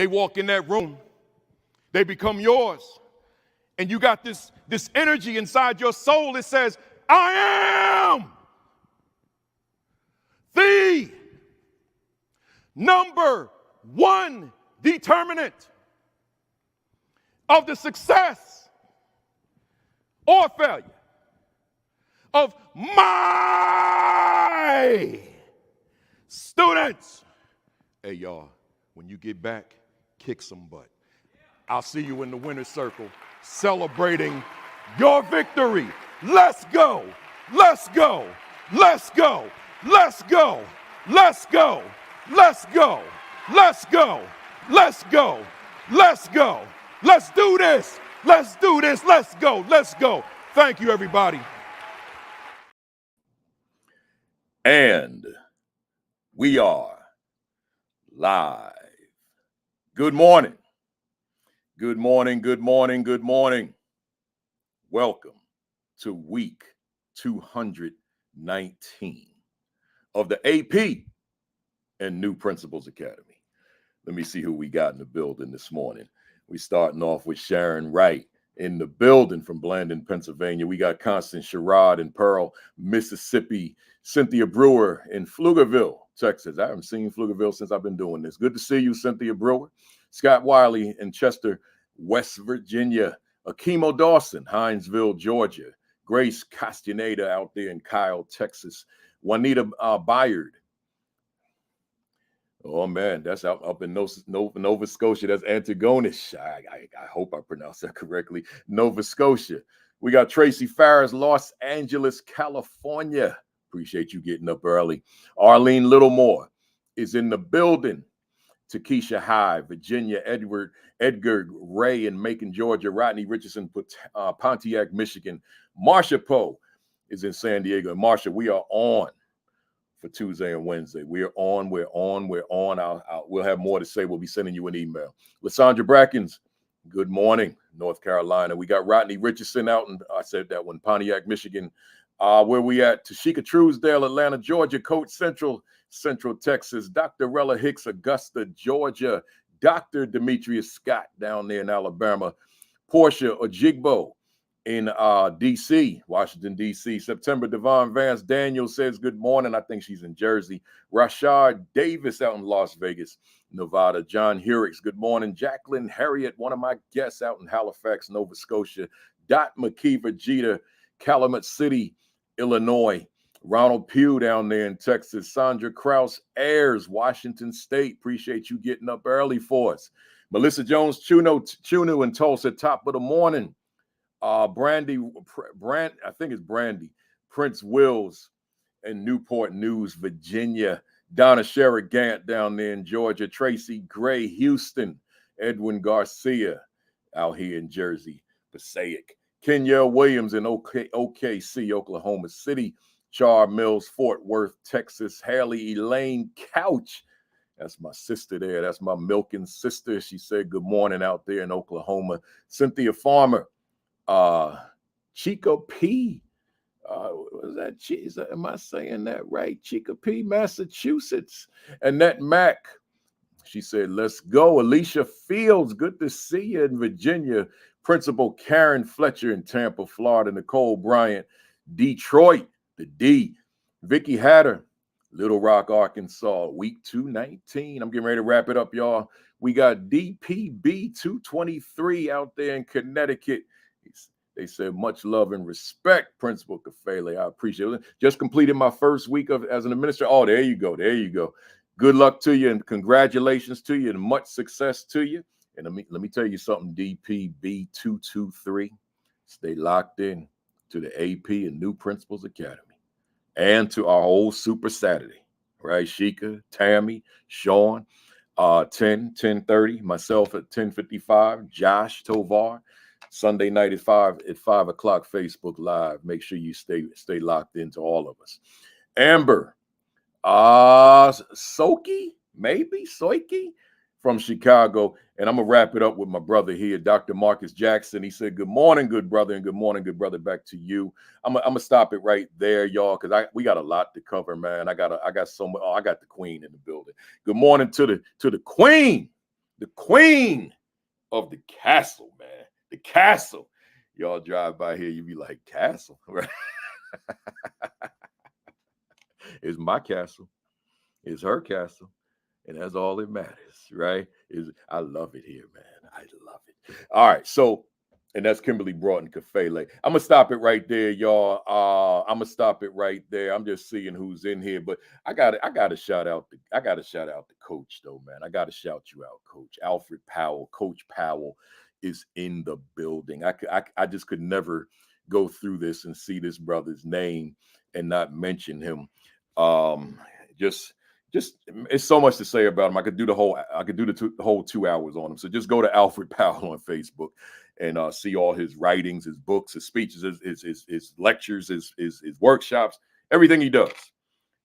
They walk in that room, they become yours. And you got this energy inside your soul that says, I am the number one determinant of the success or failure of my students. Hey, y'all, when you get back, kick some butt. I'll see you in the winner's circle celebrating your victory. Let's go. Let's go. Let's go. Let's go. Let's go. Let's go. Let's go. Let's go. Let's go. Let's do this. Let's do this. Let's go. Let's go. Thank you, everybody. And we are live. Good morning. Good morning. Good morning. Good morning. Welcome to week 219 of the AP and New Principals Academy. Let me see who we got in the building this morning. We starting off with Sharon Wright in the building from Blandon, Pennsylvania. We got Constance Sherrod in Pearl, Mississippi. Cynthia Brewer in Pflugerville, Texas. I haven't seen Pflugerville since I've been doing this. Good to see you, Cynthia Brewer. Scott Wiley in Chester, West Virginia. Akimo Dawson, Hinesville, Georgia. Grace Castaneda out there in Kyle, Texas. Juanita Byard. Oh, man, that's up in Nova Scotia. That's Antigonish. I hope I pronounced that correctly. Nova Scotia. We got Tracy Farris, Los Angeles, California. Appreciate you getting up early. Arlene Littlemore is in the building. Takesha High, Virginia. Edgar Ray in Macon, Georgia. Rodney Richardson, Pontiac, Michigan. Marsha Poe is in San Diego. And Marsha, we are on for Tuesday and Wednesday. We're on. We'll have more to say. We'll be sending you an email. Lysandra Brackens, good morning, North Carolina. We got Rodney Richardson out in, I said that one, Pontiac, Michigan. Where we at? Tashika Truesdale, Atlanta, Georgia. Coach Central Texas. Dr. Rella Hicks, Augusta, Georgia. Dr. Demetrius Scott down there in Alabama. Portia Ojigbo in D.C., Washington, D.C. September, Devon Vance Daniel says good morning. I think she's in Jersey. Rashard Davis out in Las Vegas, Nevada. John Hurix, good morning. Jacqueline Harriet, one of my guests out in Halifax, Nova Scotia. Dot McKeever Jeter, Calumet City, Illinois. Ronald Pugh down there in Texas. Sandra Krause, Ayers, Washington State. Appreciate you getting up early for us. Melissa Jones, Chuno in Tulsa, top of the morning. Brandy, I think it's Brandy. Prince Wills in Newport News, Virginia. Donna Sherritt down there in Georgia. Tracy Gray, Houston. Edwin Garcia out here in Jersey, Passaic. Kenya Williams in OKC, Oklahoma City. Char Mills, Fort Worth, Texas. Haley Elaine Couch. That's my sister there. That's my milking sister. She said good morning out there in Oklahoma. Cynthia Farmer. Chica P. Was that am I saying that right? Chica P, Massachusetts. Annette Mack. She said, let's go. Alicia Fields, good to see you in Virginia. Principal Karen Fletcher in Tampa, Florida. Nicole Bryant, Detroit, the D. Vicky Hatter, Little Rock, Arkansas, week 219. I'm getting ready to wrap it up, y'all. We got DPB 223 out there in Connecticut. They said much love and respect, Principal Kafele. I appreciate it. Just completed my first week as an administrator. Oh, there you go. There you go. Good luck to you and congratulations to you and much success to you. And let me tell you something, DPB 223. Stay locked in to the AP and New Principals Academy and to our whole Super Saturday, right? Sheikah, Tammy, Sean, 10:30, myself at 10:55, Josh Tovar. Sunday night at 5 o'clock, Facebook Live. Make sure you stay locked into all of us. Amber, Soki from Chicago. And I'm going to wrap it up with my brother here, Dr. Marcus Jackson. He said, good morning, good brother, and good morning, good brother, back to you. I'm going to stop it right there, y'all, because we got a lot to cover, man. I got so much. Oh, I got the queen in the building. Good morning to the queen, the queen of the castle, man. The castle. Y'all drive by here, you be like, castle, right? It's my castle. It's her castle. And that's all that matters, right? I love it here, man. I love it. All right, so, and that's Kimberly Broughton Kafele. I'm gonna stop it right there, y'all. I'm gonna stop it right there. I'm just seeing who's in here, but I gotta shout out the coach, though, man. I gotta shout you out, Coach Alfred Powell. Coach Powell is in the building. I just could never go through this and see this brother's name and not mention him. Just it's so much to say about him. I could do the whole 2 hours on him. So just go to Alfred Powell on Facebook and see all his writings, his books, his speeches, his lectures, his workshops, everything he does.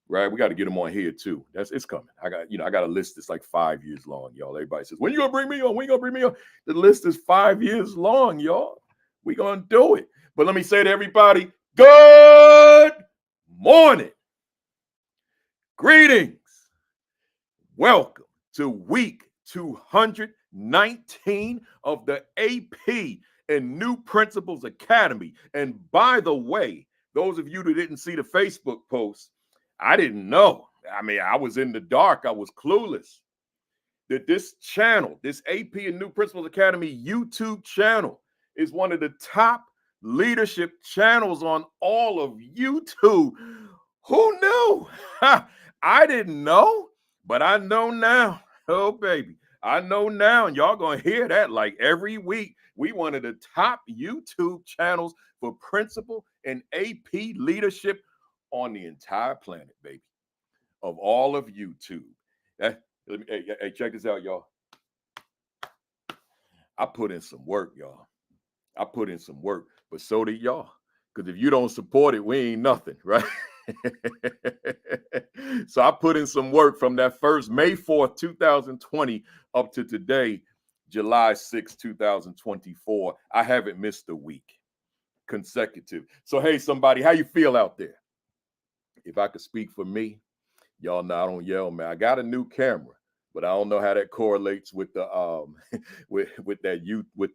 Right, we got to get him on here too. It's coming. I got a list that's like 5 years long, y'all. Everybody says, when you gonna bring me on? When you gonna bring me on? The list is 5 years long, y'all. We gonna do it. But let me say to everybody, good morning. Greetings. Welcome to week 219 of the AP and New Principles Academy. And by the way, those of you that didn't see the Facebook post, I didn't know. I mean, I was in the dark. I was clueless that this channel, this AP and New Principles Academy YouTube channel, is one of the top leadership channels on all of YouTube. Who knew? I didn't know, but I know now. Oh, baby. I know now, and y'all gonna hear that like every week. We one of the top YouTube channels for principal and AP leadership on the entire planet, baby. Of all of YouTube. Hey, check this out, y'all. I put in some work, y'all. I put in some work, but so did y'all. Because if you don't support it, we ain't nothing, right? So I put in some work from that first May 4th, 2020 up to today, July 6th, 2024. I haven't missed a week consecutive. So, hey, somebody, how you feel out there? If I could speak for me, y'all know I don't yell, man. I got a new camera, but I don't know how that correlates with the with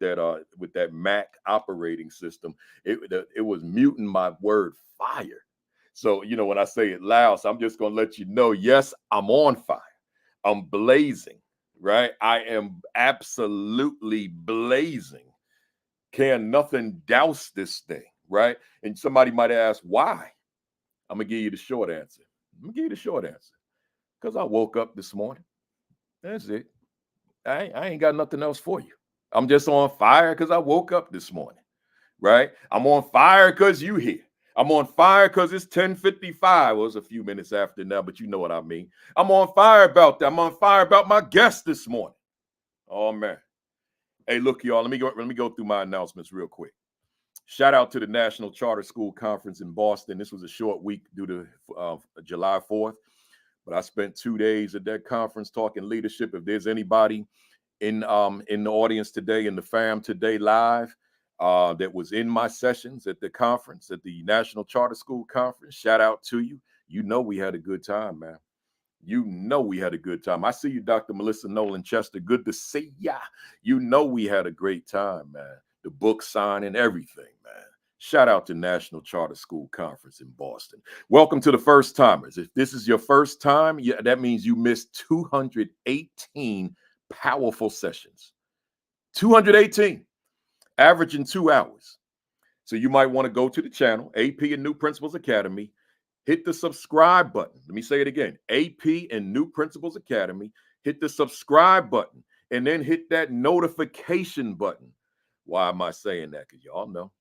that Mac operating system. It was muting my word fire. So, when I say it loud, so I'm just going to let you know, yes, I'm on fire. I'm blazing, right? I am absolutely blazing. Can nothing douse this thing, right? And somebody might ask, why? I'm going to give you the short answer. Because I woke up this morning. That's it. I ain't got nothing else for you. I'm just on fire because I woke up this morning, right? I'm on fire because you here. I'm on fire because it's 10:55. Well, it's a few minutes after now, but you know what I mean. I'm on fire about that. I'm on fire about my guest this morning. Oh, man. Hey, look, y'all, let me go through my announcements real quick. Shout out to the National Charter School Conference in Boston. This was a short week due to July 4th, but I spent 2 days at that conference talking leadership. If there's anybody in the audience today, in the fam today live, that was in my sessions at the conference, at the National Charter School Conference, shout out to you. You know we had a good time, man. You know we had a good time. I see you, Dr. Melissa Nolan Chester. Good to see ya. You know we had a great time, man. The book signing, everything, man. Shout out to National Charter School Conference in Boston. Welcome to the first timers. If this is your first time, that means you missed 218 powerful sessions. 218, averaging 2 hours. So you might want to go to the channel, AP and New Principles Academy. Hit the subscribe button. Let me say it again. AP and New Principles Academy. Hit the subscribe button and then hit that notification button. Why am I saying that? Because y'all know.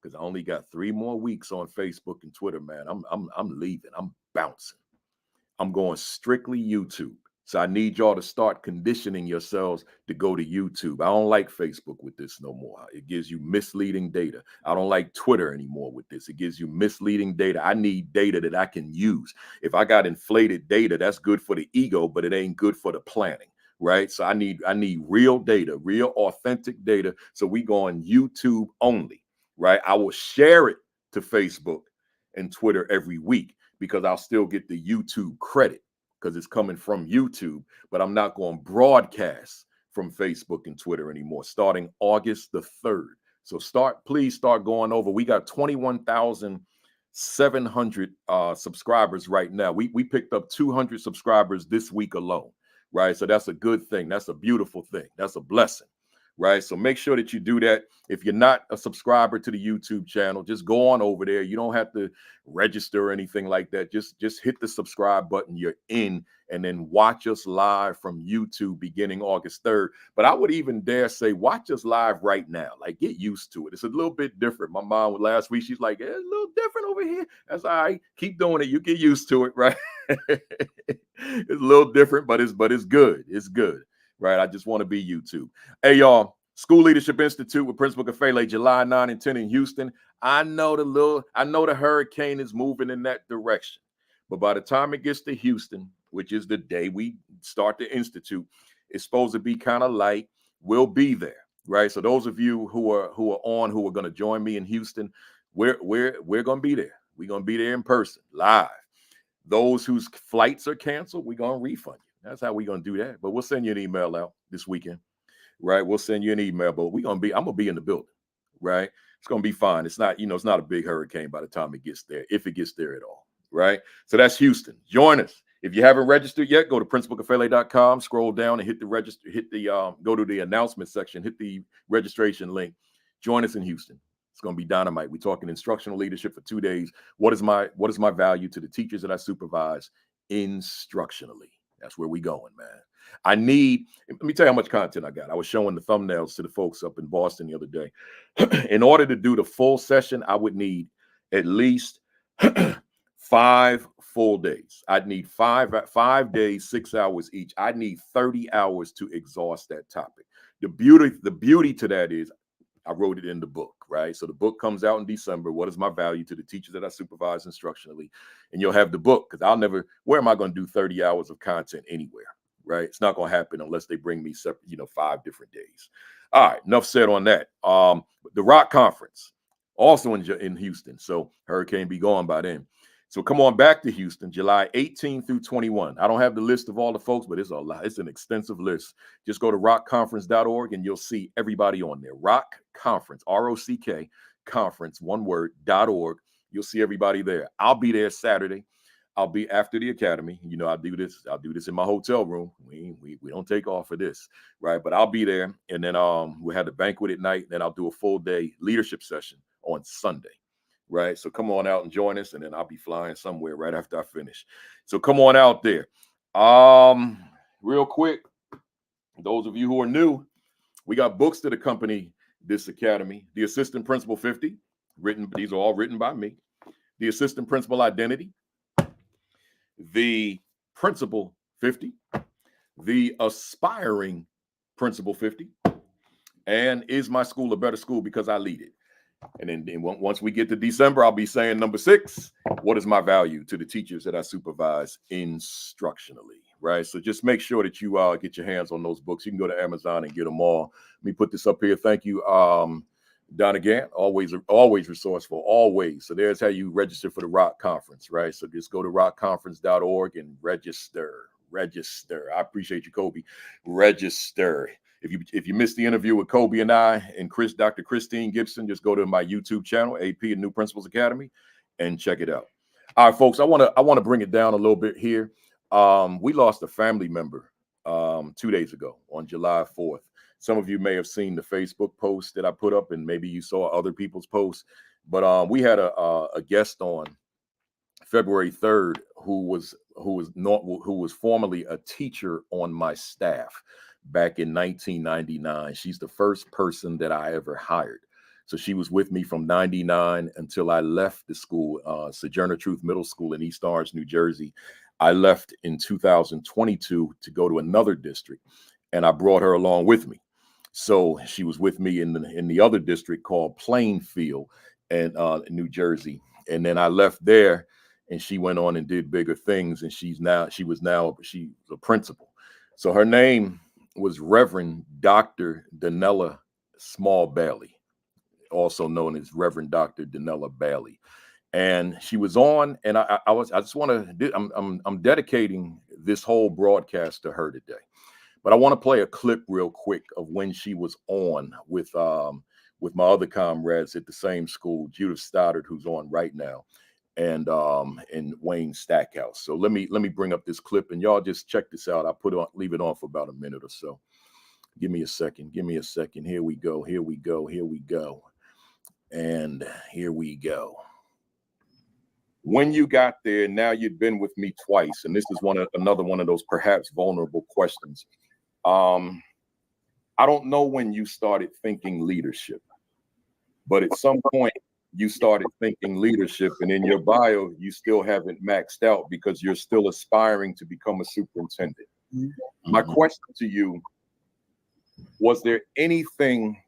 Because I only got 3 more weeks on Facebook and Twitter, man. I'm leaving. I'm bouncing. I'm going strictly YouTube. So I need y'all to start conditioning yourselves to go to YouTube. I don't like Facebook with this no more. It gives you misleading data. I don't like Twitter anymore with this. It gives you misleading data. I need data that I can use. If I got inflated data, that's good for the ego, but it ain't good for the planning, right? So I need real data, real authentic data. So we go on YouTube only, right? I will share it to Facebook and Twitter every week because I'll still get the YouTube credit, because it's coming from YouTube, but I'm not going to broadcast from Facebook and Twitter anymore, starting August the 3rd. So please start going over. We got 21,700 subscribers right now. We picked up 200 subscribers this week alone, right? So that's a good thing. That's a beautiful thing. That's a blessing, right? So make sure that you do that. If you're not a subscriber to the YouTube channel, just go on over there. You don't have to register or anything like that. Just hit the subscribe button. You're in, and then watch us live from YouTube beginning August 3rd. But I would even dare say, watch us live right now. Like, get used to it. It's a little bit different. My mom last week, she's like, it's a little different over here. That's all right. Keep doing it. You get used to it, right? It's a little different, but it's good. It's good, right? I just want to be YouTube. Hey, y'all. School Leadership Institute with Principal Kafele, July 9 and 10 in Houston. I know the hurricane is moving in that direction, but by the time it gets to Houston, which is the day we start the institute, it's supposed to be kind of light. We'll be there, right? So those of you who are going to join me in Houston, we're going to be there. We're going to be there in person, live. Those whose flights are canceled, we're going to refund you. That's how we're going to do that. But we'll send you an email out this weekend. Right, we'll send you an email, but I'm gonna be in the building, right? It's gonna be fine. It's not, it's not a big hurricane by the time it gets there, if it gets there at all, right? So that's Houston. Join us. If you haven't registered yet, go to principalkafele.com, scroll down and hit the register, go to the announcement section, hit the registration link. Join us in Houston. It's gonna be dynamite. We're talking instructional leadership for 2 days. What is my value to the teachers that I supervise instructionally? That's where we going, man. Let me tell you how much content I got. I was showing the thumbnails to the folks up in Boston the other day. In order to do the full session, I would need at least 5 full days. I'd need 5 days, 6 hours each. I'd need 30 hours to exhaust that topic. The beauty to that is I wrote it in the book, right? So the book comes out in December. What is my value to the teachers that I supervise instructionally? And you'll have the book, because where am I going to do 30 hours of content anywhere? Right? It's not going to happen unless they bring me separate, 5 different days. All right, enough said on that. The Rock Conference, also in Houston. So hurricane be gone by then. So come on back to Houston, July 18 through 21. I don't have the list of all the folks, but it's a lot. It's an extensive list. Just go to rockconference.org and you'll see everybody on there. Rock Conference, ROCK Conference, one word, .org. You'll see everybody there. I'll be there Saturday. I'll be after the academy. I'll do this in my hotel room. We don't take off for this, right? But I'll be there, and then we'll have the banquet at night. Then I'll do a full day leadership session on Sunday, right? So come on out and join us, and then I'll be flying somewhere right after I finish. So come on out there. Real quick, those of you who are new, we got books that accompany this academy. The Assistant Principal 50, these are all written by me. The Assistant Principal Identity. The Principal 50, the Aspiring Principal 50, and Is My School a Better School Because I Lead It? And then once we get to December, I'll be saying number 6, what is my value to the teachers that I supervise instructionally, right? So just make sure that you get your hands on those books. You can go to Amazon and get them all. Let me put this up here. Thank you, Donegan, always resourceful, always. So there's how you register for the Rock Conference, right? So just go to rockconference.org and register. I appreciate you, Kobe. Register. If you missed the interview with Kobe and I and Dr. Christine Gibson, just go to my YouTube channel, AP and New Principals Academy, and check it out. All right, folks, I want to bring it down a little bit here. We lost a family member 2 days ago on July 4th. Some of you may have seen the Facebook post that I put up, and maybe you saw other people's posts. But we had a guest on February 3rd who was formerly a teacher on my staff back in 1999. She's the first person that I ever hired. So she was with me from 99 until I left the school, Sojourner Truth Middle School in East Orange, New Jersey. I left in 2022 to go to another district, and I brought her along with me. So she was with me in the other district called Plainfield and New Jersey. And then I left there, and she went on and did bigger things. And she's a principal. So her name was Reverend Dr. Danella Small Bailey, also known as Reverend Dr. Danella Bailey. And she was on, and I'm dedicating this whole broadcast to her today, But I want to play a clip real quick of when she was on with my other comrades at the same school, Judith Stoddard, who's on right now, and Wayne Stackhouse. So let me bring up this clip, and y'all just check this out. I'll leave it on for about a minute or so. Give me a second. Give me a second. Here we go. Here we go. Here we go. And here we go. When you got there, now you'd been with me twice, and this is another one of those perhaps vulnerable questions. I don't know when you started thinking leadership, but at some point you started thinking leadership, and in your bio, you still haven't maxed out because you're still aspiring to become a superintendent. Mm-hmm. My question to you, was there anything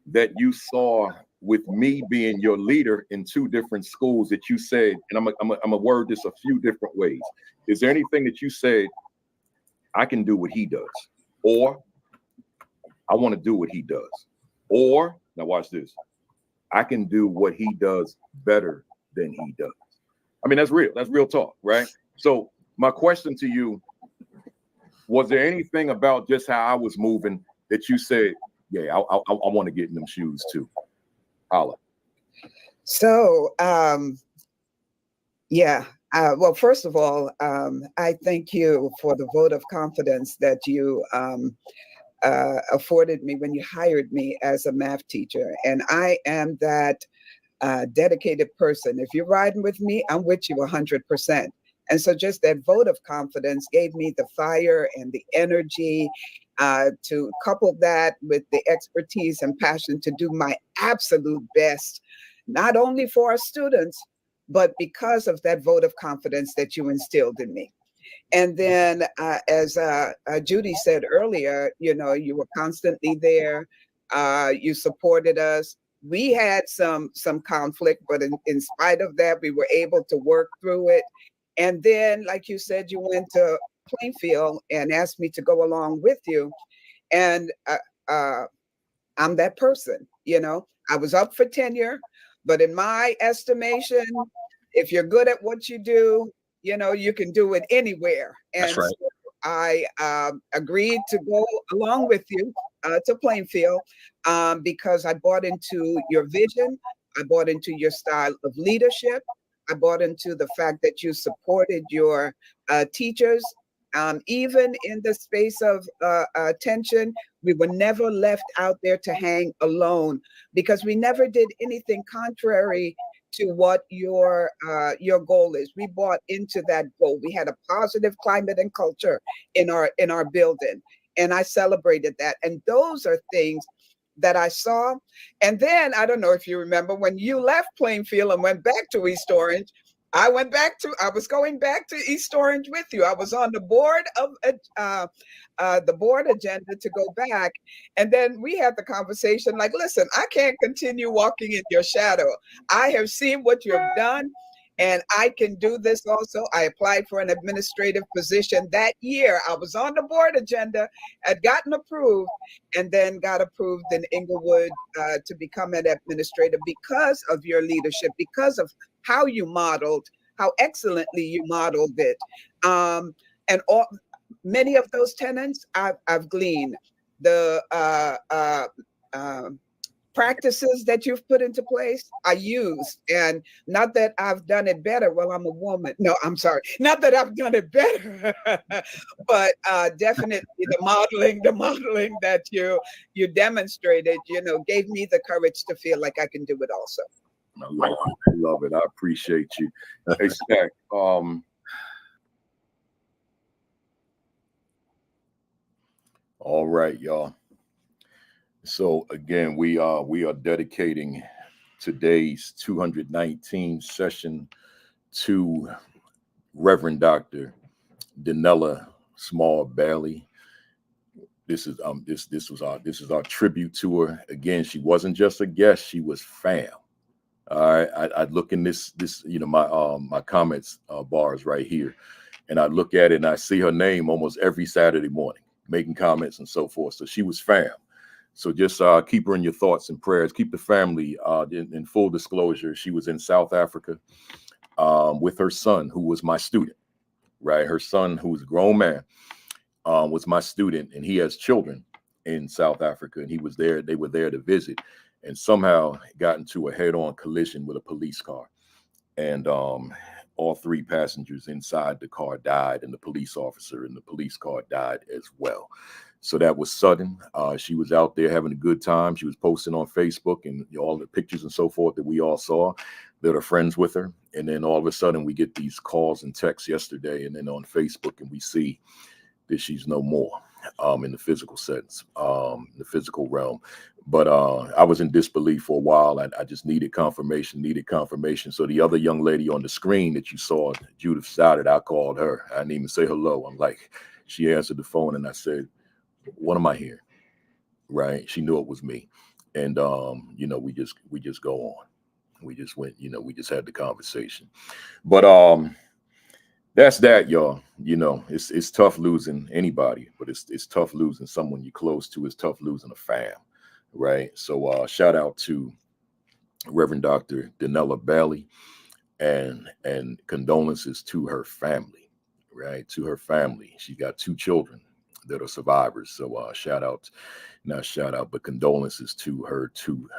that you saw with me being your leader in two different schools that you said, and I'm gonna word this a few different ways. Is there anything that you said, I can do what he does, or I want to do what he does, or, now watch this, I can do what he does better than he does? I mean, that's real talk, right? So my question to you, was there anything about just how I was moving that you said, yeah, I want to get in them shoes too? Holla. So, yeah. Well, first of all, I thank you for the vote of confidence that you afforded me when you hired me as a math teacher. And I am that dedicated person. If you're riding with me, I'm with you 100%. And so just that vote of confidence gave me the fire and the energy to couple that with the expertise and passion to do my absolute best, not only for our students, but because of that vote of confidence that you instilled in me. And then as Judy said earlier, you were constantly there. You supported us. We had some conflict, but in spite of that, we were able to work through it. And then, like you said, you went to Plainfield and asked me to go along with you. And I'm that person, I was up for tenure, but in my estimation, if you're good at what you do, you can do it anywhere. And that's right. So I agreed to go along with you to Plainfield because I bought into your vision. I bought into your style of leadership. I bought into the fact that you supported your teachers. Even in the space of tension, we were never left out there to hang alone because we never did anything contrary to what your goal is. We bought into that goal. We had a positive climate and culture in our building, and I celebrated that. And those are things that I saw. And then, I don't know if you remember, when you left Plainfield and went back to East Orange, I was going back to East Orange with you. I was on the board of the board agenda to go back. And then we had the conversation like, listen, I can't continue walking in your shadow. I have seen what you have done, and I can do this also. I applied for an administrative position that year. I was on the board agenda, had gotten approved, and then got approved in Inglewood to become an administrator because of your leadership, because of how you modeled, how excellently you modeled it. And many of those tenets I've gleaned. The practices that you've put into place, I used. And not that I've done it better. Well, I'm a woman. No, I'm sorry. Not that I've done it better, but definitely the modeling that you demonstrated, gave me the courage to feel like I can do it also. I love it. I appreciate you. Hey, Stack, all right, y'all. So again, we are dedicating today's 219 session to Reverend Dr. Danella Small Bailey. This is our tribute to her. Again, she wasn't just a guest; she was fam. All right, I'd look in this my comments bars right here, and I look at it and I see her name almost every Saturday morning, making comments and so forth. So she was fam. So just keep her in your thoughts and prayers. Keep the family in full disclosure. She was in South Africa with her son, who was my student, right? Her son, who was a grown man. was my student, and he has children in South Africa, and he was there. They were there to visit, and somehow got into a head-on collision with a police car, and all 3 passengers inside the car died, and the police officer in the police car died as well. So that was sudden. She was out there having a good time. She was posting on Facebook and all the pictures and so forth that we all saw that are friends with her. And then all of a sudden we get these calls and texts yesterday, and then on Facebook, and we see that she's no more in the physical sense, the physical realm. But I was in disbelief for a while. I just needed confirmation. So the other young lady on the screen that you saw, Judith Stoddard, I called her. I didn't even say hello. I'm like, she answered the phone, and I said, what am I hearing? Right? She knew it was me. And we just go on. We just went, we just had the conversation. But that's that, y'all. It's tough losing anybody, but it's tough losing someone you're close to. It's tough losing a fam, right? So shout out to Reverend Dr. Danella Bailey, and condolences to her family, right? To her family. She got 2 children that are survivors. So but condolences to her 2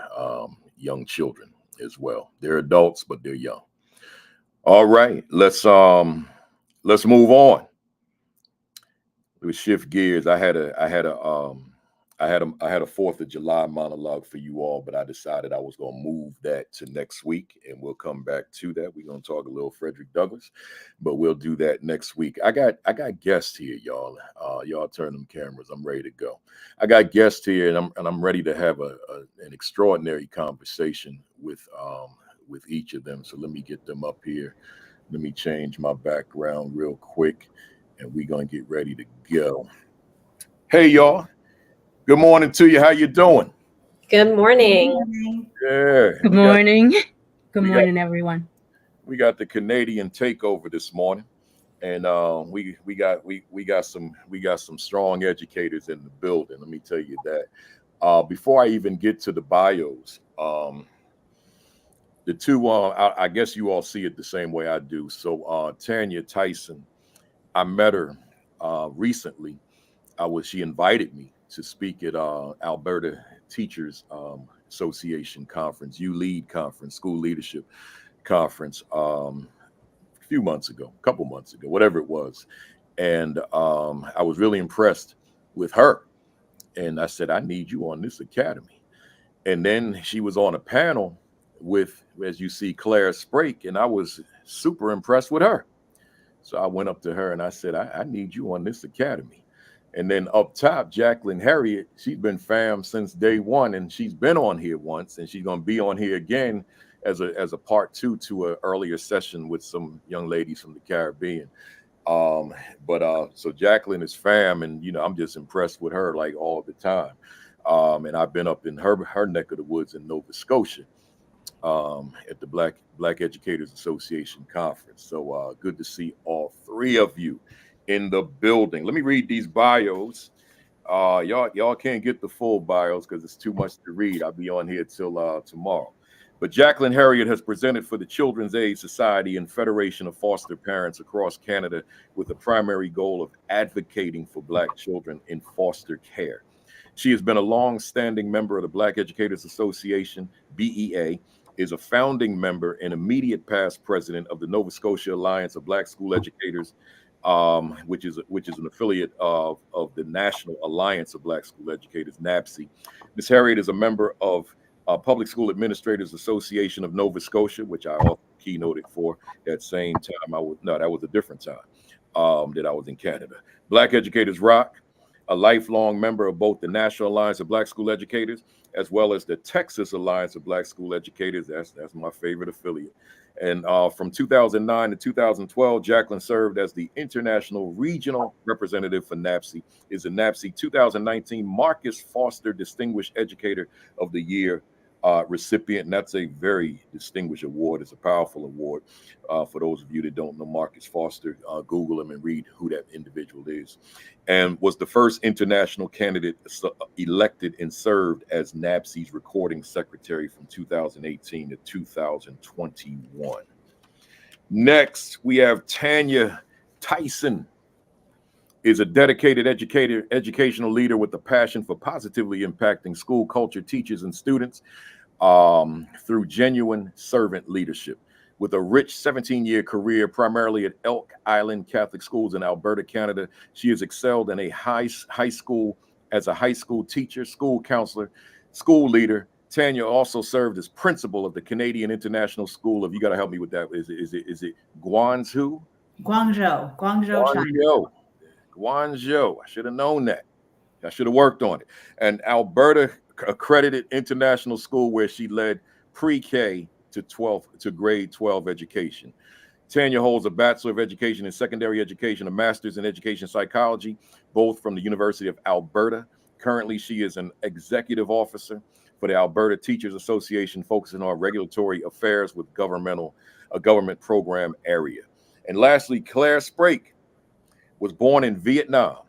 young children as well. They're adults, but they're young. All right, let's move on. Let's shift gears. I had a 4th of July monologue for you all, but I decided I was going to move that to next week, and we'll come back to that. We're going to talk a little Frederick Douglass, but we'll do that next week. I got guests here, y'all. Y'all turn them cameras. I'm ready to go. I got guests here, and I'm ready to have an extraordinary conversation with each of them. So let me get them up here. Let me change my background real quick, and we're going to get ready to go. Hey, y'all. Good morning to you. How you doing? Good morning. Yeah. Good morning. Good morning, everyone. We got the Canadian takeover this morning, and we got some strong educators in the building. Let me tell you that. Before I even get to the bios, the 2 I guess you all see it the same way I do. So Tanya Tyson, I met her recently. She invited me to speak at Alberta Teachers Association conference, ULEAD conference, school leadership conference, a couple months ago, whatever it was. And I was really impressed with her. And I said, I need you on this academy. And then she was on a panel with, as you see, Claire Sprake, and I was super impressed with her. So I went up to her and I said, I need you on this academy. And then up top, Jacqueline Harriet, she's been fam since day one, and she's been on here once, and she's going to be on here again as a part 2 to an earlier session with some young ladies from the Caribbean. So Jacqueline is fam, and I'm just impressed with her like all the time. And I've been up in her neck of the woods in Nova Scotia at the Black Educators Association conference. So good to see all 3 of you in the building. Let me read these bios. Y'all can't get the full bios because it's too much to read. I'll be on here till tomorrow. But Jacqueline Harriet has presented for the Children's Aid Society and Federation of Foster Parents across Canada with the primary goal of advocating for Black children in foster care. She has been a long-standing member of the Black Educators Association, BEA, is a founding member and immediate past president of the Nova Scotia Alliance of Black School Educators, which is an affiliate of the National Alliance of Black School Educators, NABC. Ms. Harriet is a member of Public School Administrators Association of Nova Scotia, which I also keynoted for that same time. That was a different time that I was in Canada. Black Educators Rock, a lifelong member of both the National Alliance of Black School Educators as well as the Texas Alliance of Black School Educators. That's my favorite affiliate. And from 2009 to 2012, Jacqueline served as the international regional representative for NABC, is a NABC 2019 Marcus Foster Distinguished Educator of the Year recipient. And that's a very distinguished award. It's a powerful award. For those of you that don't know Marcus Foster, Google him and read who that individual is. And was the first international candidate elected and served as NABC's recording secretary from 2018 to 2021. Next, we have Tanya Tyson, is a dedicated educational leader with a passion for positively impacting school culture, teachers, and students through genuine servant leadership. With a rich 17-year career, primarily at Elk Island Catholic Schools in Alberta, Canada, she has excelled in a high school as a high school teacher, school counselor, school leader. Tanya also served as principal of the Canadian International School of, you got to help me with that. Is it Guangzhou? Guangzhou, China. Guangzhou. I should have known that. I should have worked on it. An Alberta accredited international school where she led pre-K to grade 12 education. Tanya holds a Bachelor of Education in Secondary Education, a Master's in Education Psychology, both from the University of Alberta. Currently, she is an executive officer for the Alberta Teachers Association, focusing on regulatory affairs with a government program area. And lastly, Claire Sprake was born in Vietnam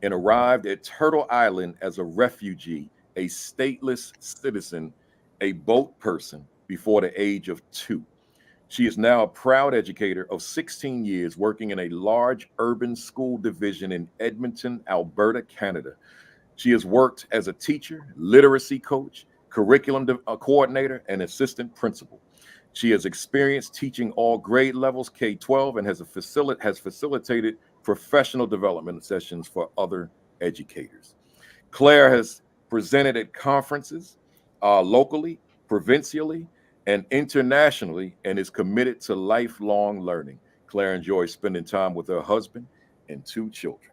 and arrived at Turtle Island as a refugee, a stateless citizen, a boat person before the age of 2. She is now a proud educator of 16 years, working in a large urban school division in Edmonton, Alberta, Canada. She has worked as a teacher, literacy coach, curriculum coordinator, and assistant principal. She has experience teaching all grade levels, K-12, and has facilitated professional development sessions for other educators. Claire has presented at conferences locally, provincially, and internationally, and is committed to lifelong learning. Claire enjoys spending time with her husband and 2 children.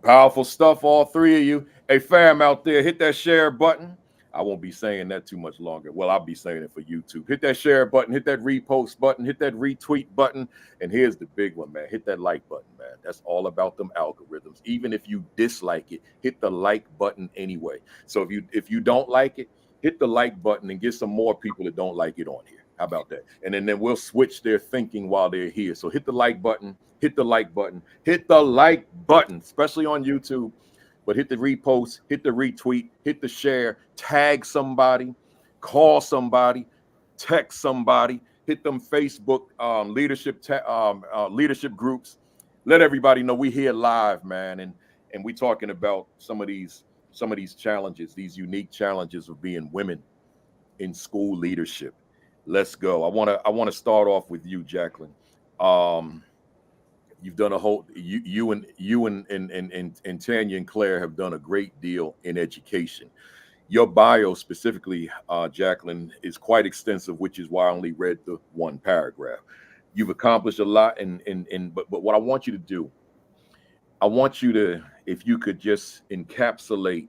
Powerful stuff, all 3 of you. Hey, fam out there, hit that share button. I won't be saying that too much longer. Well, I'll be saying it for YouTube. Hit that share button, hit that repost button, hit that retweet button. And here's the big one, man. Hit that like button, man. That's all about them algorithms. Even if you dislike it, hit the like button anyway. So if you don't like it, hit the like button and get some more people that don't like it on here. How about that? And then we'll switch their thinking while they're here. So hit the like button, hit the like button, hit the like button, especially on YouTube. But hit the repost, hit the retweet, hit the share, tag somebody, call somebody, text somebody, hit them Facebook leadership groups. Let everybody know we here live, man, and we talking about some of these challenges, these unique challenges of being women in school leadership. Let's go. I want to start off with you, Jacqueline. You've done a whole you and Tanya and Claire have done a great deal in education. Your bio specifically, Jacqueline, is quite extensive, which is why I only read the 1 paragraph. You've accomplished a lot, but what I want you to do, I want you to, if you could just encapsulate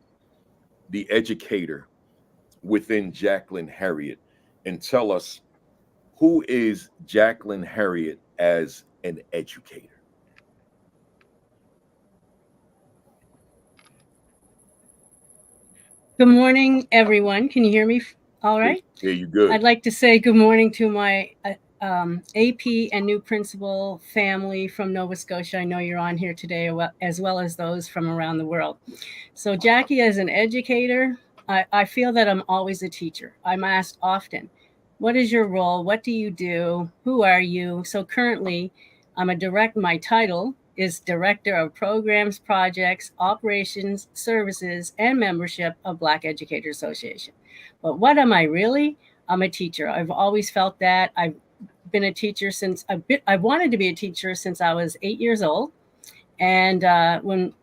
the educator within Jacqueline Harriet and tell us, who is Jacqueline Harriet as an educator? Good morning, everyone. Can you hear me all right? Yeah, you good. I'd like to say good morning to my AP and new principal family from Nova Scotia. I know you're on here today, as well as those from around the world. So Jackie, as an educator, I feel that I'm always a teacher. I'm asked often, what is your role? What do you do? Who are you? So currently, my title is Director of Programs, Projects, Operations, Services, and Membership of Black Educators Association. But what am I really? I'm a teacher. I've always felt that. I've been a teacher since I wanted to be a teacher since I was 8 years old. And when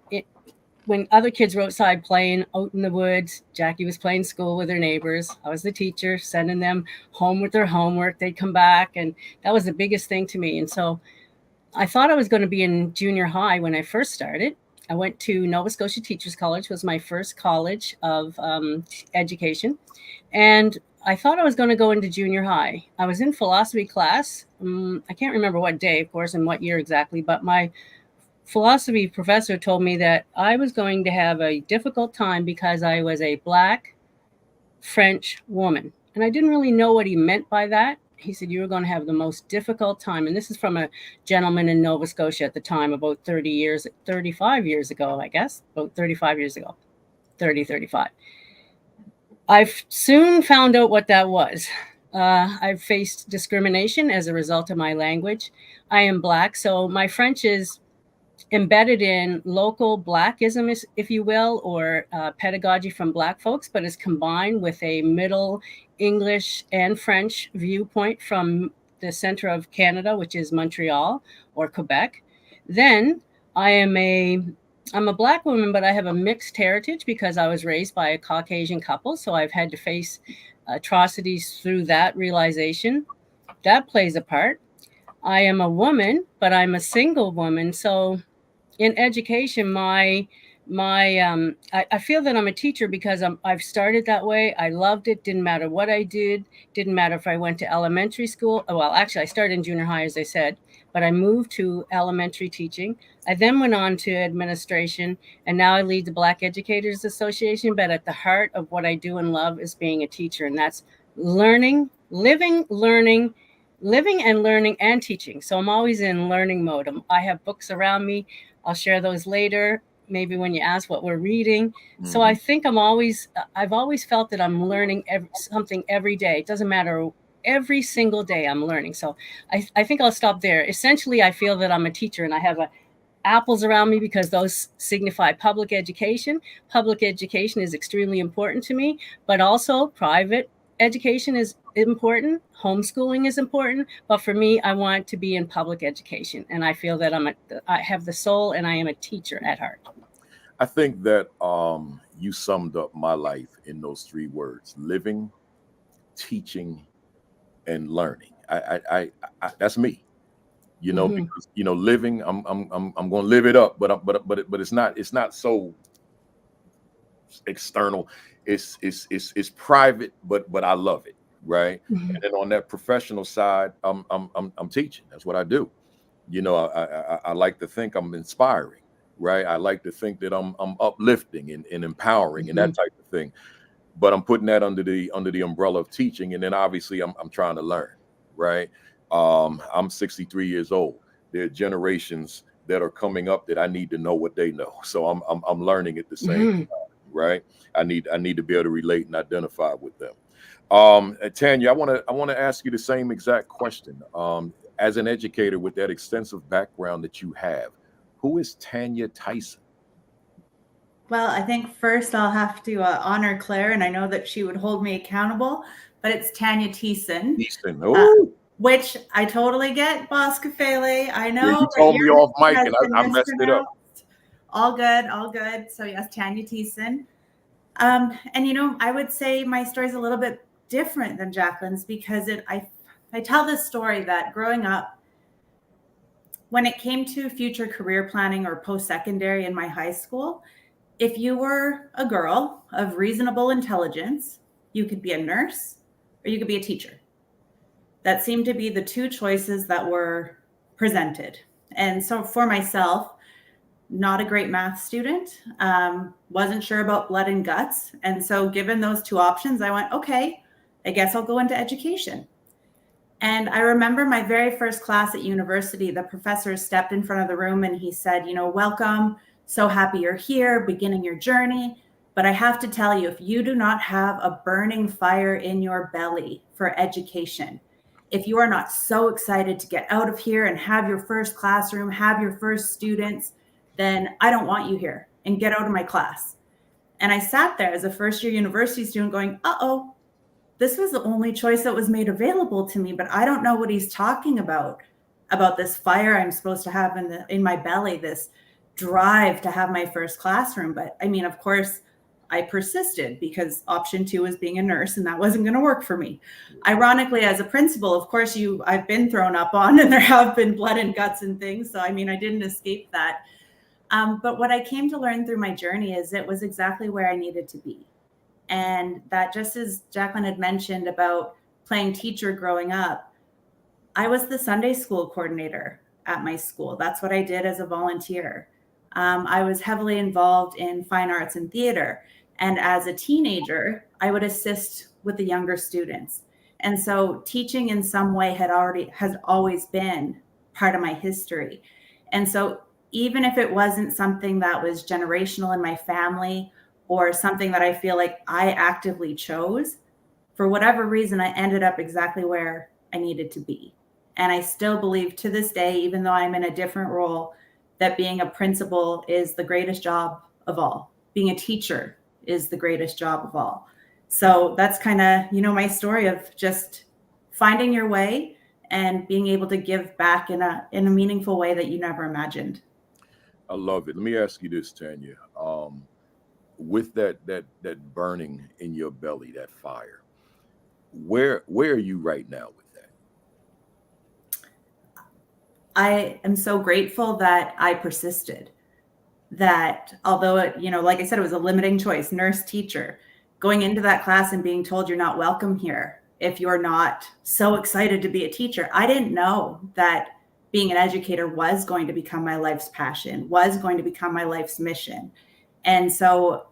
other kids were outside playing out in the woods, Jackie was playing school with her neighbors. I was the teacher, sending them home with their homework. They'd come back, and that was the biggest thing to me. And so I thought I was going to be in junior high when I first started. I went to Nova Scotia Teachers College, was my first college of education. And I thought I was going to go into junior high. I was in philosophy class. I can't remember what day, of course, and what year exactly, but my philosophy professor told me that I was going to have a difficult time because I was a Black French woman. And I didn't really know what he meant by that. He said, you're going to have the most difficult time. And this is from a gentleman in Nova Scotia at the time, about 35 years ago, I guess, about 35 years ago, 35. I've soon found out what that was. I've faced discrimination as a result of my language. I am Black, so my French is embedded in local Blackism, if you will, or pedagogy from Black folks, but is combined with a Middle English and French viewpoint from the center of Canada, which is Montreal or Quebec. Then I'm a Black woman, but I have a mixed heritage because I was raised by a Caucasian couple. So I've had to face atrocities through that realization. That plays a part. I am a woman, but I'm a single woman. So in education, I feel that I'm a teacher because I've started that way. I loved it. Didn't matter what I did. Didn't matter if I went to elementary school. Well, actually, I started in junior high, as I said, but I moved to elementary teaching. I then went on to administration, and now I lead the Black Educators Association. But at the heart of what I do and love is being a teacher, and that's learning, living and learning and teaching. So I'm always in learning mode. I have books around me. I'll share those later, maybe when you ask what we're reading. Mm-hmm. So I think I've always felt that I'm learning something every day. It doesn't matter, every single day I'm learning. So I think I'll stop there. Essentially, I feel that I'm a teacher, and I have apples around me because those signify public education. Public education is extremely important to me, but also private education is important. Homeschooling is important, but for me, I want to be in public education, and I feel that I have the soul, and I am a teacher at heart. I think that you summed up my life in those 3 words: living, teaching, and learning. I that's me. You know, mm-hmm. Because living, I'm going to live it up, but it's not so external. It's private, but I love it, right? Mm-hmm. And then on that professional side, I'm teaching. That's what I do. I like to think I'm inspiring, right? I like to think that I'm uplifting and empowering, mm-hmm. and that type of thing. But I'm putting that under the umbrella of teaching, and then obviously I'm trying to learn, right? I'm 63 years old. There are generations that are coming up that I need to know what they know, so I'm learning at the same mm-hmm. time. Right, I need to be able to relate and identify with them. Tanya, I want to ask you the same exact question. As an educator with that extensive background that you have, who is Tanya Tyson? Well, I think first I'll have to honor Claire, and I know that she would hold me accountable, but it's Tanya Tyson. Which I totally get, Boss Kafele. I know. Yeah, you told me off mic, and I messed it up. All good. So yes, Tanya Tyson. And I would say my story is a little bit different than Jacqueline's because I tell this story that growing up, when it came to future career planning or post-secondary in my high school, if you were a girl of reasonable intelligence, you could be a nurse or you could be a teacher. That seemed to be the 2 choices that were presented. And so for myself, not a great math student, wasn't sure about blood and guts. And so given those 2 options, I went, okay, I guess I'll go into education. And I remember my very first class at university, the professor stepped in front of the room and he said, welcome, so happy you're here, beginning your journey. But I have to tell you, if you do not have a burning fire in your belly for education, if you are not so excited to get out of here and have your first classroom, have your first students, then I don't want you here and get out of my class. And I sat there as a first-year university student going, uh-oh, this was the only choice that was made available to me, but I don't know what he's talking about this fire I'm supposed to have in my belly, this drive to have my first classroom. But I mean, of course, I persisted because option 2 was being a nurse, and that wasn't going to work for me. Ironically, as a principal, of course, I've been thrown up on, and there have been blood and guts and things. So, I mean, I didn't escape that. But what I came to learn through my journey is it was exactly where I needed to be. And that, just as Jacqueline had mentioned about playing teacher growing up, I was the Sunday school coordinator at my school. That's what I did as a volunteer. I was heavily involved in fine arts and theater. And as a teenager, I would assist with the younger students. And so teaching in some way has always been part of my history. And so even if it wasn't something that was generational in my family or something that I feel like I actively chose, for whatever reason, I ended up exactly where I needed to be. And I still believe to this day, even though I'm in a different role, that being a principal is the greatest job of all. Being a teacher is the greatest job of all. So that's kind of, my story of just finding your way and being able to give back in a meaningful way that you never imagined. I love it. Let me ask you this, Tanya. With that burning in your belly, that fire, where are you right now with that? I am so grateful that I persisted. That although it, like I said, it was a limiting choice, nurse, teacher, going into that class and being told you're not welcome here if you're not so excited to be a teacher. I didn't know that being an educator was going to become my life's passion, was going to become my life's mission. And so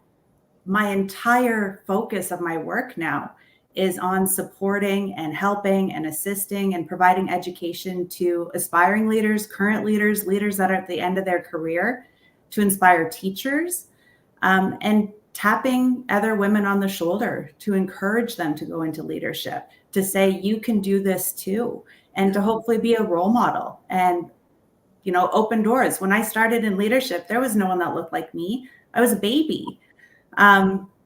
my entire focus of my work now is on supporting and helping and assisting and providing education to aspiring leaders, current leaders, leaders that are at the end of their career, to inspire teachers, and tapping other women on the shoulder to encourage them to go into leadership, to say, you can do this too, and to hopefully be a role model and, open doors. When I started in leadership, there was no one that looked like me. I was a baby.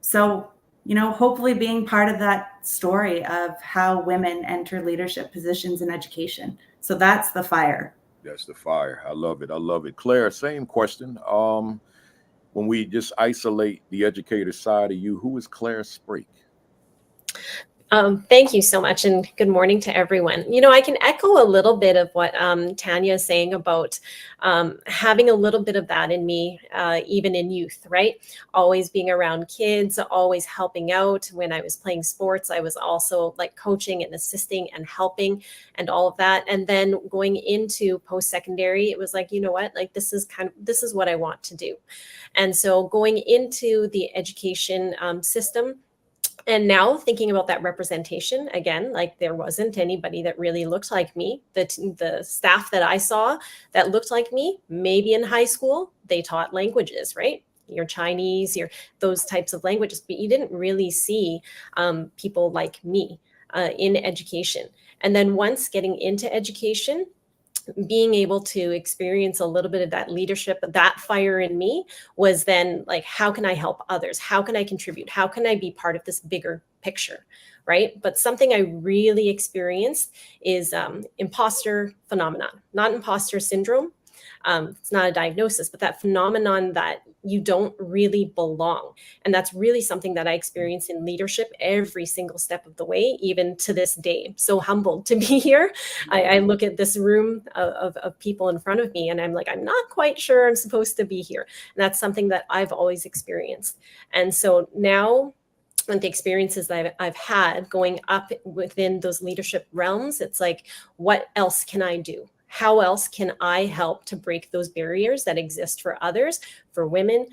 So, hopefully being part of that story of how women enter leadership positions in education. So that's the fire. That's the fire. I love it. I love it. Claire, same question. When we just isolate the educator side of you, who is Claire Sprake? Thank you so much, and good morning to everyone. I can echo a little bit of what Tanya is saying about having a little bit of that in me, even in youth, right? Always being around kids, always helping out. When I was playing sports, I was also like coaching and assisting and helping and all of that. And then going into post-secondary, it was like, you know what, like this is what I want to do. And so going into the education system, and now thinking about that representation again, like there wasn't anybody that really looked like me. The staff that I saw that looked like me, maybe in high school, they taught languages, right? Your Chinese, your those types of languages, but you didn't really see people like me in education. And then once getting into education, being able to experience a little bit of that leadership, that fire in me was then like, how can I help others? How can I contribute? How can I be part of this bigger picture? Right. But something I really experienced is imposter phenomenon, not imposter syndrome. It's not a diagnosis, but that phenomenon that you don't really belong. And that's really something that I experience in leadership every single step of the way, even to this day. I'm so humbled to be here. I look at this room of people in front of me and I'm like, I'm not quite sure I'm supposed to be here. And that's something that I've always experienced. And so now, and the experiences that I've had going up within those leadership realms, it's like, what else can I do? How else can I help to break those barriers that exist for others, for women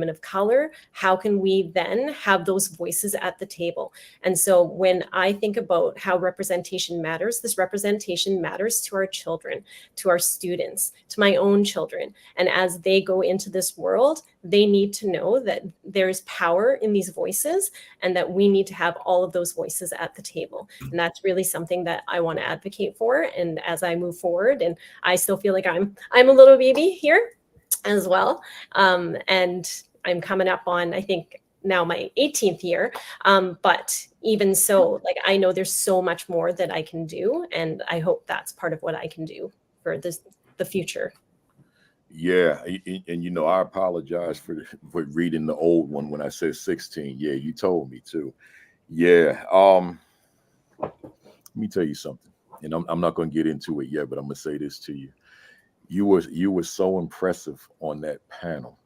of color? How can we then have those voices at the table? And so when I think about how representation matters, this representation matters to our children, to our students, to my own children. And as they go into this world, they need to know that there's power in these voices and that we need to have all of those voices at the table. And that's really something that I want to advocate for. And as I move forward, and I still feel like I'm a little baby here as well. And I'm coming up on, I think, now my 18th year. But even so, like, I know there's so much more that I can do. And I hope that's part of what I can do for the future. Yeah, and I apologize for reading the old one when I said 16. Yeah, you told me too. Yeah. Let me tell you something, and I'm not going to get into it yet, but I'm going to say this to you. You were so impressive on that panel.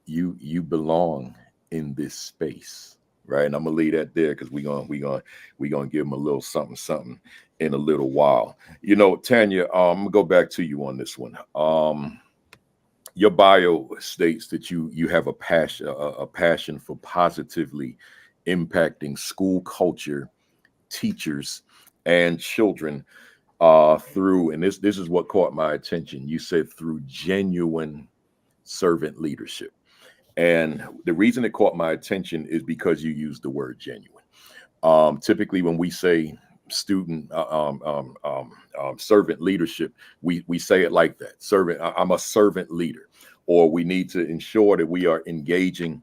You belong in this space, right? And I'm gonna leave that there because we're gonna give them a little something in a little while. Tanya, I'm gonna go back to you on this one. Your bio states that you have a passion for positively impacting school culture, teachers, and children through, and this is what caught my attention. You said through genuine servant leadership. And the reason it caught my attention is because you used the word genuine. Typically when we say student servant leadership, we say it like that. Servant, I'm a servant leader, or we need to ensure that we are engaging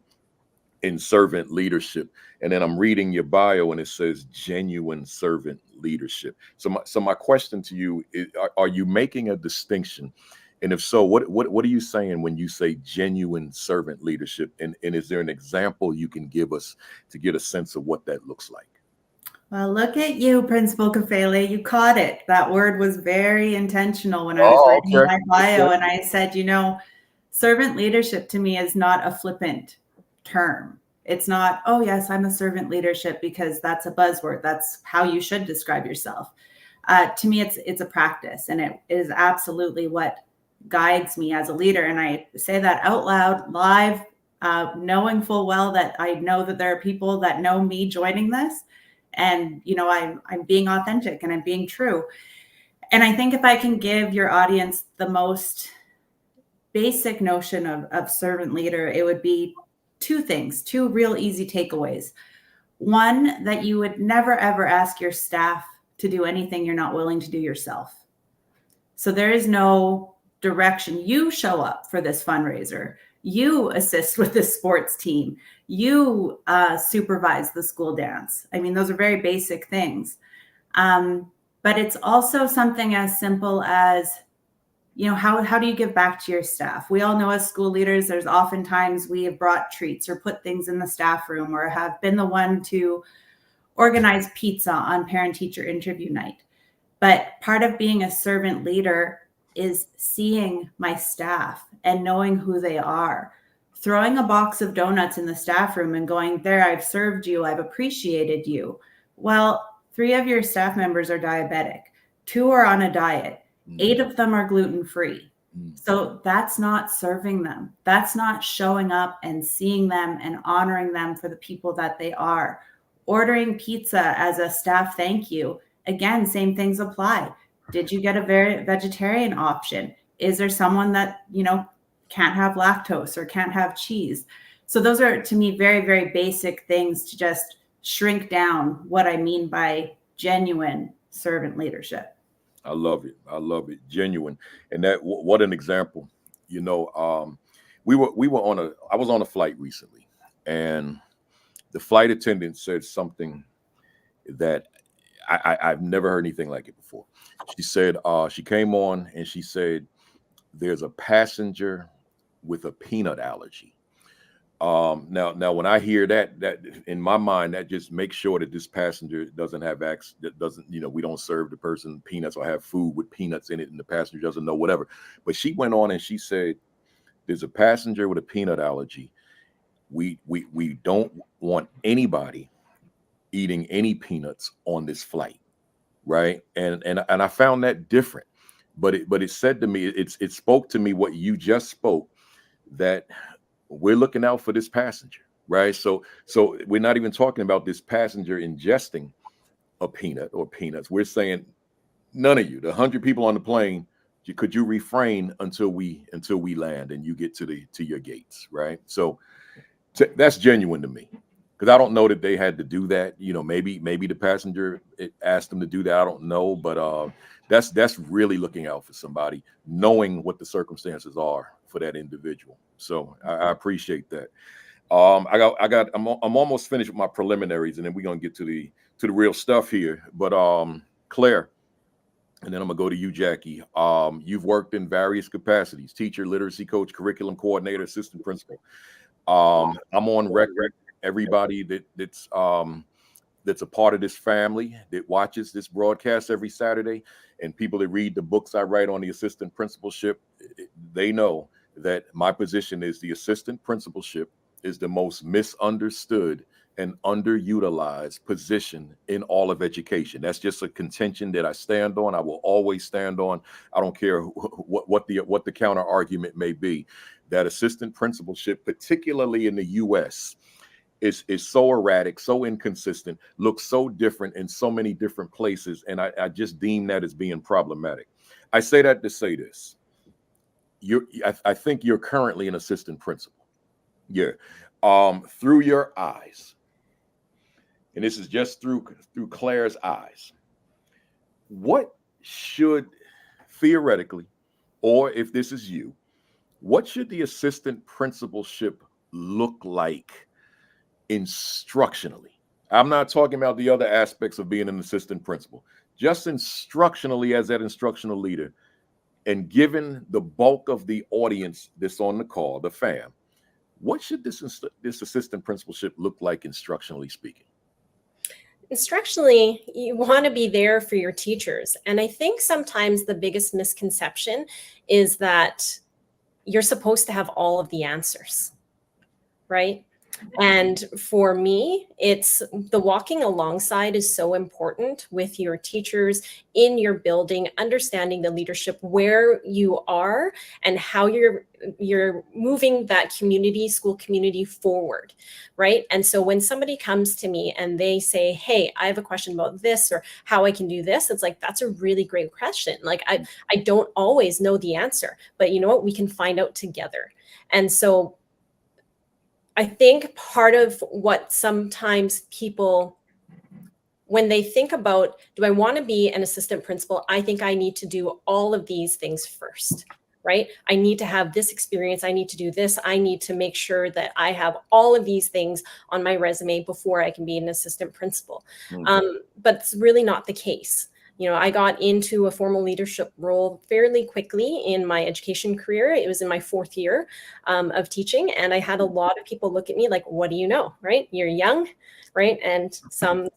in servant leadership. And then I'm reading your bio and it says genuine servant leadership. So my question to you is, are you making a distinction? And if so, what are you saying when you say genuine servant leadership? And is there an example you can give us to get a sense of what that looks like? Well, look at you, Principal Kafele. You caught it. That word was very intentional when I was writing my bio. And I said, servant leadership to me is not a flippant term. It's not, oh, yes, I'm a servant leadership, because that's a buzzword. That's how you should describe yourself. To me, it's a practice, and it is absolutely what guides me as a leader. And I say that out loud, live, knowing full well that I know that there are people that know me joining this. And, I'm being authentic and I'm being true. And I think if I can give your audience the most basic notion of servant leader, it would be two things, two real easy takeaways. One, that you would never, ever ask your staff to do anything you're not willing to do yourself. So there is no direction. You show up for this fundraiser. You assist with the sports team. You supervise the school dance. I mean, those are very basic things. But it's also something as simple as, how do you give back to your staff? We all know as school leaders, there's oftentimes we have brought treats or put things in the staff room, or have been the one to organize pizza on parent-teacher interview night. But part of being a servant leader is seeing my staff and knowing who they are, throwing a box of donuts in the staff room and going, there, I've served you, I've appreciated you. Well, 3 of your staff members are diabetic, 2 are on a diet, 8 of them are gluten-free. So that's not serving them. That's not showing up and seeing them and honoring them for the people that they are. Ordering pizza as a staff thank you. Again, same things apply. Did you get a vegetarian option? Is there someone that, can't have lactose or can't have cheese? So those are, to me, very, very basic things to just shrink down what I mean by genuine servant leadership. I love it. I love it. Genuine. And that, what an example. I was on a flight recently, and the flight attendant said something that I've never heard anything like it before. She said, she came on and she said, there's a passenger with a peanut allergy. Now, when I hear that in my mind, that just makes sure that this passenger doesn't have we don't serve the person peanuts or have food with peanuts in it, and the passenger doesn't know, whatever. But she went on and she said, there's a passenger with a peanut allergy. We don't want anybody eating any peanuts on this flight, right? And I found that different, but it said to me, it spoke to me what you just spoke, that we're looking out for this passenger, right? So we're not even talking about this passenger ingesting a peanut or peanuts. We're saying, none of you, the 100 people on the plane, could you refrain until we land and you get to your gates, right? So that's genuine to me, because I don't know that they had to do that. Maybe the passenger asked them to do that. I don't know, but that's really looking out for somebody, knowing what the circumstances are for that individual. So I appreciate that. I'm almost finished with my preliminaries, and then we're gonna get to the real stuff here. But Claire, and then I'm gonna go to you, Jackie. You've worked in various capacities: teacher, literacy coach, curriculum coordinator, assistant principal. I'm on record. Everybody that's a part of this family that watches this broadcast every Saturday, and people that read the books I write on the assistant principalship, they know that my position is the assistant principalship is the most misunderstood and underutilized position in all of education. That's just a contention that I stand on. I will always stand on. I don't care what the counter argument may be. That assistant principalship, particularly in the U.S., is so erratic, so inconsistent, looks so different in so many different places, and I just deem that as being problematic. I say that to say this. I think you're currently an assistant principal. Yeah. Through your eyes, and this is just through Claire's eyes, what should theoretically, or if this is you, what should the assistant principalship look like instructionally? I'm not talking about the other aspects of being an assistant principal, just instructionally as that instructional leader. And given the bulk of the audience that's on the call, the fam, what should this assistant principalship look like instructionally speaking? Instructionally, you want to be there for your teachers. And I think sometimes the biggest misconception is that you're supposed to have all of the answers, right? And for me, it's the walking alongside is so important with your teachers in your building, understanding the leadership, where you are and how you're moving that community, school community forward, right? And so when somebody comes to me and they say, hey, I have a question about this or how I can do this, it's like, that's a really great question. Like I don't always know the answer, but you know what? We can find out together. And so I think part of what sometimes people, when they think about, do I want to be an assistant principal? I think I need to do all of these things first, right? I need to have this experience. I need to do this. I need to make sure that I have all of these things on my resume before I can be an assistant principal. But it's really not the case. You know, I got into a formal leadership role fairly quickly in my education career. It was in my 4th year of teaching. And I had a lot of people look at me like, what do you know, right? You're young, right? And some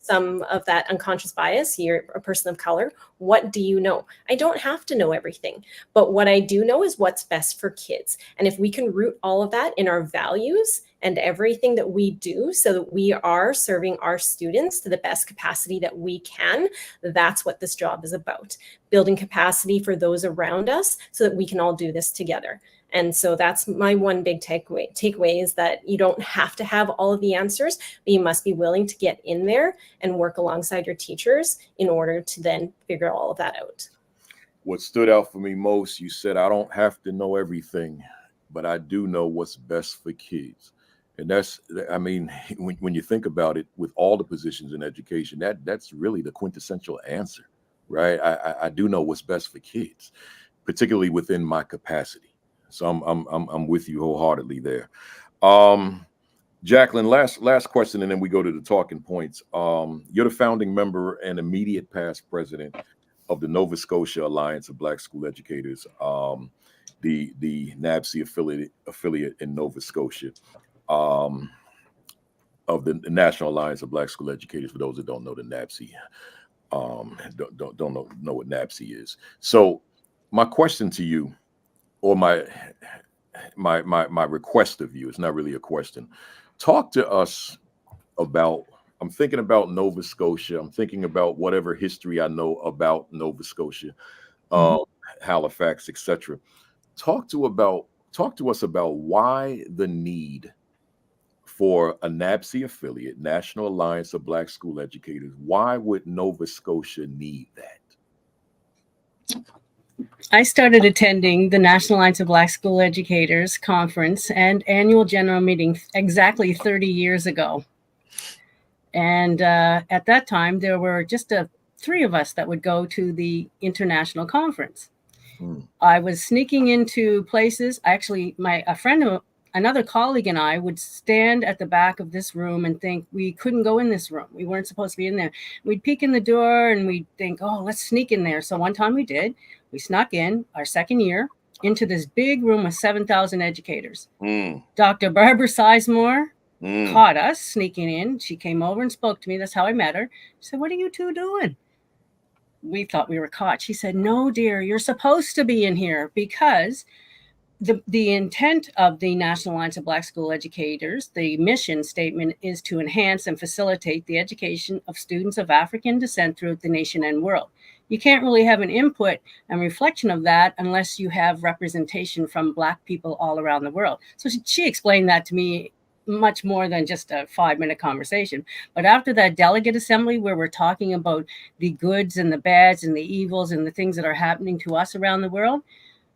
of that unconscious bias, you're a person of color. What do you know? I don't have to know everything. But what I do know is what's best for kids. And if we can root all of that in our values and everything that we do so that we are serving our students to the best capacity that we can, that's what this job is about. Building capacity for those around us so that we can all do this together. And so that's my one big takeaway is that you don't have to have all of the answers, but you must be willing to get in there and work alongside your teachers in order to then figure all of that out. What stood out for me most, you said, I don't have to know everything, but I do know what's best for kids. And that's, I mean, when you think about it, with all the positions in education, that's really the quintessential answer, right? I do know what's best for kids, particularly within my capacity. So I'm with you wholeheartedly there. Jacqueline, last question, and then we go to the talking points. You're the founding member and immediate past president of the Nova Scotia Alliance of Black School Educators, the NABC affiliate in Nova Scotia. Of the National Alliance of Black School Educators, for those that don't know the NABC, don't know what NABC is. So my question to you, or my request of you, it's not really a question. Talk to us about, I'm thinking about Nova Scotia. I'm thinking about whatever history I know about Nova Scotia, Halifax, etc. Talk to us about why the need for a NABC affiliate, National Alliance of Black School Educators. Why would Nova Scotia need that? I started attending the National Alliance of Black School Educators conference and annual general meeting exactly 30 years ago. And at that time, there were just 3 of us that would go to the international conference. I was sneaking into places. Actually, another colleague and I would stand at the back of this room and think we couldn't go in this room. We weren't supposed to be in there. We'd peek in the door and we'd think, oh, let's sneak in there. So one time we did. We snuck in our 2nd year into this big room with 7,000 educators. Dr. Barbara Sizemore caught us sneaking in. She came over and spoke to me. That's how I met her. She said, what are you 2 doing? We thought we were caught. She said, no, dear, you're supposed to be in here because the intent of the National Alliance of Black School Educators, the mission statement, is to enhance and facilitate the education of students of African descent throughout the nation and world. You can't really have an input and reflection of that unless you have representation from Black people all around the world. So she explained that to me much more than just a 5-minute conversation. But after that delegate assembly where we're talking about the goods and the bads and the evils and the things that are happening to us around the world,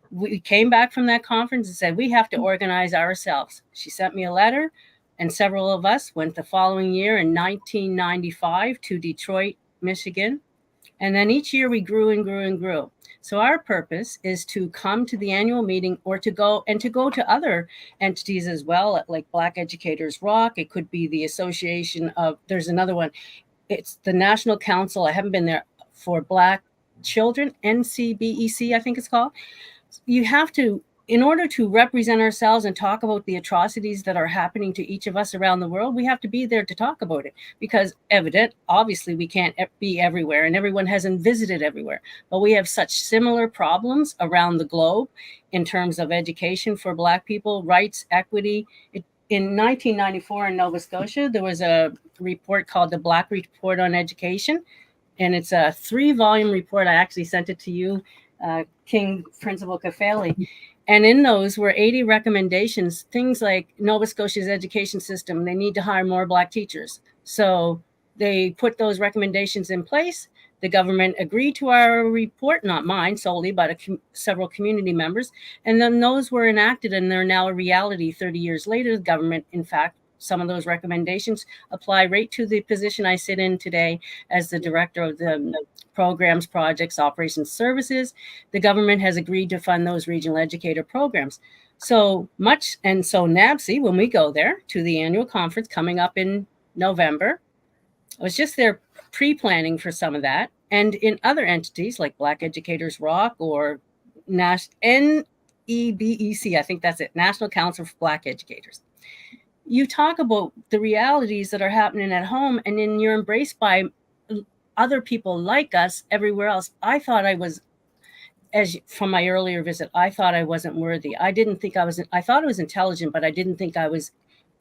we came back from that conference and said, we have to organize ourselves. She sent me a letter, and several of us went the following year in 1995 to Detroit, Michigan, And then each year we grew and grew and grew. So our purpose is to come to the annual meeting or to go to other entities as well, like Black Educators Rock. It could be the association of, there's another one. It's the National Council. I haven't been there for Black Children, NCBEC, I think it's called. You have to, in order to represent ourselves and talk about the atrocities that are happening to each of us around the world, we have to be there to talk about it, because obviously we can't be everywhere and everyone hasn't visited everywhere, but we have such similar problems around the globe in terms of education for Black people, rights, equity. In 1994 in Nova Scotia, there was a report called the Black Report on Education, and it's a 3-volume report. I actually sent it to you, King Principal Kafele. And in those were 80 recommendations, things like Nova Scotia's education system, they need to hire more Black teachers. So they put those recommendations in place. The government agreed to our report, not mine solely, but several community members. And then those were enacted, and they're now a reality 30 years later. The government, in fact, some of those recommendations apply right to the position I sit in today as the director of the programs, projects, operations, services. The government has agreed to fund those regional educator programs. So much, and so NABC, when we go there to the annual conference coming up in November, I was just there pre-planning for some of that. And in other entities like Black Educators Rock or NEBEC, I think that's it, National Council for Black Educators. You talk about the realities that are happening at home, and then you're embraced by other people like us everywhere else. I thought I was, from my earlier visit, I thought I wasn't worthy. I thought I was intelligent, but I didn't think I was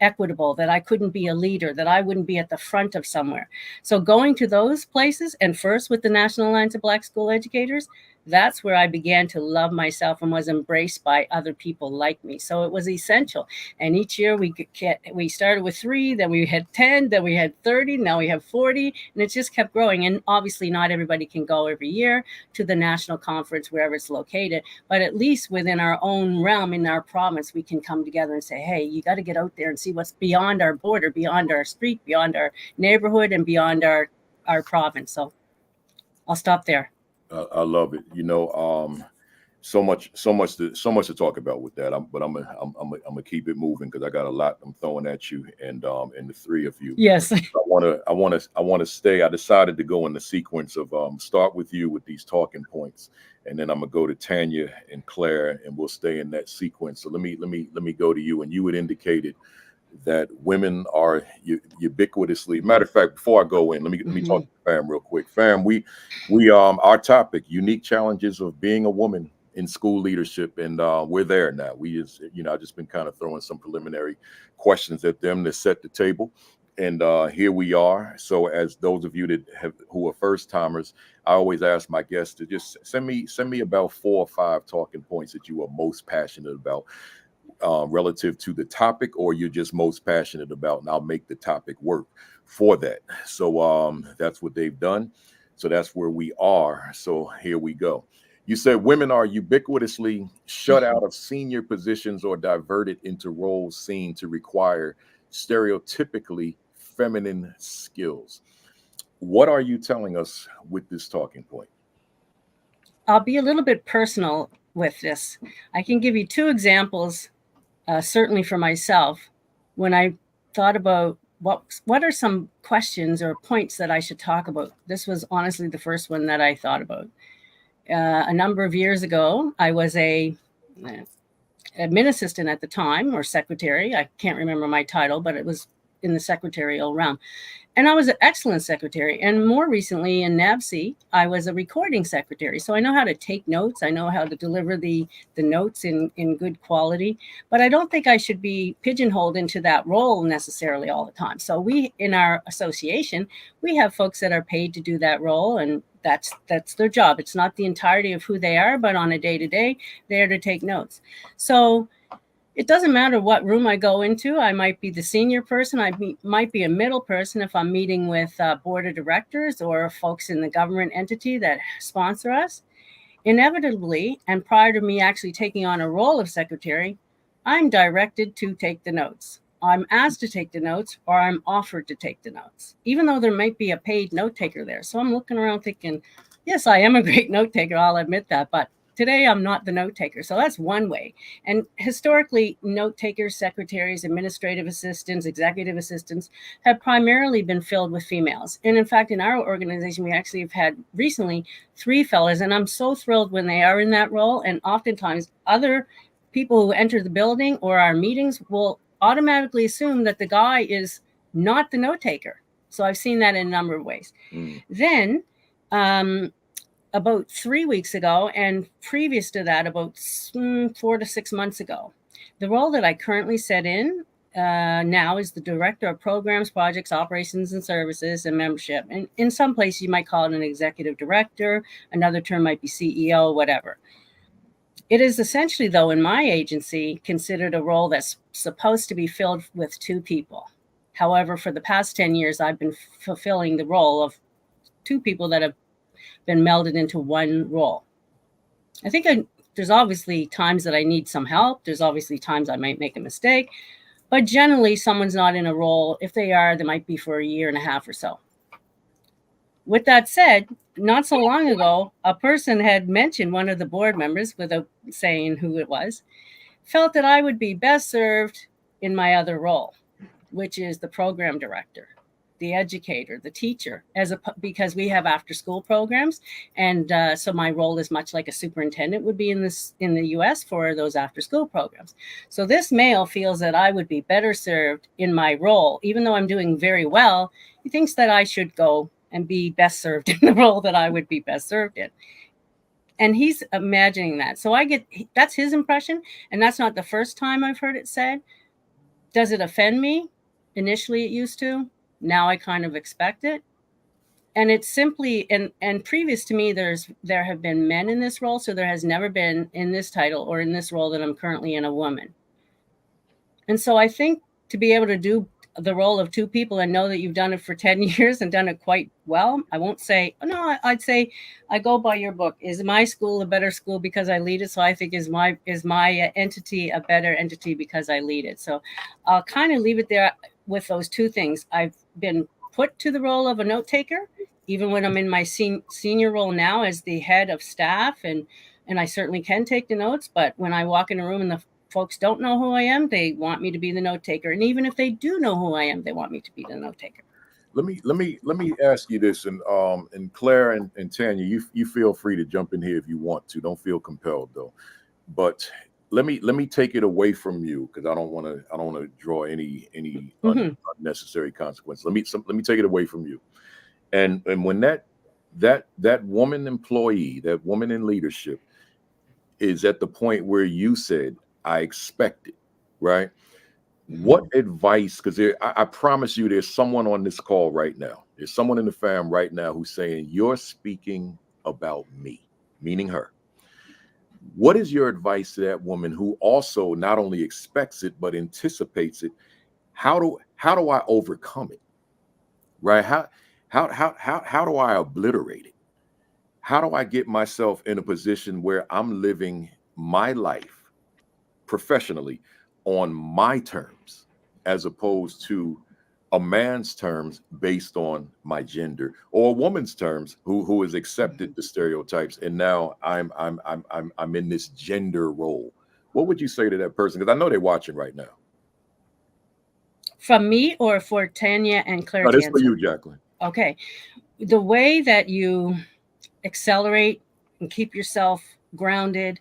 equitable, that I couldn't be a leader, that I wouldn't be at the front of somewhere. So going to those places, and first with the National Alliance of Black School Educators, that's where I began to love myself and was embraced by other people like me. So it was essential. And each year we started with 3, then we had 10, then we had 30, now we have 40, and it just kept growing. And obviously not everybody can go every year to the national conference wherever it's located, but at least within our own realm, in our province, we can come together and say, hey, you got to get out there and see what's beyond our border, beyond our street, beyond our neighborhood, and beyond our province. So I'll stop there. I love it. So much to talk about with that. I'm gonna keep it moving because I got a lot I'm throwing at you, and the 3 of you. Yes. I want to stay. I decided to go in the sequence of start with you with these talking points, and then I'm gonna go to Tanya and Claire, and we'll stay in that sequence. So let me go to you. And you had indicated that women are ubiquitously. Matter of fact, before I go in, let me talk to Fam real quick. Fam, we our topic, unique challenges of being a woman in school leadership, and we're there now. We just, I've just been kind of throwing some preliminary questions at them to set the table, and here we are. So as those of you who are first timers, I always ask my guests to just send me about 4 or 5 talking points that you are most passionate about. Relative to the topic, or you're just most passionate about, and I'll make the topic work for that. So that's what they've done. So that's where we are. So here we go. You said women are ubiquitously shut out of senior positions or diverted into roles seen to require stereotypically feminine skills. What are you telling us with this talking point? I'll be a little bit personal with this. I can give you 2 examples. Certainly for myself, when I thought about what are some questions or points that I should talk about. This was honestly the first one that I thought about. A number of years ago, I was a admin assistant at the time, or secretary. I can't remember my title, but it was in the secretarial realm. And I was an excellent secretary. And more recently in NABC, I was a recording secretary. So I know how to take notes. I know how to deliver the notes in good quality. But I don't think I should be pigeonholed into that role necessarily all the time. So we, in our association, we have folks that are paid to do that role. And that's their job. It's not the entirety of who they are, but on a day-to-day, they're to take notes. So it doesn't matter what room I go into. I might be the senior person. I might be a middle person if I'm meeting with board of directors or folks in the government entity that sponsor us. Inevitably, and prior to me actually taking on a role of secretary, I'm directed to take the notes I'm asked to take the notes or I'm offered to take the notes, even though there might be a paid note taker there. So I'm looking around thinking, yes, I am a great note taker. I'll admit that. But today I'm not the note taker. So that's one way. And historically, note takers, secretaries, administrative assistants, executive assistants have primarily been filled with females. And in fact, in our organization, we actually have had recently 3 fellas. And I'm so thrilled when they are in that role. And oftentimes other people who enter the building or our meetings will automatically assume that the guy is not the note taker. So I've seen that in a number of ways. Then about 3 weeks ago, and previous to that, about 4 to 6 months ago, the role that I currently sit in now is the Director of Programs, Projects, Operations, and Services and Membership. And in some places, you might call it an Executive Director. Another term might be CEO, whatever. It is essentially, though, in my agency, considered a role that's supposed to be filled with 2 people. However, for the past 10 years, I've been fulfilling the role of 2 people that have been melded into one role. I think there's obviously times that I need some help. There's obviously times I might make a mistake. But generally, someone's not in a role. If they are, they might be for a year and a half or so. With that said, not so long ago, a person had mentioned, one of the board members, without saying who it was, felt that I would be best served in my other role, which is the program director, the educator, the teacher, because we have after school programs. And so my role is much like a superintendent would be in the US for those after school programs. So this male feels that I would be better served in my role, even though I'm doing very well. He thinks that I should go and be best served in the role that I would be best served in. And he's imagining that. So that's his impression. And that's not the first time I've heard it said. Does it offend me? Initially it used to. Now I kind of expect it. And it's simply, and previous to me, there have been men in this role. So there has never been in this title or in this role that I'm currently in a woman. And so I think to be able to do the role of 2 people and know that you've done it for 10 years and done it quite well. I won't say, no, I'd say I go by your book. Is my school a better school because I lead it? So I think is my entity a better entity because I lead it? So I'll kind of leave it there with those 2 things. I've been put to the role of a note taker, even when I'm in my senior role now as the head of staff. And I certainly can take the notes, but when I walk in a room and the folks don't know who I am, they want me to be the note taker. And even if they do know who I am, they want me to be the note taker. Let me ask you this, and Claire and Tanya, you feel free to jump in here if you want to. Don't feel compelled though. But let me take it away from you because I don't want to draw any unnecessary consequence. Let me take it away from you. And when that woman employee, that woman in leadership is at the point where you said, I expect it, right? What advice, because I promise you there's someone on this call right now. There's someone in the fam right now who's saying, you're speaking about me, meaning her. What is your advice to that woman who also not only expects it, but anticipates it? How do I overcome it, right? How do I obliterate it? How do I get myself in a position where I'm living my life professionally on my terms, as opposed to a man's terms based on my gender, or a woman's terms who has accepted the stereotypes, and now I'm in this gender role? What would you say to that person? Because I know they're watching right now. From me or for Tanya and Claire? No, this is for you, Jacqueline. Okay. The way that you accelerate and keep yourself grounded,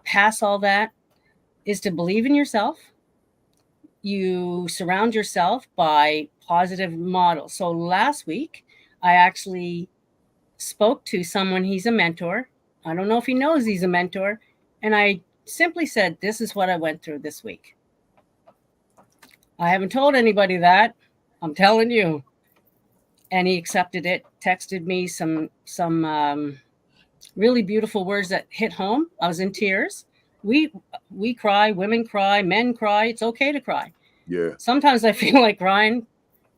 pass all that, is to believe in yourself. You surround yourself by positive models. So last week, I actually spoke to someone, he's a mentor. I don't know if he knows he's a mentor. And I simply said, this is what I went through this week. I haven't told anybody that. I'm telling you. And he accepted it, texted me some really beautiful words that hit home. I was in tears. We cry, women cry, men cry. It's okay to cry. Yeah. Sometimes I feel like crying.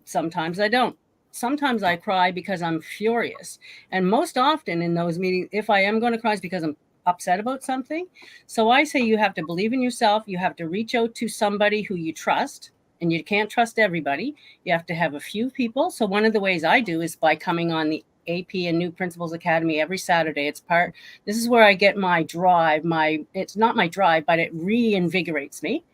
Sometimes I don't. Sometimes I cry because I'm furious. And most often in those meetings, if I am going to cry, it's because I'm upset about something. So I say you have to believe in yourself. You have to reach out to somebody who you trust. and you can't trust everybody. You have to have a few people. So one of the ways I do is by coming on the AP and New Principals Academy every Saturday. This is where I get my drive. It's not my drive, but it reinvigorates me.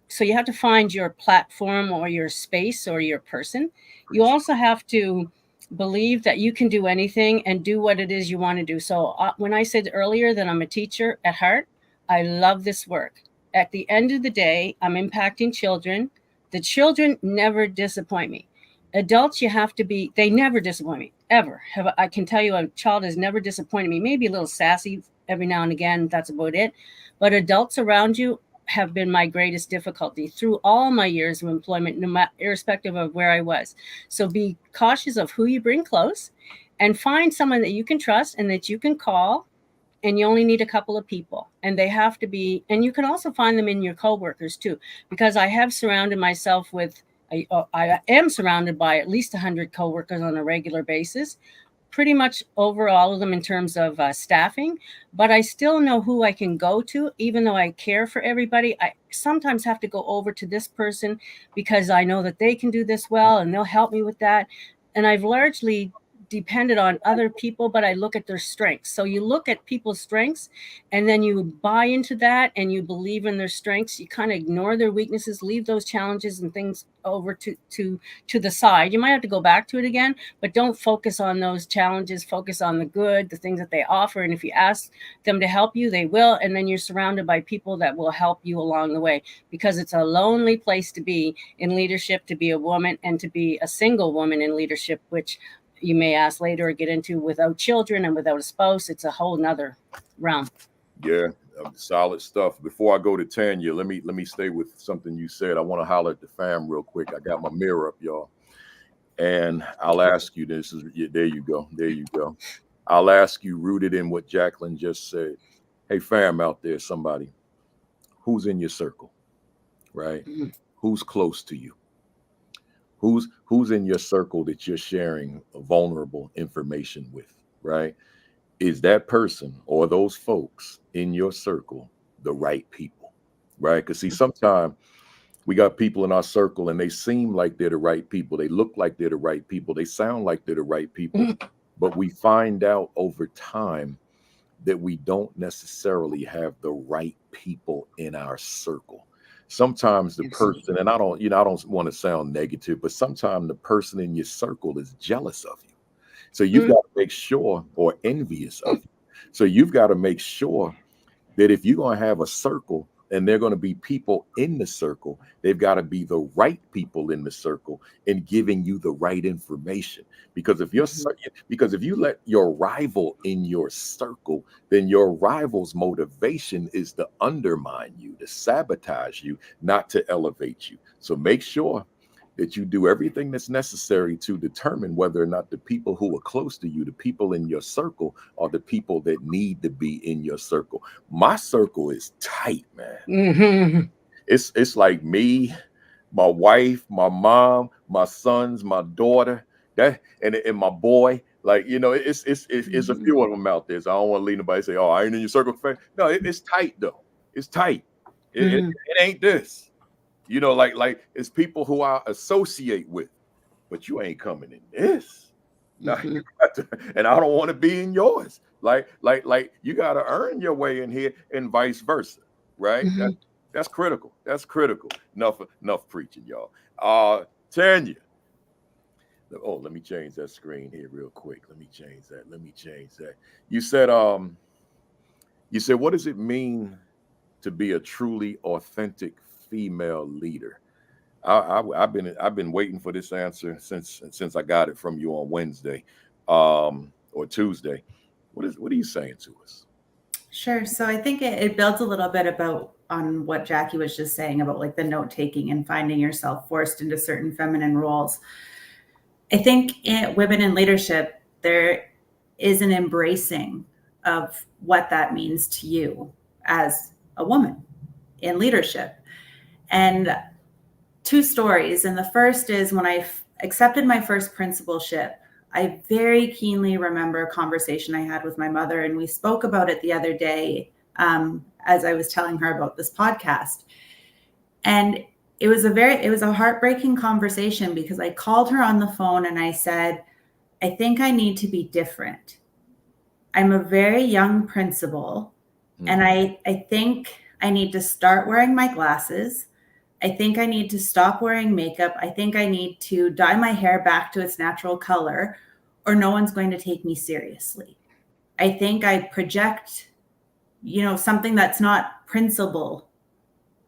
So you have to find your platform or your space or your person. You also have to believe that you can do anything and do what it is you want to do. So when I said earlier that I'm a teacher at heart, I love this work. At the end of the day, I'm impacting children. The children never disappoint me. Adults, they never disappoint me, ever. I can tell you a child has never disappointed me, maybe a little sassy every now and again, that's about it. But adults around you have been my greatest difficulty through all my years of employment, irrespective of where I was. So be cautious of who you bring close and find someone that you can trust and that you can call, and you only need a couple of people, and they have to be, and you can also find them in your coworkers too, because I have surrounded myself with, I am surrounded by at least 100 coworkers on a regular basis, pretty much over all of them in terms of staffing, but I still know who I can go to. Even though I care for everybody, I sometimes have to go over to this person because I know that they can do this well and they'll help me with that. And I've largely depended on other people, but I look at their strengths. So you look at people's strengths and then you buy into that and you believe in their strengths. You kind of ignore their weaknesses, leave those challenges and things over to the side. You might have to go back to it again, but don't focus on those challenges. Focus on the good, the things that they offer. And if you ask them to help you, they will. And then you're surrounded by people that will help you along the way, because it's a lonely place to be in leadership, to be a woman and to be a single woman in leadership, which you may ask later or get into without children and without a spouse. It's a whole nother realm. Yeah, solid stuff. Before I go to Tanya, let me stay with something you said. I want to holler at the fam real quick. I got my mirror up, y'all. And I'll ask you, there you go. I'll ask you, rooted in what Jacqueline just said. Hey, fam out there, somebody, who's in your circle, right? Mm-hmm. Who's close to you? Who's in your circle that you're sharing vulnerable information with, right? Is that person or those folks in your circle the right people, right? Because see, sometimes we got people in our circle and they seem like they're the right people. They look like they're the right people. They sound like they're the right people. But we find out over time that we don't necessarily have the right people in our circle. Sometimes the person, and I don't want to sound negative, but sometimes the person in your circle is jealous of you. So you've got to make sure, or envious of you. So you've got to make sure that if you're going to have a circle and they're going to be people in the circle, they've got to be the right people in the circle and giving you the right information. Because if you let your rival in your circle, then your rival's motivation is to undermine you, to sabotage you, not to elevate you. So make sure that you do everything that's necessary to determine whether or not the people who are close to you, the people in your circle, are the people that need to be in your circle. My circle is tight, man. Mm-hmm. It's like me, my wife, my mom, my sons, my daughter, and my boy. Like, it's a few of them out there. So I don't want to leave nobody say, "Oh, I ain't in your circle." No, it's tight though. It's tight. It ain't this. Like it's people who I associate with, but you ain't coming in this. No, and I don't want to be in yours. Like you got to earn your way in here, and vice versa, right? Mm-hmm. That's critical. That's critical. Enough preaching, y'all. Tanya. Oh, let me change that screen here real quick. Let me change that. You said, what does it mean to be a truly authentic female leader? I've been waiting for this answer since I got it from you on Wednesday, or Tuesday. What are you saying to us? Sure. So I think it builds a little bit on what Jackie was just saying about like the note taking and finding yourself forced into certain feminine roles. I think women in leadership, there is an embracing of what that means to you as a woman in leadership. And two stories. And the first is when I accepted my first principalship, I very keenly remember a conversation I had with my mother, and we spoke about it the other day as I was telling her about this podcast. And it was a heartbreaking conversation because I called her on the phone and I said, I think I need to be different. I'm a very young principal, and I think I need to start wearing my glasses. I think I need to stop wearing makeup. I think I need to dye my hair back to its natural color, or no one's going to take me seriously. I think I project, something that's not principal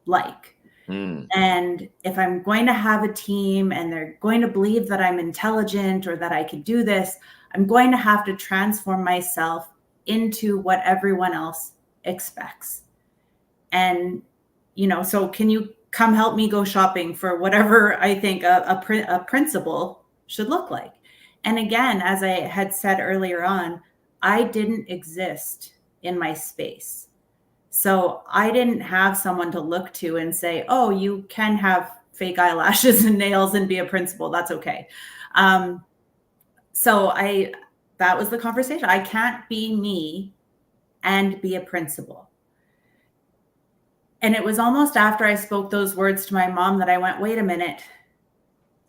like. And if I'm going to have a team and they're going to believe that I'm intelligent or that I could do this, I'm going to have to transform myself into what everyone else expects. And, so can you come help me go shopping for whatever I think a principal should look like? And again, as I had said earlier on, I didn't exist in my space. So I didn't have someone to look to and say, oh, you can have fake eyelashes and nails and be a principal. That's okay. So that was the conversation. I can't be me and be a principal. And it was almost after I spoke those words to my mom that I went, wait a minute,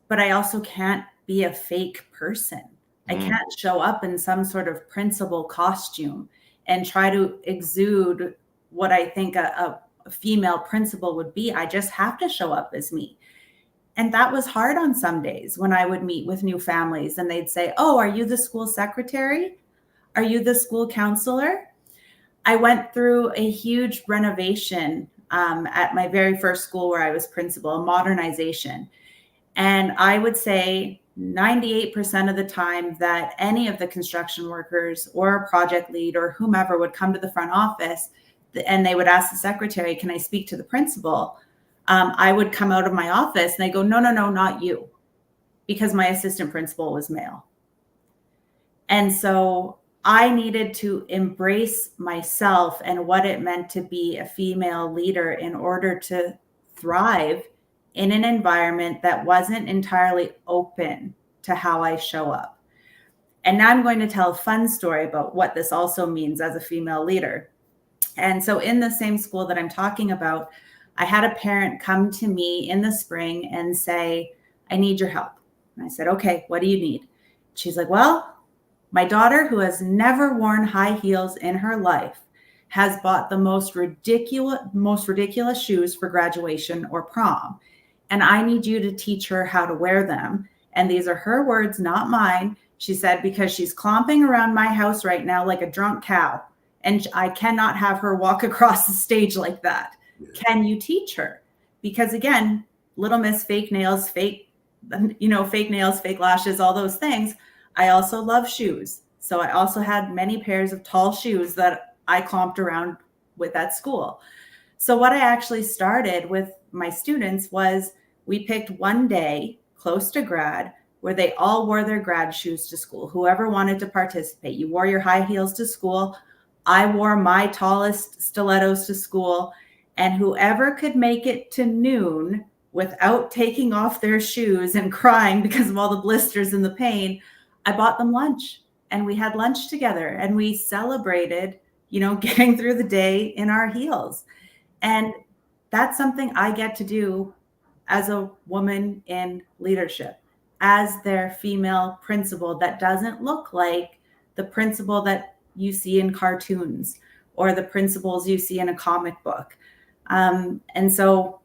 but I also can't be a fake person. I can't show up in some sort of principal costume and try to exude what I think a female principal would be. I just have to show up as me. And that was hard on some days when I would meet with new families and they'd say, oh, are you the school secretary? Are you the school counselor? I went through a huge renovation at my very first school where I was principal, a modernization. And I would say 98% of the time that any of the construction workers or a project lead or whomever would come to the front office and they would ask the secretary, can I speak to the principal? I would come out of my office and they go, no, not you, because my assistant principal was male. And so I needed to embrace myself and what it meant to be a female leader in order to thrive in an environment that wasn't entirely open to how I show up. And now I'm going to tell a fun story about what this also means as a female leader. And so in the same school that I'm talking about, I had a parent come to me in the spring and say, I need your help. And I said, okay, what do you need? She's like, well, my daughter, who has never worn high heels in her life, has bought the most ridiculous shoes for graduation or prom. And I need you to teach her how to wear them. And these are her words, not mine. She said, because she's clomping around my house right now like a drunk cow. And I cannot have her walk across the stage like that. Can you teach her? Because again, little miss fake nails, fake nails, fake lashes, all those things. I also love shoes. So I also had many pairs of tall shoes that I clomped around with at school. So what I actually started with my students was we picked one day close to grad where they all wore their grad shoes to school. Whoever wanted to participate, you wore your high heels to school. I wore my tallest stilettos to school. And whoever could make it to noon without taking off their shoes and crying because of all the blisters and the pain, I bought them lunch and we had lunch together and we celebrated, getting through the day in our heels. And that's something I get to do as a woman in leadership, as their female principal that doesn't look like the principal that you see in cartoons or the principals you see in a comic book. And so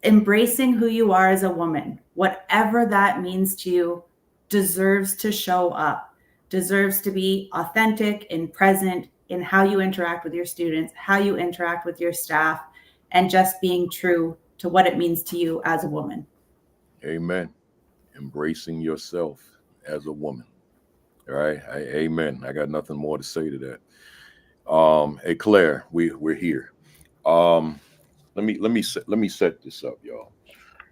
embracing who you are as a woman, whatever that means to you, deserves to show up, deserves to be authentic and present in how you interact with your students, how you interact with your staff, and just being true to what it means to you as a woman. Amen. Embracing yourself as a woman. All right. Amen. I got nothing more to say to that. Hey, Claire, we're here. Let me set this up, y'all.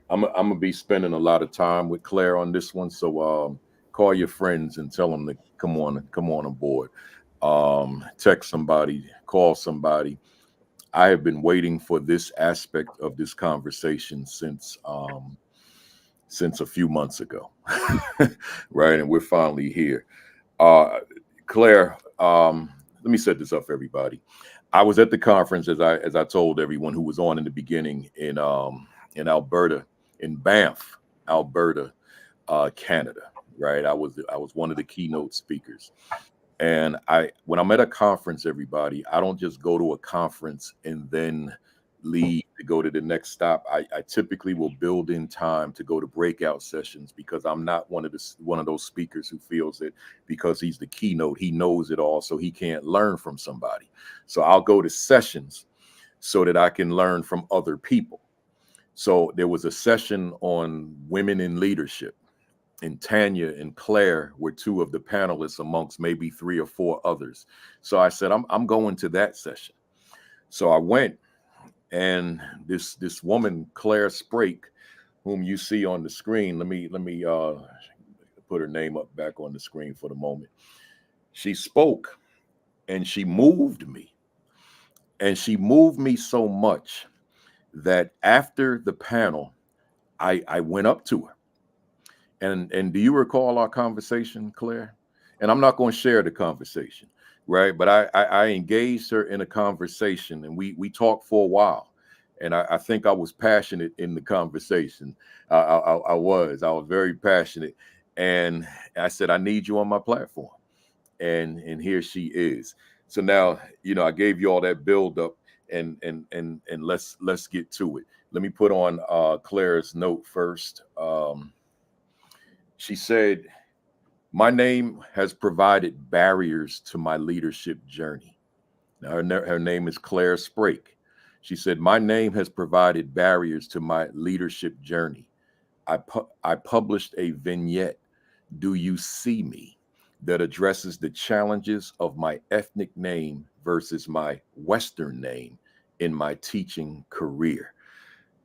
I'm gonna be spending a lot of time with Claire on this one, so call your friends and tell them to come on aboard. Text somebody, call somebody. I have been waiting for this aspect of this conversation since a few months ago, right? And we're finally here. Claire, let me set this up for everybody. I was at the conference, as I told everyone who was on in the beginning, in Alberta, in Banff, Alberta, Canada. Right, I was one of the keynote speakers. And when I'm at a conference, everybody, I don't just go to a conference and then leave to go to the next stop. I typically will build in time to go to breakout sessions, because I'm not one of those speakers who feels that because he's the keynote, he knows it all, so he can't learn from somebody. So I'll go to sessions so that I can learn from other people. So there was a session on women in leadership, and Tanya and Claire were two of the panelists amongst maybe 3 or 4 others. So I said, I'm going to that session. So I went, and this woman, Claire Sprake, whom you see on the screen, let me put her name up back on the screen for the moment. She spoke, and she moved me. And she moved me so much that after the panel, I went up to her. And do you recall our conversation, Claire? And I'm not going to share the conversation, right? But I engaged her in a conversation, and we talked for a while. And I think I was passionate in the conversation. I was very passionate. And I said, I need you on my platform. And here she is. So now, I gave you all that build up, and let's get to it. Let me put on Claire's note first. She said, my name has provided barriers to my leadership journey. Now, her name is Claire Sprake. She said, my name has provided barriers to my leadership journey. I published a vignette, Do You See Me?, that addresses the challenges of my ethnic name versus my Western name in my teaching career.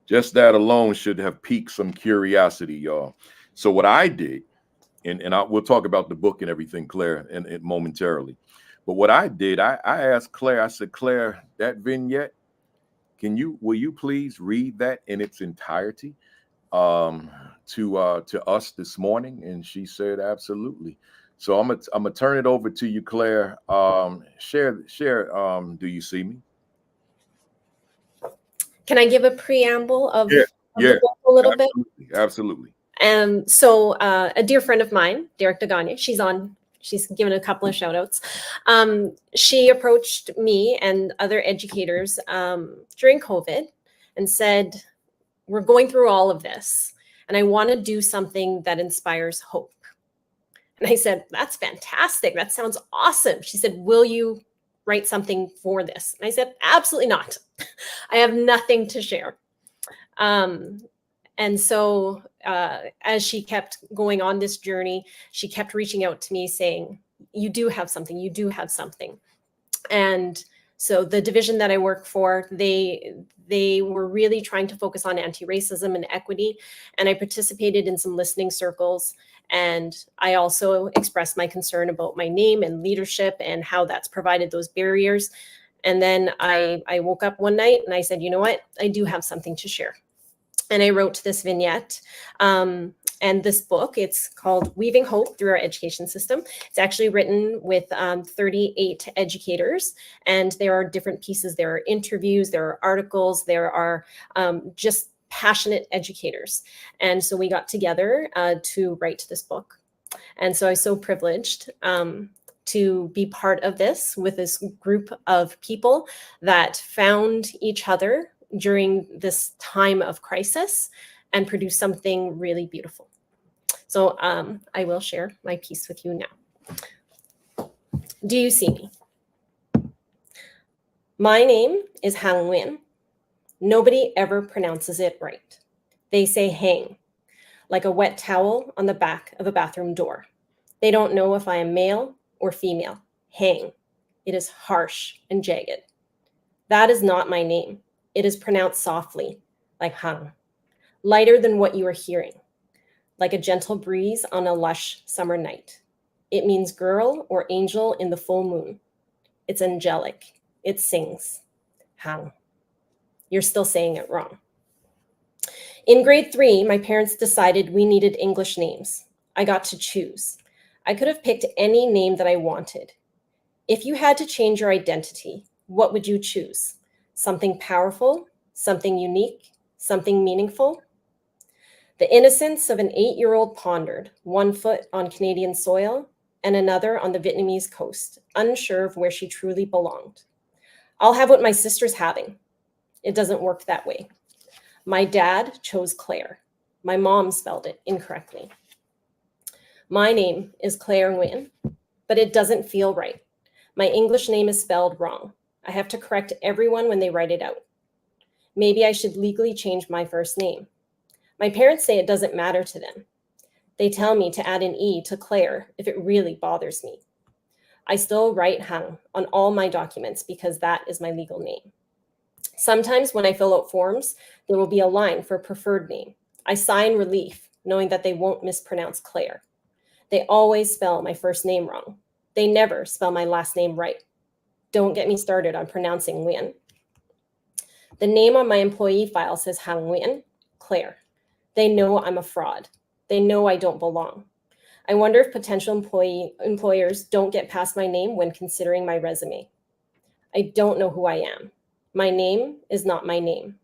Just that alone should have piqued some curiosity, y'all. So what I did, and we'll talk about the book and everything, Claire, and momentarily. But what I did, I asked Claire, I said, Claire, that vignette, will you please read that in its entirety to us this morning? And she said, absolutely. So I'm gonna turn it over to you, Claire. Share. Do you see me? Can I give a preamble of the book a little bit? Absolutely. So a dear friend of mine, Derek Degania, she's given a couple of shout outs. She approached me and other educators during COVID and said, we're going through all of this, and I want to do something that inspires hope. And I said, that's fantastic. That sounds awesome. She said, will you write something for this? And I said, absolutely not. I have nothing to share. And so as she kept going on this journey, she kept reaching out to me saying, you do have something, you do have something. And so the division that I work for, they were really trying to focus on anti-racism and equity. And I participated in some listening circles. And I also expressed my concern about my name and leadership and how that's provided those barriers. And then I woke up one night and I said, you know what, I do have something to share. And I wrote this vignette. And this book, it's called Weaving Hope Through Our Education System. It's actually written with 38 educators, and there are different pieces. There are interviews, there are articles, there are just passionate educators. And so we got together to write this book. And so I was so privileged to be part of this with this group of people that found each other during this time of crisis and produce something really beautiful. So I will share my piece with you now. Do you see me? My name is Han Nguyen. Nobody ever pronounces it right. They say hang, like a wet towel on the back of a bathroom door. They don't know if I am male or female. Hang. It is harsh and jagged. That is not my name. It is pronounced softly, like hang, lighter than what you are hearing, like a gentle breeze on a lush summer night. It means girl or angel in the full moon. It's angelic. It sings. Hang. You're still saying it wrong. In grade 3, my parents decided we needed English names. I got to choose. I could have picked any name that I wanted. If you had to change your identity, what would you choose? Something powerful, something unique, Something meaningful? The innocence of an 8-year-old pondered, one foot on Canadian soil and another on the Vietnamese coast, unsure of where she truly belonged. I'll have what my sister's having. It doesn't work that way. My dad chose Claire. My mom spelled it incorrectly. My name is Claire Nguyen, but it doesn't feel right. My English name is spelled wrong. I have to correct everyone when they write it out. Maybe I should legally change my first name. My parents say it doesn't matter to them. They tell me to add an E to Claire if it really bothers me. I still write Hang on all my documents because that is my legal name. Sometimes when I fill out forms, there will be a line for a preferred name. I sign relief, knowing that they won't mispronounce Claire. They always spell my first name wrong. They never spell my last name right. Don't get me started on pronouncing Nguyen. The name on my employee file says Hang Nguyen, Claire. They know I'm a fraud. They know I don't belong. I wonder if potential employers don't get past my name when considering my resume. I don't know who I am. My name is not my name.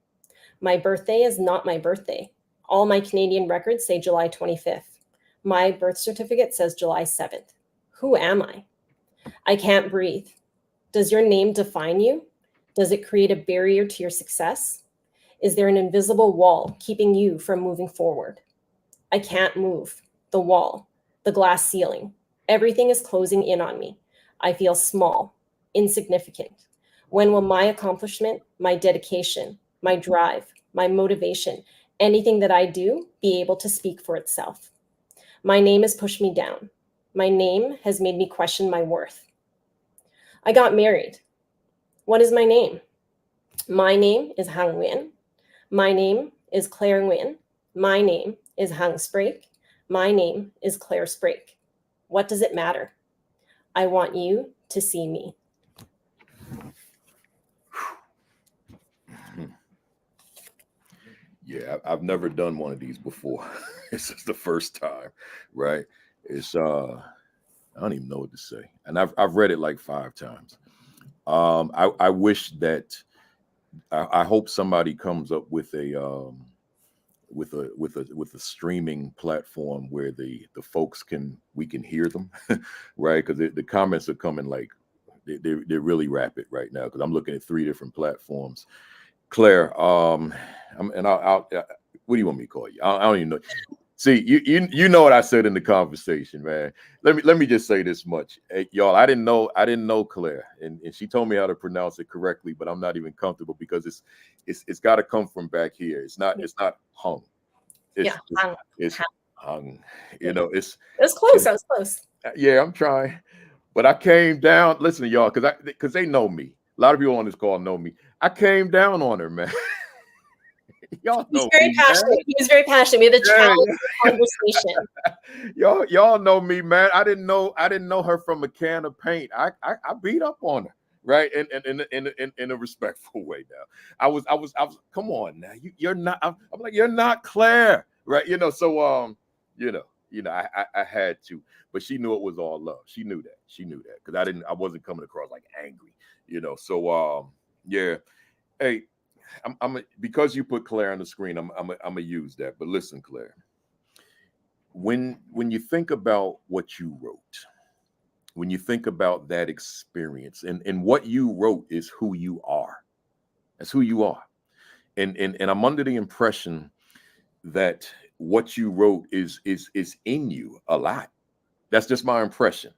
My birthday is not my birthday. All my Canadian records say July 25th. My birth certificate says July 7th. Who am I? I can't breathe. Does your name define you? Does it create a barrier to your success? Is there an invisible wall keeping you from moving forward? I can't move. The wall, the glass ceiling, everything is closing in on me. I feel small, insignificant. When will my accomplishment, my dedication, my drive, my motivation, anything that I do be able to speak for itself? My name has pushed me down. My name has made me question my worth. I got married. What is my name? My name is Hang Nguyen. My name is Claire Nguyen. My name is Hang Sprake. My name is Claire Sprake. What does it matter? I want you to see me. Yeah, I've never done one of these before. This is the first time, right? It's I don't even know what to say, and I've read it like 5 times. I wish that I hope somebody comes up with a with a streaming platform where the folks we can hear them, right? Because the comments are coming like they're really rapid right now. Because I'm looking at 3 different platforms. Claire, I'll what do you want me to call you? I don't even know. See, you know what I said in the conversation, man. Let me just say this much, hey, y'all. I didn't know Claire, and she told me how to pronounce it correctly, but I'm not even comfortable because it's got to come from back here. It's not hung. It's hung. You know, It was close. I was close. Yeah, I'm trying, but I came down. Listen to y'all, because they know me. A lot of people on this call know me. I came down on her, man. Y'all know He's very passionate. Man. He was very passionate. We had a challenge conversation. Y'all know me, man. I didn't know her from a can of paint. I beat up on her, right? In a respectful way. Now, I was. Come on, now. You're not. I'm like, you're not Claire, right? You know. So I had to, but she knew it was all love. She knew that because I wasn't coming across like angry, you know. So yeah. Hey, because you put Claire on the screen, I'm gonna use that. But listen, Claire, when you think about what you wrote, when you think about that experience, and what you wrote is who you are. That's who you are. And I'm under the impression that what you wrote is in you a lot. That's just my impression,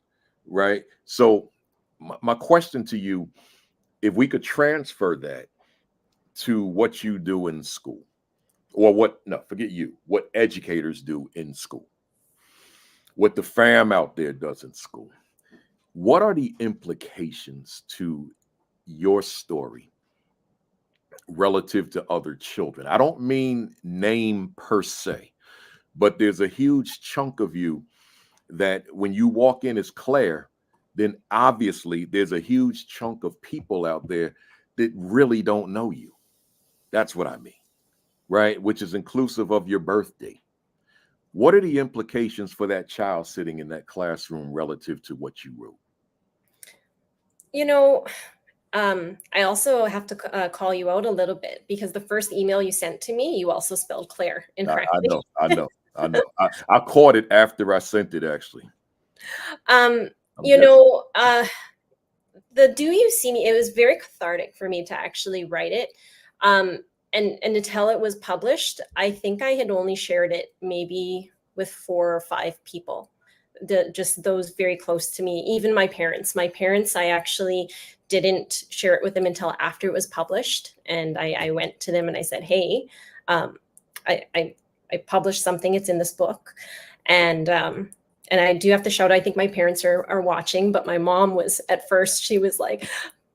right? So my question to you, if we could transfer that to what you do in school, or what educators do in school, what the fam out there does in school, what are the implications to your story relative to other children? I don't mean name per se, but there's a huge chunk of you that when you walk in as Claire, then obviously there's a huge chunk of people out there that really don't know you. That's what I mean, right? Which is inclusive of your birthday. What are the implications for that child sitting in that classroom relative to what you wrote? You know, I also have to call you out a little bit because the first email you sent to me, you also spelled Claire I incorrectly. know, I know, I know. I caught it after I sent it, actually. Um, I'm you guessing. know, the Do You See Me, it was very cathartic for me to actually write it. And until it was published, I think I had only shared it maybe with 4 or 5 people. Just those very close to me, even my parents. My parents, I actually didn't share it with them until after it was published. And I went to them and I said, hey, I published something, it's in this book. And I do have to shout, I think my parents are watching, but my mom was at first, she was like,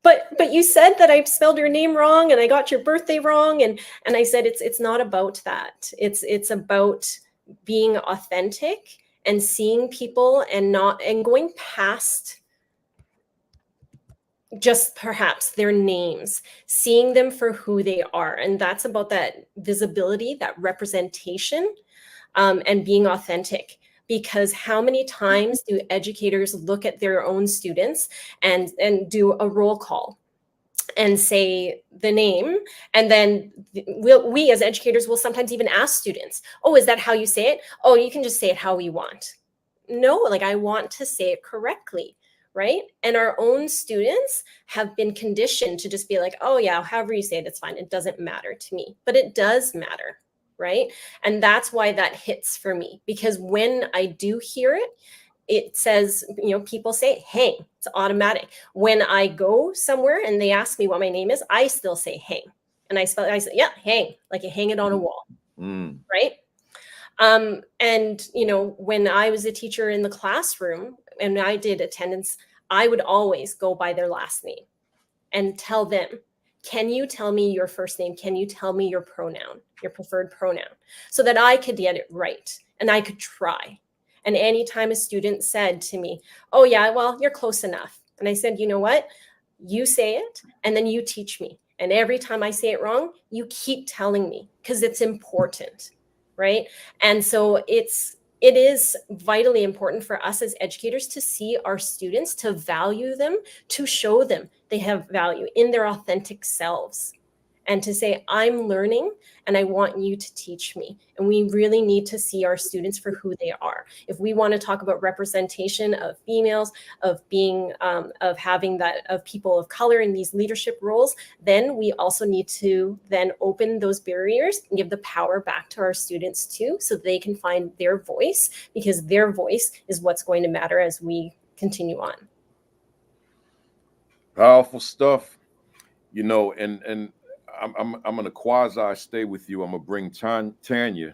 but you said that I spelled your name wrong and I got your birthday wrong. And I said, it's not about that. It's about being authentic and seeing people and going past just perhaps their names, seeing them for who they are. And that's about that visibility, that representation, and being authentic. Because how many times do educators look at their own students and do a roll call and say the name, and then we as educators will sometimes even ask students, oh, is that how you say it? Oh, you can just say it how we want. No, like, I want to say it correctly, right? And our own students have been conditioned to just be like, oh yeah, however you say it, it's fine, it doesn't matter to me. But it does matter, right? And that's why that hits for me, because when I do hear it, it says, people say, hey, it's automatic. When I go somewhere and they ask me what my name is, I still say, hey. And I say, yeah, hang, like you hang it on a wall, right? And, when I was a teacher in the classroom and I did attendance, I would always go by their last name and tell them, can you tell me your first name? Can you tell me your pronoun, your preferred pronoun, so that I could get it right and I could try. And anytime a student said to me, oh yeah, well, you're close enough. And I said, you know what? You say it and then you teach me. And every time I say it wrong, you keep telling me, because it's important, right? And so it is vitally important for us as educators to see our students, to value them, to show them they have value in their authentic selves, and to say, I'm learning and I want you to teach me. And we really need to see our students for who they are. If we want to talk about representation of females, of being, of having that, of people of color in these leadership roles, then we also need to then open those barriers and give the power back to our students too, so they can find their voice, because their voice is what's going to matter as we continue on. Powerful stuff, and I'm gonna quasi stay with you. I'm gonna bring Tanya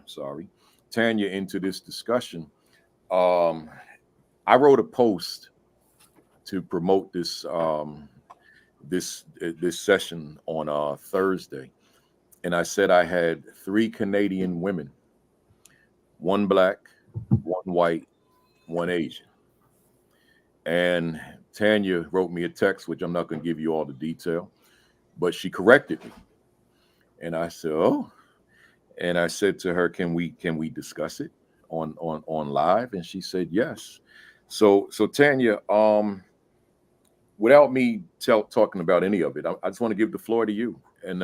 into this discussion. I wrote a post to promote this this session on Thursday, and I said I had 3 Canadian women, 1 Black, 1 white, 1 Asian. And Tanya wrote me a text, which I'm not going to give you all the detail, but she corrected me. And I said, oh, and I said to her, can we discuss it on live? And she said, yes. So Tanya, without me talking about any of it, I just want to give the floor to you, and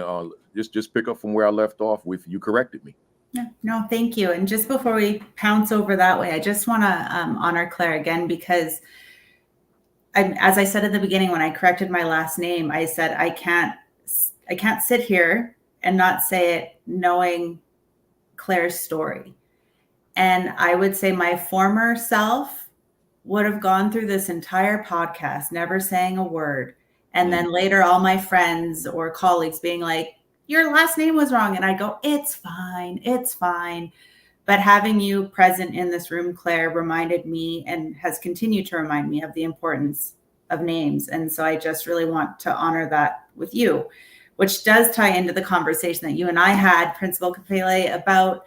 just pick up from where I left off with, you corrected me. No, thank you. And just before we pounce over that way, I just want to honor Claire again, because as I said at the beginning, when I corrected my last name, I said, I can't sit here and not say it knowing Claire's story. And I would say my former self would have gone through this entire podcast, never saying a word. And then later, all my friends or colleagues being like, your last name was wrong. And I go, it's fine. It's fine. But having you present in this room, Claire, reminded me and has continued to remind me of the importance of names. And so I just really want to honor that with you, which does tie into the conversation that you and I had, Principal Kafele, about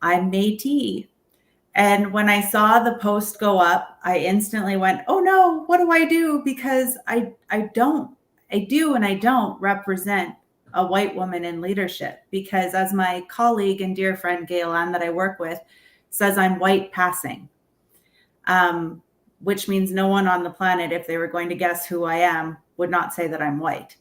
I'm Métis. And when I saw the post go up, I instantly went, oh no, what do I do? Because I do and I don't represent a white woman in leadership, because as my colleague and dear friend Gail Ann that I work with says, I'm white passing, which means no one on the planet, if they were going to guess who I am, would not say that I'm white.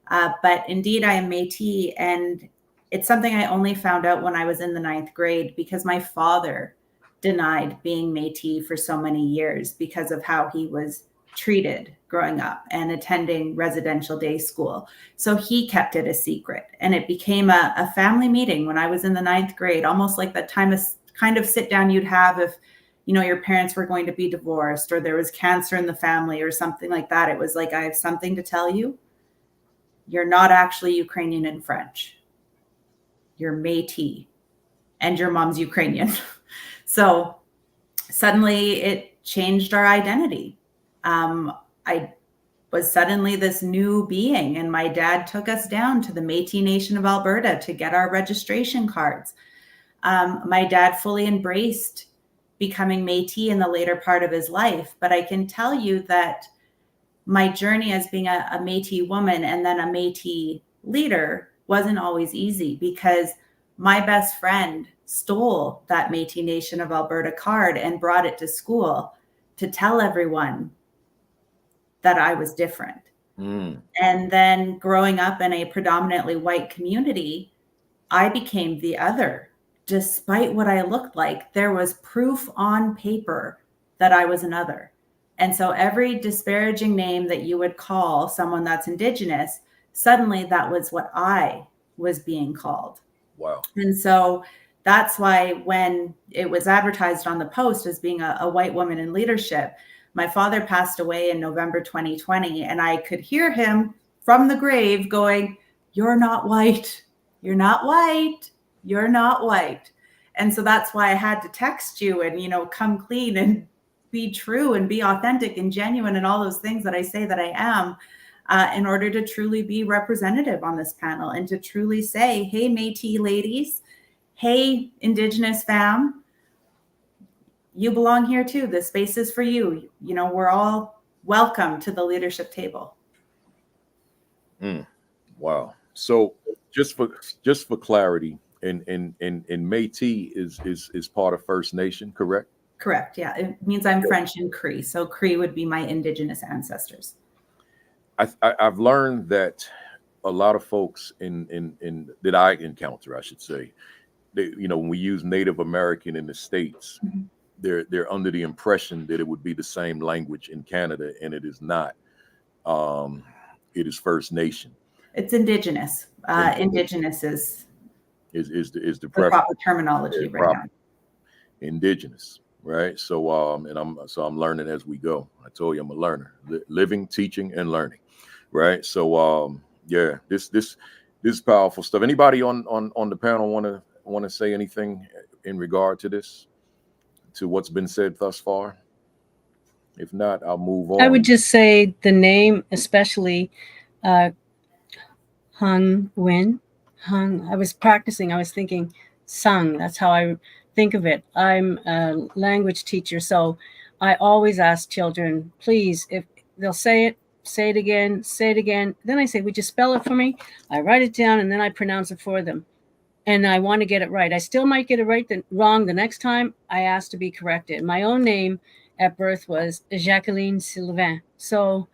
But indeed, I am Métis, and it's something I only found out when I was in the 9th grade, because my father denied being Métis for so many years because of how he was treated growing up and attending residential day school. So he kept it a secret, and it became a family meeting when I was in the 9th grade, almost like that time of kind of sit down you'd have if, you know, your parents were going to be divorced or there was cancer in the family or something like that. It was like, I have something to tell you. You're not actually Ukrainian and French. You're Métis, and your mom's Ukrainian. So suddenly it changed our identity. I was suddenly this new being, and my dad took us down to the Métis Nation of Alberta to get our registration cards. My dad fully embraced becoming Métis in the later part of his life, but I can tell you that my journey as being a Métis woman and then a Métis leader wasn't always easy, because my best friend stole that Métis Nation of Alberta card and brought it to school to tell everyone that I was different. And then growing up in a predominantly white community, I became the other. Despite what I looked like, there was proof on paper that I was another. And so every disparaging name that you would call someone that's Indigenous, suddenly that was what I was being called. Wow. And so that's why when it was advertised on the Post as being a white woman in leadership, my father passed away in November 2020, and I could hear him from the grave going, "You're not white. You're not white. You're not white." And so that's why I had to text you and, you know, come clean and be true and be authentic and genuine and all those things that I say that I am, in order to truly be representative on this panel and to truly say, hey, Métis ladies, hey, Indigenous fam, you belong here too. The space is for you. You know, we're all welcome to the leadership table. Wow. So just for clarity, in Métis is part of First Nation, correct? Correct. Yeah. It means I'm French and Cree. So Cree would be my Indigenous ancestors. I've learned that a lot of folks in that I encounter, I should say, they, you know, when we use Native American in the States, they're under the impression that it would be the same language in Canada, and it is not. It is First Nation. It's Indigenous. Indigenous is the proper terminology right now. Indigenous, right? So I'm learning as we go. I told you I'm a learner, living, teaching, and learning, right? So yeah, this is powerful stuff. Anybody on the panel want to say anything in regard to this, to what's been said thus far? If not, I'll move on. I would just say the name, especially Hung Win. I was practicing. I was thinking Sung. That's how I think of it. I'm a language teacher, so I always ask children, please, if they'll say it again, say it again. Then I say, would you spell it for me? I write it down, and then I pronounce it for them. And I want to get it right. I still might get it wrong the next time. I ask to be corrected. My own name at birth was Jacqueline Sylvain. So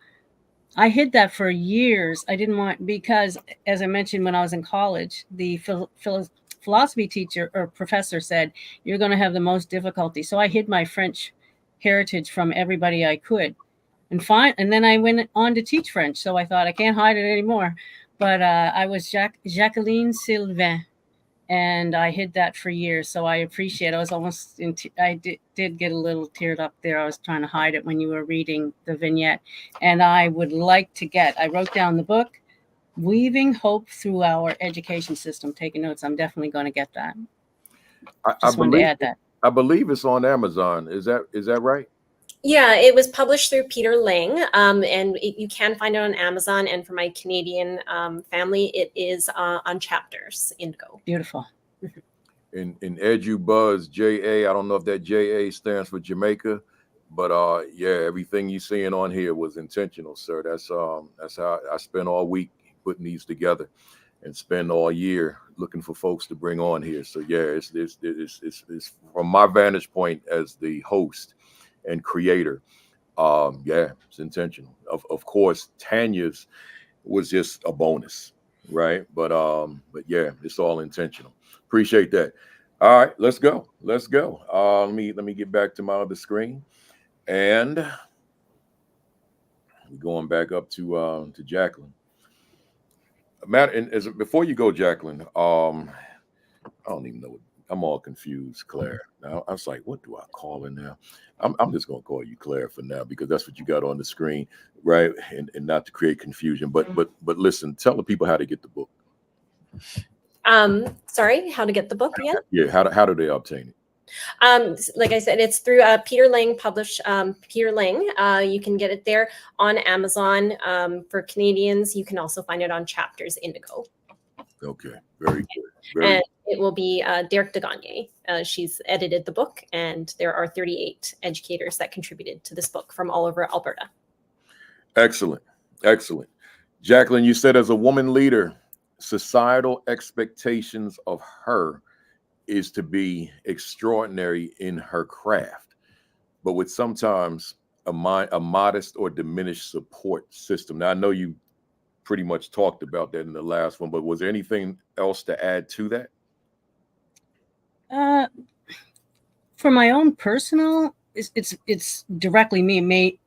I hid that for years. I didn't want, because as I mentioned, when I was in college, the philosophy teacher or professor said, you're going to have the most difficulty. So I hid my French heritage from everybody I could. And then I went on to teach French. So I thought I can't hide it anymore. But I was Jacqueline Sylvain. And I hid that for years. So I appreciate it. I was almost, I did get a little teared up there. I was trying to hide it when you were reading the vignette. And I would like to I wrote down the book, Weaving Hope Through Our Education System. Taking notes. I'm definitely going to get that. I wanted to add that. I believe it's on Amazon. Is that right? Yeah, it was published through Peter Lang, and you can find it on Amazon. And for my Canadian family, it is on Chapters, Indigo. Beautiful. In EduBuzz, JA, I don't know if that JA stands for Jamaica, but yeah, everything you're seeing on here was intentional, sir. That's how I spend all week putting these together, and spend all year looking for folks to bring on here. So yeah, it's from my vantage point as the host and creator, yeah, it's intentional. of course, Tanya's was just a bonus, right? But yeah, it's all intentional. Appreciate that. All right, let's go. Let's go. Let me get back to my other screen, and we're going back up to Jacqueline. Matt, and before you go, Jacqueline, I don't even know what, I'm all confused, Claire. Now I was like, what do I call her now? I'm just gonna call you Claire for now because that's what you got on the screen, right? And not to create confusion. But listen, tell the people how to get the book. Sorry, how to get the book again? Yeah, how do they obtain it? Like I said, it's through Peter Lang published. Peter Lang, you can get it there on Amazon. For Canadians, you can also find it on Chapters Indigo. Okay, very good. And it will be Derek DeGagne. She's edited the book, and there are 38 educators that contributed to this book from all over Alberta. Excellent, excellent. Jacqueline, you said as a woman leader, societal expectations of her is to be extraordinary in her craft, but with sometimes a modest or diminished support system. Now, I know you pretty much talked about that in the last one, but was there anything else to add to that? For my own personal, it's directly me.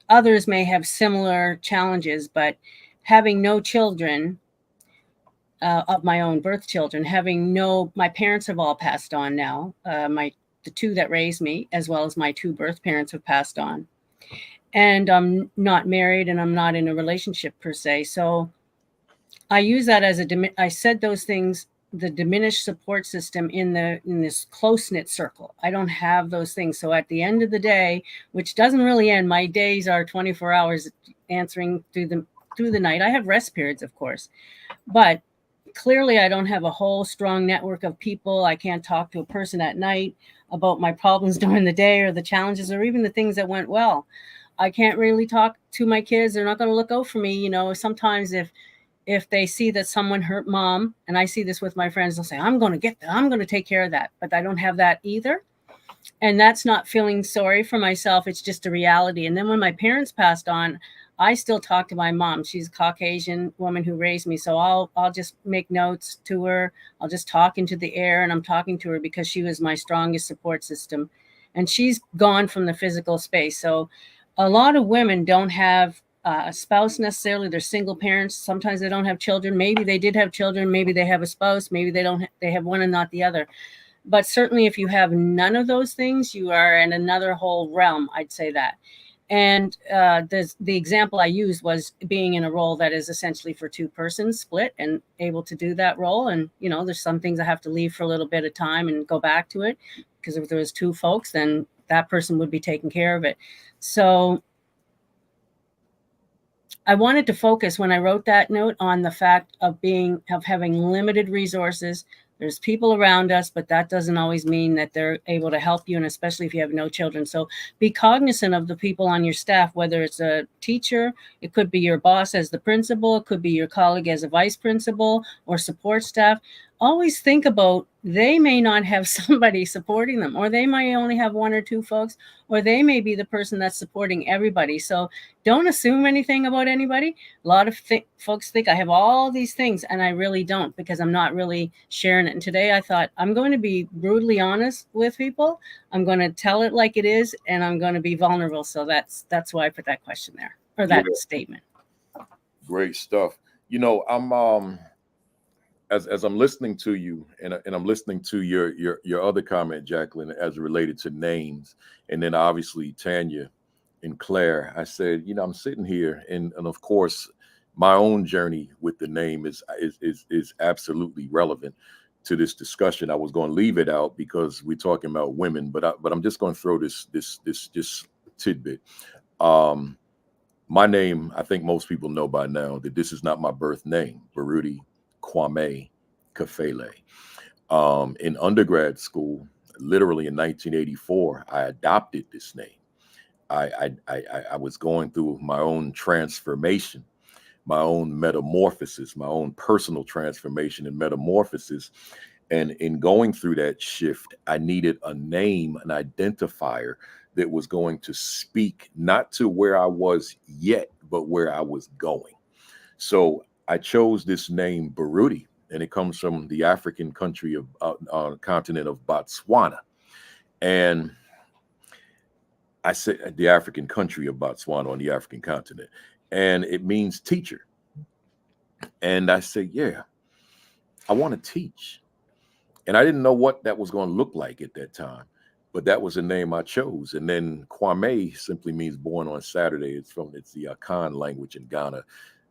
Others may have similar challenges, but having no children of my own birth children, my parents have all passed on now. The two that raised me, as well as my two birth parents, have passed on. And I'm not married and I'm not in a relationship per se. So I use that as I said those things, the diminished support system in this close-knit circle. I don't have those things. So at the end of the day, which doesn't really end, my days are 24 hours answering through the night. I have rest periods, of course, but clearly I don't have a whole strong network of people. I can't talk to a person at night about my problems during the day or the challenges or even the things that went well. I can't really talk to my kids. They're not going to look out for me. You know, sometimes if they see that someone hurt mom, and I see this with my friends, they'll say, I'm going to take care of that. But I don't have that either. And that's not feeling sorry for myself. It's just a reality. And then when my parents passed on, I still talk to my mom. She's a Caucasian woman who raised me. So I'll just make notes to her. I'll just talk into the air, and I'm talking to her because she was my strongest support system. And she's gone from the physical space. So a lot of women don't have a spouse necessarily. They're single parents. Sometimes they don't have children. Maybe they did have children. Maybe they have a spouse. Maybe they don't. They have one and not the other. But certainly if you have none of those things, you are in another whole realm. I'd say that. And the example I used was being in a role that is essentially for two persons split and able to do that role. And, you know, there's some things I have to leave for a little bit of time and go back to it, because if there was two folks, then that person would be taking care of it. So I wanted to focus when I wrote that note on the fact of having limited resources. There's people around us, but that doesn't always mean that they're able to help you, and especially if you have no children. So be cognizant of the people on your staff, whether it's a teacher, it could be your boss as the principal, it could be your colleague as a vice principal or support staff. Always think about, they may not have somebody supporting them, or they might only have one or two folks, or they may be the person that's supporting everybody. So don't assume anything about anybody. A lot of folks think I have all these things, and I really don't, because I'm not really sharing it. And today I thought, I'm going to be brutally honest with people. I'm going to tell it like it is, and I'm going to be vulnerable. So that's why I put that question there, or that statement. Great stuff. You know, I'm as I'm listening to you, and I'm listening to your other comment, Jacqueline, as related to names, and then obviously Tanya and Claire, I said, you know, I'm sitting here, and of course, my own journey with the name is absolutely relevant to this discussion. I was going to leave it out because we're talking about women, but I'm just going to throw this tidbit. My name, I think most people know by now that this is not my birth name, Baruti Kwame Kafele. In undergrad school, literally in 1984, I adopted this name. I was going through my own transformation, my own metamorphosis, my own personal transformation and metamorphosis. And in going through that shift, I needed a name, an identifier that was going to speak not to where I was yet, but where I was going. So I chose this name Baruti, and it comes from the African country of continent of Botswana. And I said the African country of Botswana on the African continent, and it means teacher. And I said, yeah, I want to teach. And I didn't know what that was going to look like at that time, but that was the name I chose. And then Kwame simply means born on Saturday. It's the Akan language in Ghana.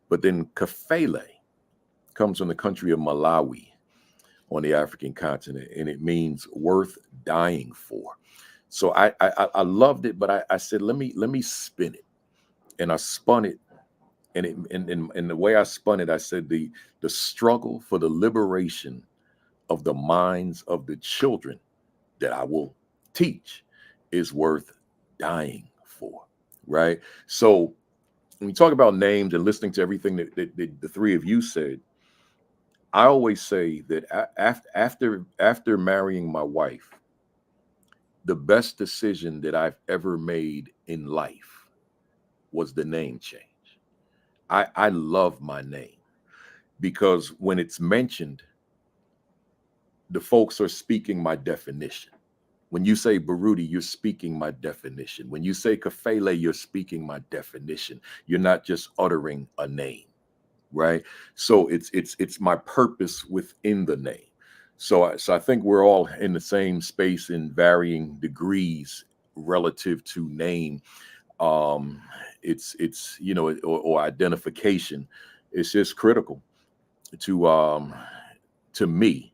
But then Kafele comes from the country of Malawi on the African continent, and it means worth dying for. So I loved it, but I said, let me spin it. And I spun it. And the way I spun it, I said the struggle for the liberation of the minds of the children that I will teach is worth dying for, right? So when you talk about names and listening to everything that the three of you said, I always say that after marrying my wife, the best decision that I've ever made in life was the name change. I love my name because when it's mentioned, the folks are speaking my definition. When you say Baruti, you're speaking my definition. When you say Kafele, you're speaking my definition. You're not just uttering a name, right? So it's my purpose within the name. So I think we're all in the same space in varying degrees relative to name. It's or identification. It's just critical to me,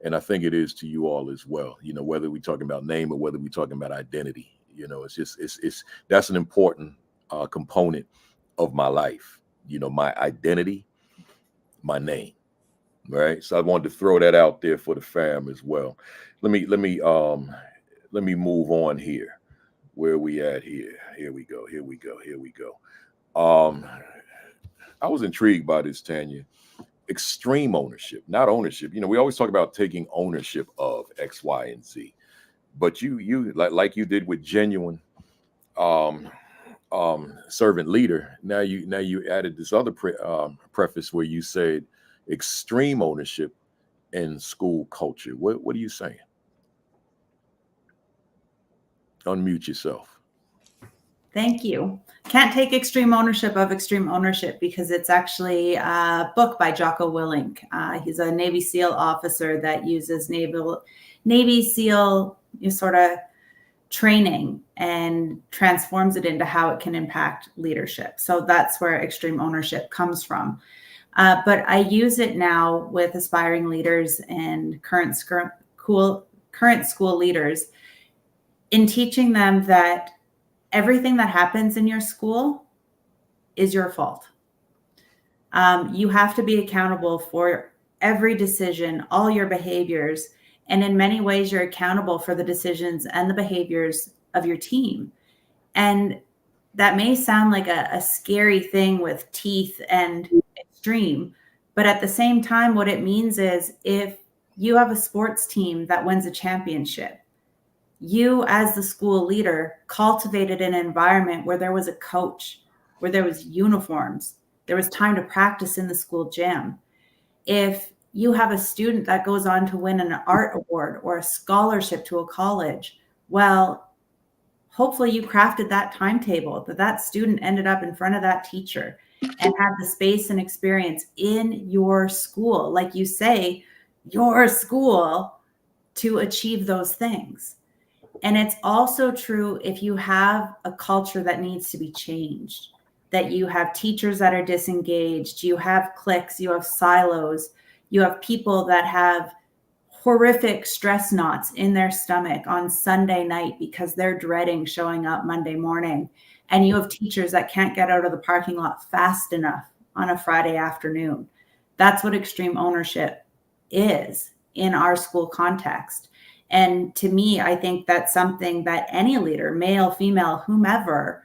and I think it is to you all as well. Whether we're talking about name or whether we're talking about identity, it's that's an important component of my life. My identity, my name, right? So I wanted to throw that out there for the fam as well. Let me move on here. Where are we at here? Here we go. I was intrigued by this, Tanya. Extreme ownership, not ownership. We always talk about taking ownership of X, Y, and Z, but you like you did with genuine servant leader. Now you added this other preface where you said extreme ownership in school culture. What are you saying? Unmute yourself. Thank you. Can't take extreme ownership of extreme ownership because it's actually a book by Jocko Willink. He's a Navy SEAL officer that uses Navy SEAL sort of training and transforms it into how it can impact leadership. So that's where extreme ownership comes from. But I use it now with aspiring leaders and current school leaders in teaching them that everything that happens in your school is your fault. You have to be accountable for every decision, all your behaviors, and in many ways, you're accountable for the decisions and the behaviors of your team. And that may sound like a scary thing with teeth and extreme, but at the same time, what it means is if you have a sports team that wins a championship, you as the school leader cultivated an environment where there was a coach, where there was uniforms, there was time to practice in the school gym. If you have a student that goes on to win an art award or a scholarship to a college, well, hopefully you crafted that timetable that student ended up in front of that teacher and had the space and experience in your school, like you say, your school, to achieve those things. And it's also true if you have a culture that needs to be changed, that you have teachers that are disengaged, you have cliques, you have silos, you have people that have horrific stress knots in their stomach on Sunday night because they're dreading showing up Monday morning. And you have teachers that can't get out of the parking lot fast enough on a Friday afternoon. That's what extreme ownership is in our school context. And to me, I think that's something that any leader, male, female, whomever,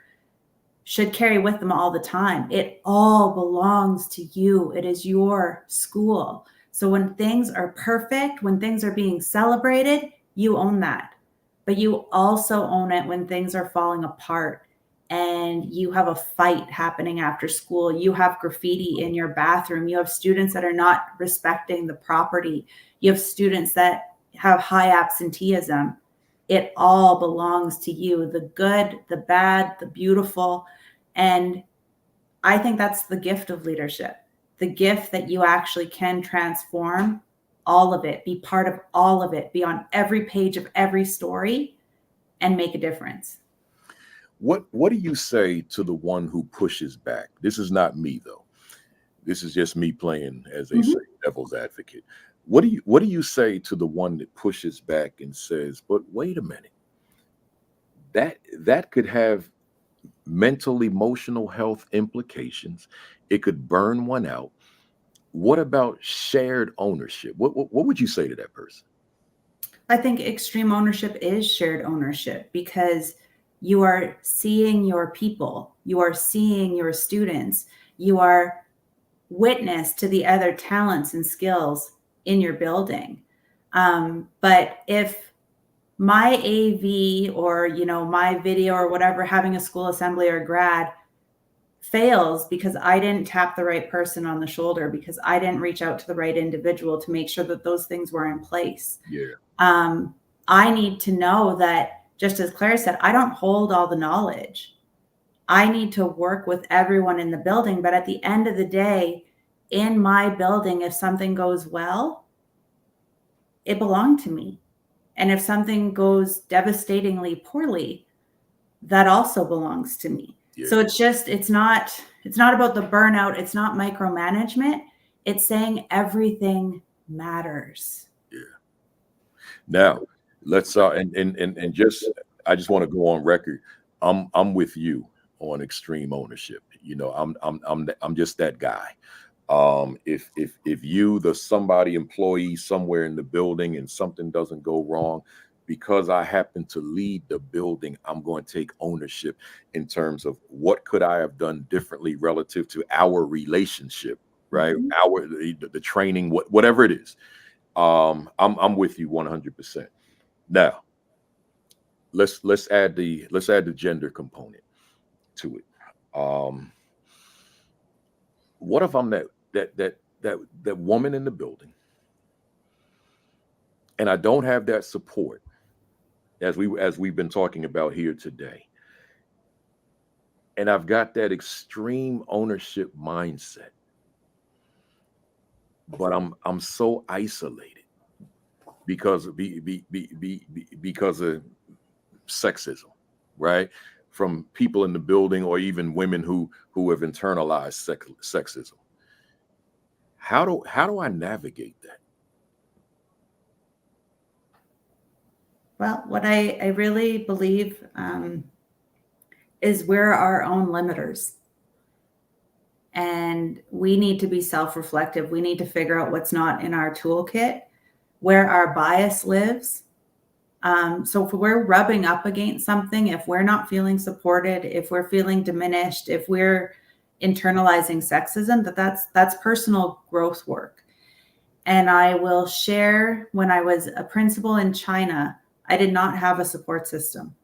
should carry with them all the time. It all belongs to you. It is your school. So when things are perfect, when things are being celebrated, you own that. But you also own it when things are falling apart. and you have a fight happening after school, you have graffiti in your bathroom, you have students that are not respecting the property, you have students that have high absenteeism, it all belongs to you, the good, the bad, the beautiful. And I think that's the gift of leadership, the gift that you actually can transform all of it, be part of all of it, be on every page of every story and make a difference. What do you say to the one who pushes back? This is not me though. This is just me playing, as they say, devil's advocate. What do you say to the one that pushes back and says, "But wait a minute, that could have mental, emotional health implications. It could burn one out. What about shared ownership?" What would you say to that person? I think extreme ownership is shared ownership, because you are seeing your people, you are seeing your students, you are witness to the other talents and skills in your building. But if my AV or, my video or whatever, having a school assembly or grad fails because I didn't tap the right person on the shoulder, because I didn't reach out to the right individual to make sure that those things were in place. Yeah. I need to know that, just as Claire said, I don't hold all the knowledge. I need to work with everyone in the building. But at the end of the day, in my building, if something goes well, it belonged to me. And if something goes devastatingly poorly, that also belongs to me. Yeah. So it's not about the burnout. It's not micromanagement. It's saying everything matters. Yeah. Now let's and just I just want to go on record. I'm with you on extreme ownership. I'm just that guy. If you, the somebody employee somewhere in the building, and something doesn't go wrong, because I happen to lead the building, I'm going to take ownership in terms of what could I have done differently relative to our relationship, right? The training, whatever it is. I'm with you 100%. Now, let's add the gender component to it. What if I'm that woman in the building, and I don't have that support, as we've been talking about here today, and I've got that extreme ownership mindset, but I'm so isolated because of sexism, right? From people in the building, or even women who have internalized sexism. How do I navigate that? Well, what I really believe is we're our own limiters. And we need to be self-reflective. We need to figure out what's not in our toolkit, where our bias lives. So if we're rubbing up against something, if we're not feeling supported, if we're feeling diminished, if we're internalizing sexism, that's personal growth work. And I will share, when I was a principal in China, I did not have a support system.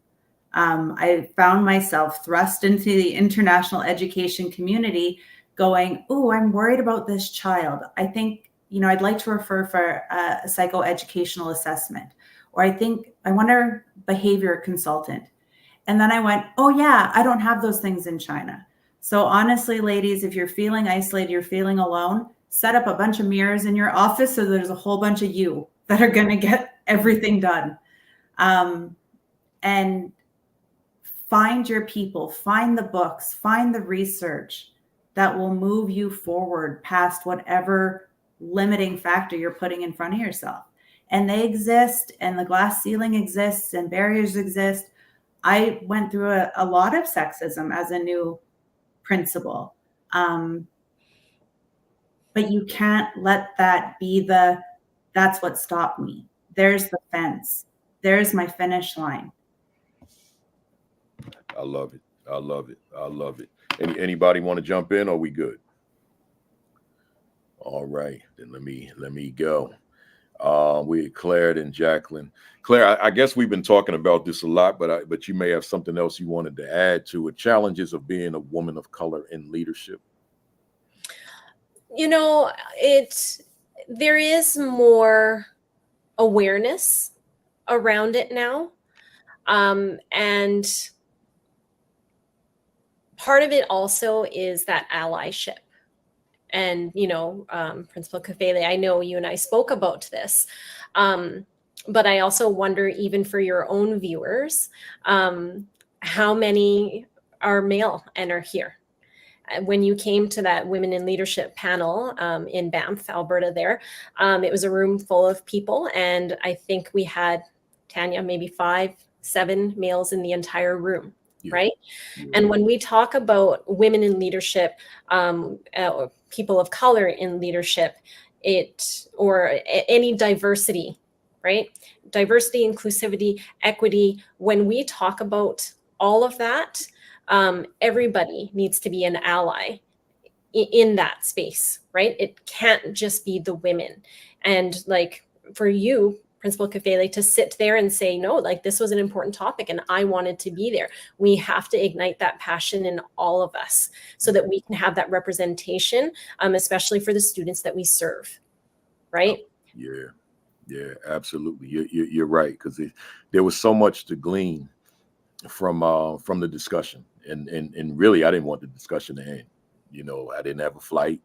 I found myself thrust into the international education community going, "Oh, I'm worried about this child. I think, I'd like to refer for a psychoeducational assessment, or I think I want a behavior consultant." And then I went, "Oh yeah, I don't have those things in China." So honestly, ladies, if you're feeling isolated, you're feeling alone, set up a bunch of mirrors in your office so there's a whole bunch of you that are going to get everything done. And find your people, find the books, find the research that will move you forward past whatever limiting factor you're putting in front of yourself. And they exist, and the glass ceiling exists, and barriers exist. I went through a lot of sexism as a new principal. But you can't let that be that's what stopped me. There's the fence. There's my finish line. I love it. I love it. I love it. Anybody want to jump in, or are we good? All right, then let me go. We had Claire and Jacqueline. Claire, I guess we've been talking about this a lot, but you may have something else you wanted to add to it. Challenges of being a woman of color in leadership. You know, there is more awareness around it now. And part of it also is that allyship. And, Principal Kafele, I know you and I spoke about this. But I also wonder, even for your own viewers, how many are male and are here? When you came to that Women in Leadership panel in Banff, Alberta there, it was a room full of people. And I think we had, Tanya, maybe 5, 7 males in the entire room, right? Yeah. And when we talk about women in leadership, or people of color in leadership, or any diversity, right? Diversity, inclusivity, equity, when we talk about all of that, everybody needs to be an ally in that space, right? It can't just be the women. And like for you, Principal Kafele, to sit there and say, no, like this was an important topic and I wanted to be there. We have to ignite that passion in all of us so that we can have that representation, especially for the students that we serve, right? Yeah, absolutely. You're right, because there was so much to glean from the discussion, and really, I didn't want the discussion to end. I didn't have a flight.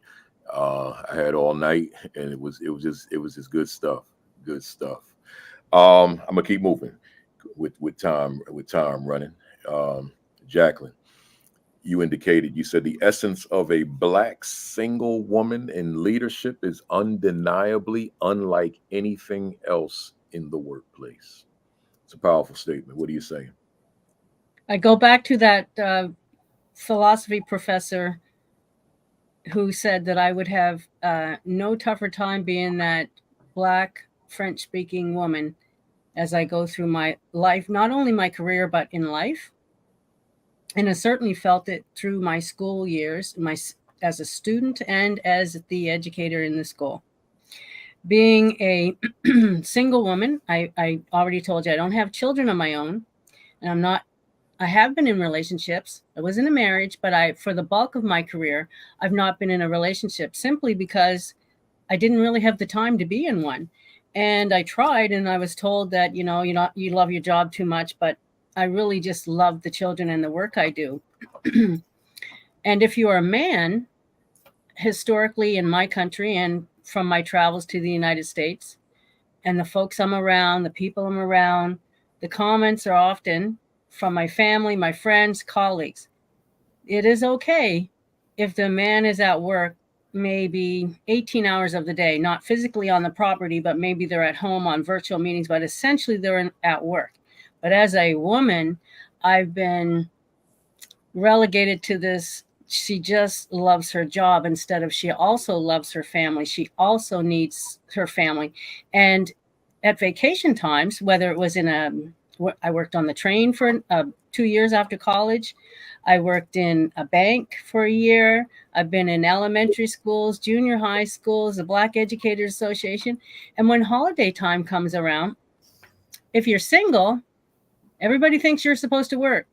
I had all night, and it was just good stuff. Good stuff. I'm gonna keep moving with time running. Jacqueline, you said the essence of a Black single woman in leadership is undeniably unlike anything else in the workplace. It's a powerful statement. What are you saying? I go back to that philosophy professor who said that I would have no tougher time being that Black French-speaking woman as I go through my life, not only my career, but in life. And I certainly felt it through my school years, as a student and as the educator in the school. Being a single woman, I already told you I don't have children of my own, and I have been in relationships. I was in a marriage, but for the bulk of my career, I've not been in a relationship simply because I didn't really have the time to be in one. And I tried, and I was told that, you love your job too much, but I really just love the children and the work I do. And if you are a man, historically in my country and from my travels to the United States, and the folks I'm around, the people I'm around, the comments are often from my family, my friends, colleagues. It is okay if the man is at work maybe 18 hours of the day, not physically on the property, but maybe they're at home on virtual meetings, but essentially they're at work. But as a woman, I've been relegated to this. She just loves her job instead of she also loves her family. She also needs her family. And at vacation times, whether it was I worked on the train for 2 years after college. I worked in a bank for a year. I've been in elementary schools, junior high schools, the Black Educators Association. And when holiday time comes around, if you're single, everybody thinks you're supposed to work.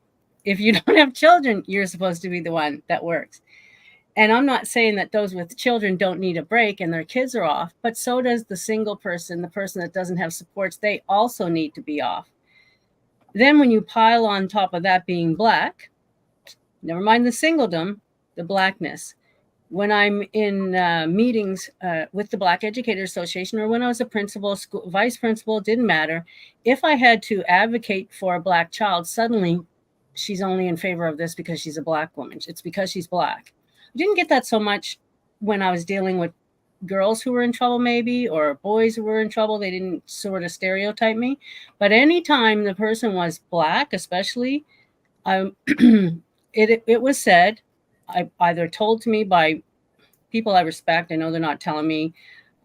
If you don't have children, you're supposed to be the one that works. And I'm not saying that those with children don't need a break and their kids are off, but so does the single person, the person that doesn't have supports. They also need to be off. Then when you pile on top of that being Black, never mind the singledom, the Blackness. When I'm in meetings with the Black Educators Association, or when I was a principal, vice principal, didn't matter. If I had to advocate for a Black child, suddenly she's only in favor of this because she's a Black woman. It's because she's Black. I didn't get that so much when I was dealing with girls who were in trouble, maybe, or boys who were in trouble. They didn't sort of stereotype me. But anytime the person was Black, especially, it was said, either told to me by people I respect. I know they're not telling me,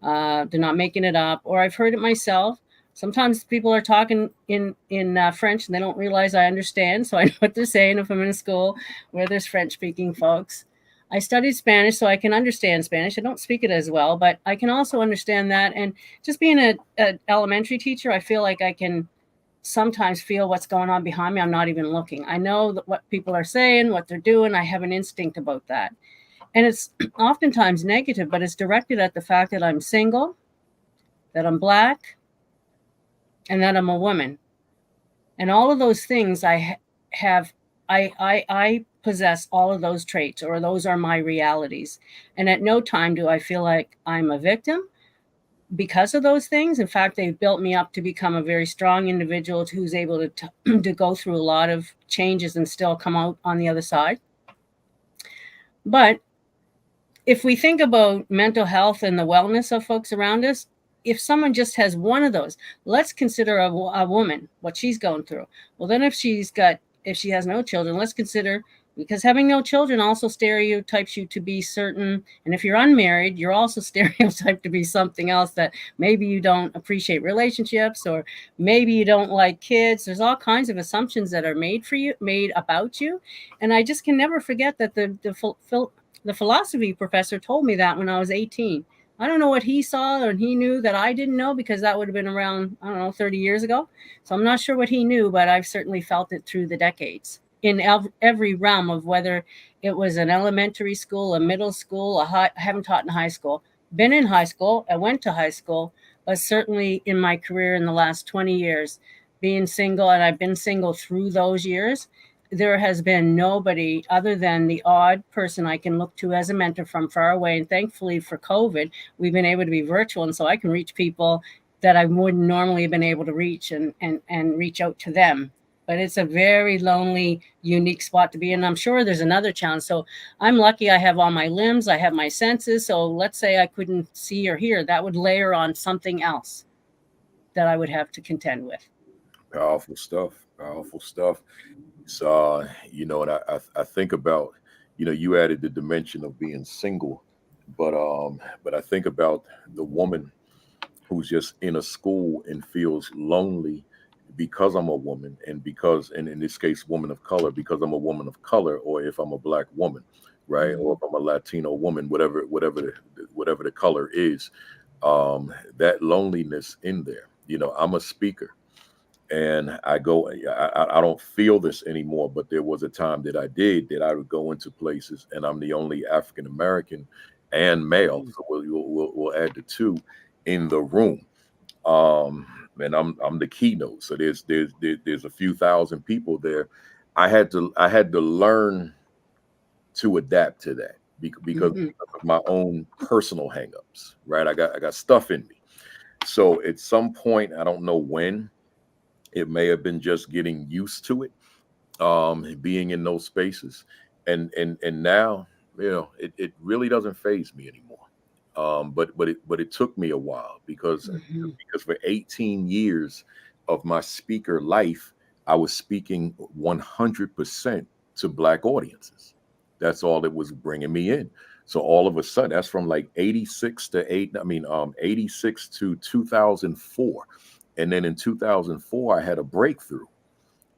they're not making it up, or I've heard it myself. Sometimes people are talking in French and they don't realize I understand. So I know what they're saying if I'm in a school where there's French speaking folks. I studied Spanish, so I can understand Spanish. I don't speak it as well, but I can also understand that. And just being an elementary teacher, I feel like I can sometimes feel what's going on behind me. I'm not even looking. I know what people are saying, what they're doing. I have an instinct about that. And it's oftentimes negative, but it's directed at the fact that I'm single, that I'm Black, and that I'm a woman. And all of those things I possess all of those traits, or those are my realities. And at no time do I feel like I'm a victim because of those things. In fact, they've built me up to become a very strong individual who's able to go through a lot of changes and still come out on the other side. But if we think about mental health and the wellness of folks around us, if someone just has one of those, let's consider a woman, what she's going through. Well, then if she has no children, let's consider, because having no children also stereotypes you to be certain. And if you're unmarried, you're also stereotyped to be something else, that maybe you don't appreciate relationships, or maybe you don't like kids. There's all kinds of assumptions that are made about you. And I just can never forget that the philosophy professor told me that when I was 18. I don't know what he saw and he knew that I didn't know, because that would have been around, 30 years ago. So I'm not sure what he knew, but I've certainly felt it through the decades in every realm of whether it was an elementary school, a middle school, I haven't taught in high school, been in high school, I went to high school, but certainly in my career in the last 20 years, being single, and I've been single through those years, there has been nobody other than the odd person I can look to as a mentor from far away. And thankfully for COVID, we've been able to be virtual. And so I can reach people that I wouldn't normally have been able to reach, and reach out to them. But it's a very lonely, unique spot to be in. I'm sure there's another challenge. So I'm lucky I have all my limbs, I have my senses. So let's say I couldn't see or hear, that would layer on something else that I would have to contend with. Powerful stuff. Powerful stuff. So, and I think about, you added the dimension of being single, but I think about the woman who's just in a school and feels lonely because I'm a woman, and in this case, woman of color, because I'm a woman of color, or if I'm a Black woman, right, or if I'm a Latino woman, whatever the color is, that loneliness in there. I'm a speaker. And I don't feel this anymore, but there was a time that I would go into places, and I'm the only African American and male. So we'll add the two in the room. And I'm the keynote. So there's a few thousand people there. I had to learn to adapt to that because of my own personal hangups, right? I got stuff in me. So at some point, I don't know when, it may have been just getting used to it, being in those spaces, and now it really doesn't faze me anymore. But it took me a while because for 18 years of my speaker life, I was speaking 100% to Black audiences. That's all that was bringing me in. So all of a sudden, that's from like 86 to 2004. And then in 2004, I had a breakthrough,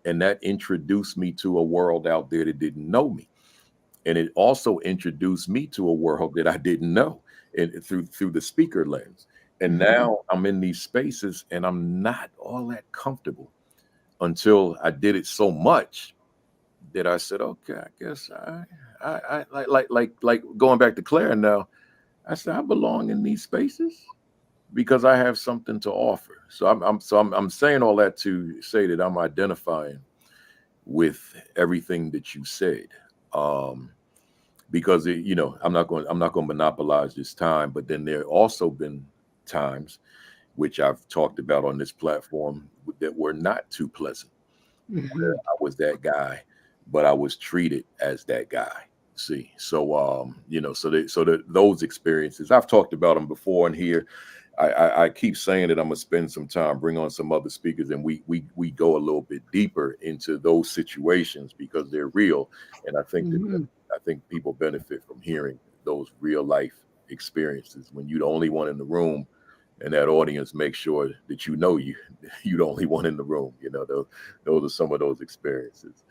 and that introduced me to a world out there that didn't know me. And it also introduced me to a world that I didn't know, and through the speaker lens. And now I'm in these spaces and I'm not all that comfortable until I did it so much that I said, okay, I guess I like going back to Claire now. I said, I belong in these spaces because I have something to offer. So I'm saying all that to say that I'm identifying with everything that you said, because I'm not going to monopolize this time. But then there also been times, which I've talked about on this platform, that were not too pleasant. Where I was that guy, but I was treated as that guy. See, so those experiences, I've talked about them before in here. I keep saying that I'm gonna spend some time, bring on some other speakers, and we go a little bit deeper into those situations because they're real, and I think that people benefit from hearing those real life experiences when you're the only one in the room, and that audience makes sure that you're the only one in the room. Those are some of those experiences.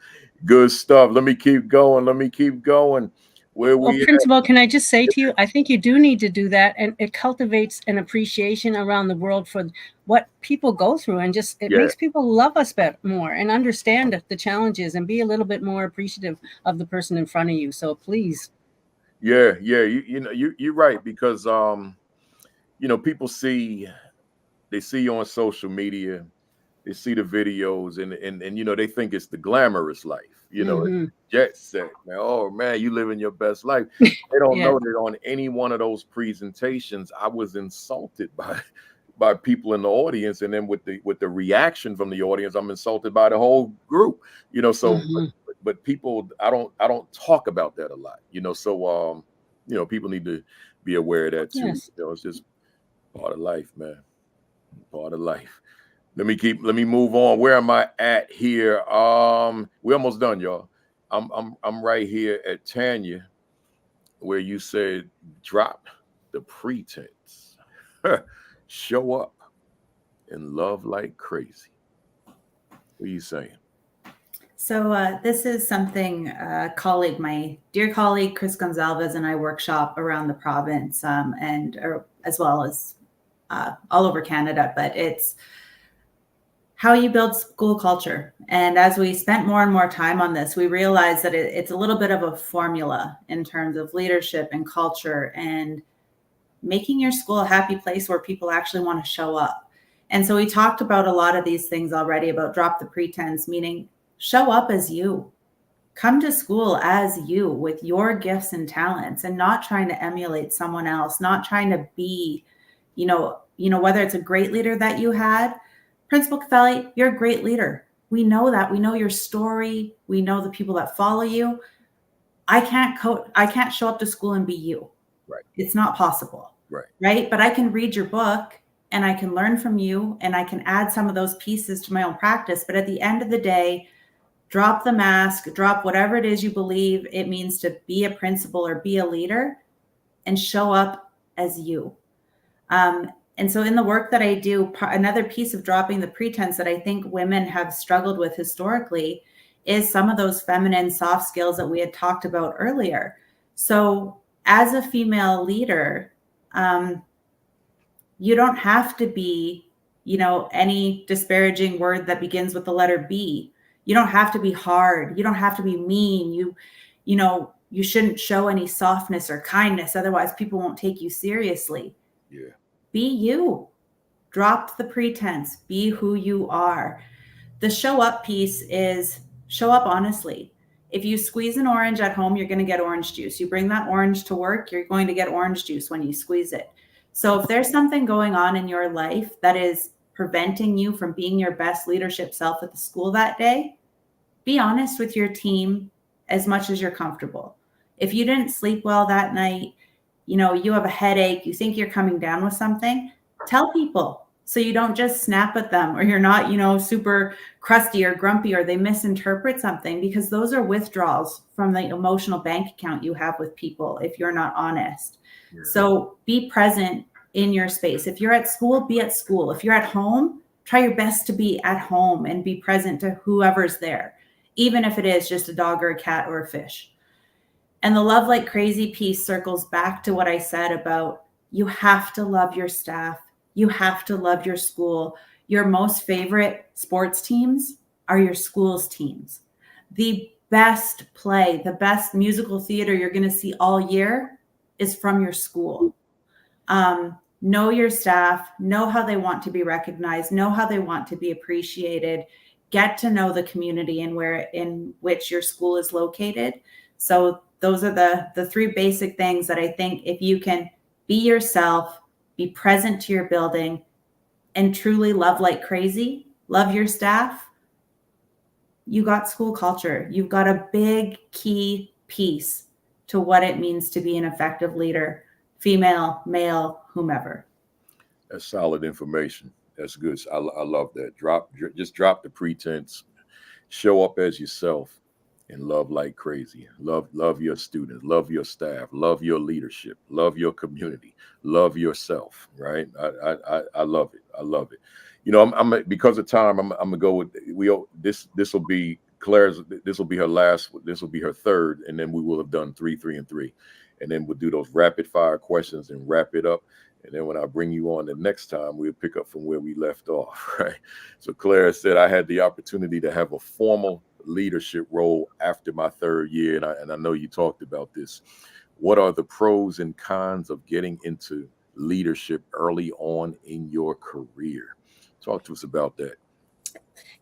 Good stuff. Let me keep going. where Well, we at. Principal, can I just say to you, I think you do need to do that, and it cultivates an appreciation around the world for what people go through, and just it Yeah. makes people love us more and understand the challenges and be a little bit more appreciative of the person in front of you. So please. Yeah, you're right, because people they see you on social media, they see the videos, and they think it's the glamorous life, Mhm. jet set, man. Oh man, you living your best life. They don't Yeah. know that on any one of those presentations, I was insulted by people in the audience, and then with the reaction from the audience, I'm insulted by the whole group. So Mhm. but people, I don't talk about that a lot. So people need to be aware of that too. Yes. It's just part of life, man. Part of life. Let me move on. Where am I at here? We're almost done, y'all. I'm right here at Tanya, where you said drop the pretense. Show up and love like crazy. What are you saying? So this is something my dear colleague Chris Gonzalez and I workshop around the province, as well as all over Canada. But it's how you build school culture. And as we spent more and more time on this, we realized that it's a little bit of a formula in terms of leadership and culture and making your school a happy place where people actually want to show up. And so we talked about a lot of these things already about drop the pretense, meaning show up as you. Come to school as you with your gifts and talents, and not trying to emulate someone else, not trying to be, whether it's a great leader that you had. Principal Kafele, you're a great leader. We know that. We know your story. We know the people that follow you. I can't show up to school and be you. Right. It's not possible. Right. But I can read your book and I can learn from you, and I can add some of those pieces to my own practice. But at the end of the day, drop the mask, drop whatever it is you believe it means to be a principal or be a leader, and show up as you. And so in the work that I do, another piece of dropping the pretense that I think women have struggled with historically is some of those feminine soft skills that we had talked about earlier. So as a female leader, you don't have to be, any disparaging word that begins with the letter B. You don't have to be hard. You don't have to be mean. You shouldn't show any softness or kindness. Otherwise, people won't take you seriously. Yeah. Be you. Drop the pretense. Be who you are. The show up piece is show up honestly. If you squeeze an orange at home, you're going to get orange juice. You bring that orange to work, you're going to get orange juice when you squeeze it. So if there's something going on in your life that is preventing you from being your best leadership self at the school that day, be honest with your team as much as you're comfortable. If you didn't sleep well that night, you have a headache, you think you're coming down with something, tell people so you don't just snap at them, or you're not, super crusty or grumpy, or they misinterpret something, because those are withdrawals from the emotional bank account you have with people if you're not honest. Yeah. So be present in your space. If you're at school, be at school. If you're at home, try your best to be at home and be present to whoever's there, even if it is just a dog or a cat or a fish. And the love like crazy piece circles back to what I said about you have to love your staff. You have to love your school. Your most favorite sports teams are your school's teams. The best play, the best musical theater you're going to see all year is from your school. Know your staff, know how they want to be recognized, know how they want to be appreciated, get to know the community in which your school is located. So those are the three basic things that I think if you can be yourself, be present to your building, and truly love like crazy, love your staff, you got school culture. You've got a big key piece to what it means to be an effective leader, female, male, whomever. That's solid information. That's good. I love that. Just drop the pretense, show up as yourself, and love like crazy. Love your students, love your staff, love your leadership, love your community, love yourself. Right? I love it. I love it. I'm because of time. I'm gonna go with this will be Claire's, this will be her last, this will be her third, and then we will have done 3, 3, and 3. And then we'll do those rapid fire questions and wrap it up. And then when I bring you on the next time, we'll pick up from where we left off, right? So Claire said, I had the opportunity to have a formal leadership role after my 3rd year. And I know you talked about this. What are the pros and cons of getting into leadership early on in your career? Talk to us about that.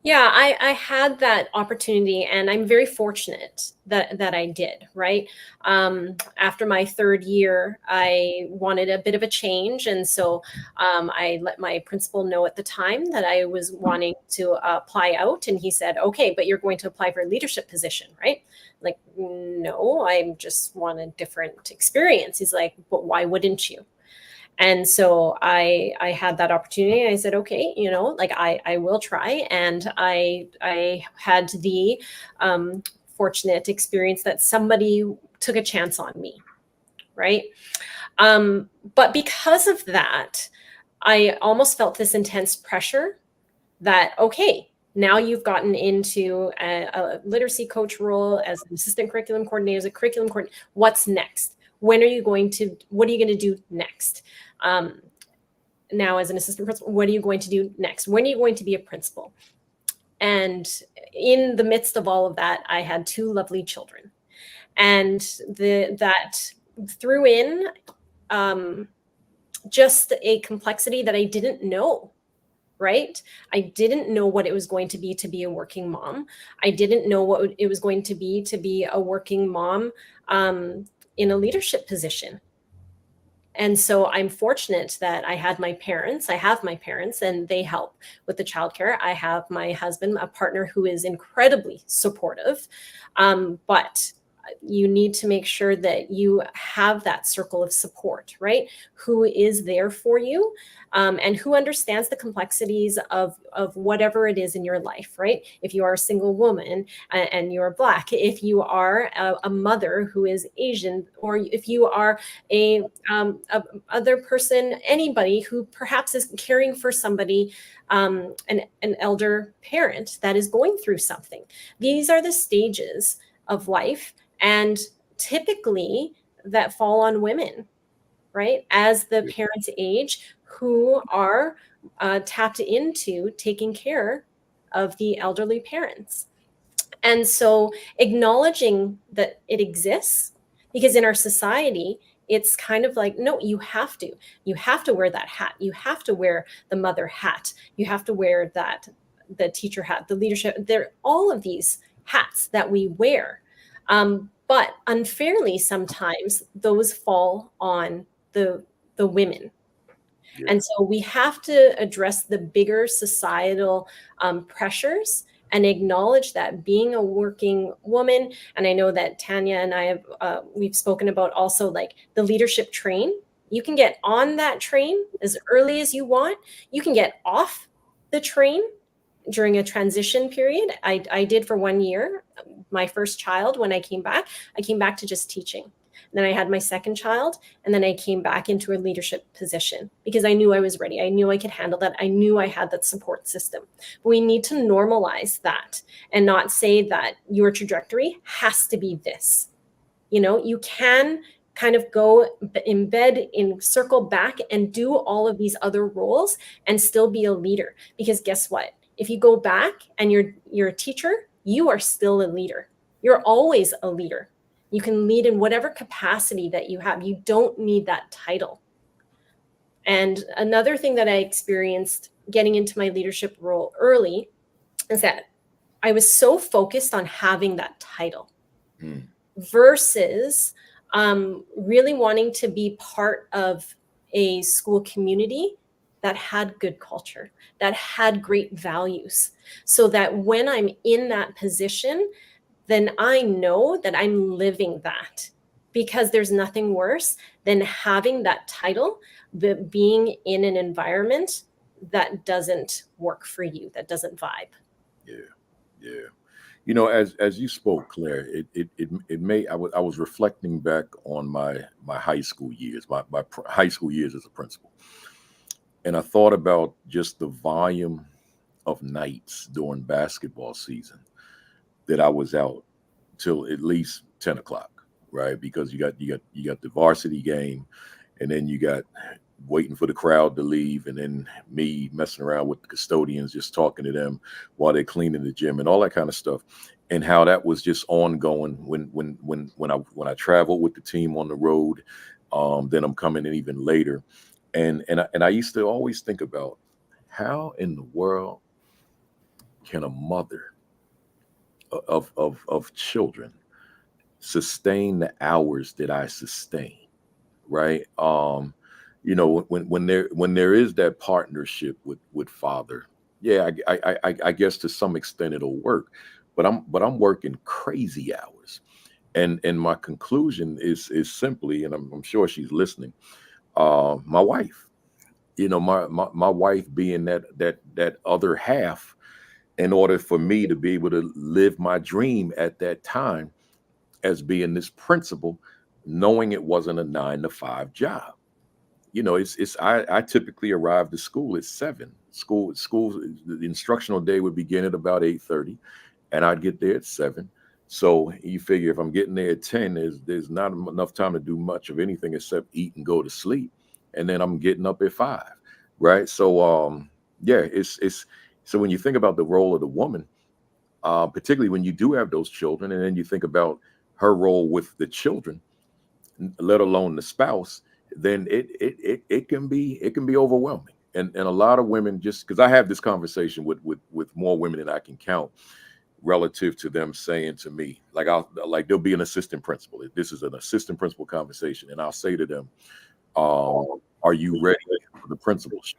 Yeah, I had that opportunity, and I'm very fortunate that I did, right? After my 3rd year, I wanted a bit of a change. And so I let my principal know at the time that I was wanting to apply out. And he said, okay, but you're going to apply for a leadership position, right? Like, no, I just want a different experience. He's like, but why wouldn't you? And so I had that opportunity. I said, okay, like I will try. And I had the fortunate experience that somebody took a chance on me, right? But because of that, I almost felt this intense pressure that, okay, now you've gotten into a literacy coach role as an assistant curriculum coordinator, as a curriculum coordinator. What's next? What are you going to do next? Now as an assistant principal, what are you going to do next? When are you going to be a principal? And in the midst of all of that, I had 2 lovely children. And that threw in just a complexity that I didn't know, right? I didn't know what it was going to be a working mom. I didn't know what it was going to be a working mom in a leadership position. And so I'm fortunate that I have my parents, and they help with the childcare. I have my husband, a partner who is incredibly supportive. But you need to make sure that you have that circle of support, right? Who is there for you, and who understands the complexities of whatever it is in your life, right? If you are a single woman and you're Black, if you are a mother who is Asian, or if you are a other person, anybody who perhaps is caring for somebody, an elder parent that is going through something. These are the stages of life, and typically that fall on women, right? As the parents age, who are tapped into taking care of the elderly parents. And so acknowledging that it exists, because in our society, it's kind of like, no, you have to wear that hat. You have to wear the mother hat. You have to wear the teacher hat, the leadership. There, all of these hats that we wear. But unfairly, sometimes those fall on the women. Yeah. And so we have to address the bigger societal pressures and acknowledge that being a working woman, and I know that Tanya and I have, we've spoken about also like the leadership train. You can get on that train as early as you want. You can get off the train during a transition period. I did for 1 year. My first child, when I came back to just teaching. Then I had my second child, and then I came back into a leadership position because I knew I was ready. I knew I could handle that. I knew I had that support system. But we need to normalize that and not say that your trajectory has to be this. You can kind of go embed in, circle back and do all of these other roles and still be a leader. Because guess what? If you go back and you're a teacher, you are still a leader. You're always a leader. You can lead in whatever capacity that you have. You don't need that title. And another thing that I experienced getting into my leadership role early is that I was so focused on having that title versus really wanting to be part of a school community that had good culture, that had great values, so that when I'm in that position, then I know that I'm living that, because there's nothing worse than having that title, but being in an environment that doesn't work for you, that doesn't vibe. Yeah. As you spoke, Claire, it may. I was reflecting back on my high school years, my high school years as a principal, and I thought about just the volume of nights during basketball season that I was out till at least 10 o'clock, right? Because you got the varsity game, and then you got waiting for the crowd to leave, and then me messing around with the custodians, just talking to them while they're cleaning the gym and all that kind of stuff. And how that was just ongoing when I traveled with the team on the road. Then I'm coming in even later. And I used to always think about, how in the world can a mother of children sustain the hours that I sustain, right? You know, when there is that partnership with father, yeah, I guess to some extent it'll work, but I'm working crazy hours, and my conclusion is simply, and I'm sure she's listening, my wife, you know, my wife being that other half, in order for me to be able to live my dream at that time as being this principal, knowing it wasn't a 9 to 5 job. You know, I typically arrived to school at 7. School, the instructional day would begin at about 8:30, and I'd get there at 7. So you figure if I'm getting there at 10, there's not enough time to do much of anything except eat and go to sleep, and then I'm getting up at 5, right? So yeah, it's so when you think about the role of the woman, particularly when you do have those children, and then you think about her role with the children, let alone the spouse, then it can be overwhelming. And a lot of women, just because I have this conversation with more women than I can count, relative to them saying to me, like there'll be an assistant principal. This is an assistant principal conversation, and I'll say to them, "Are you ready for the principalship?"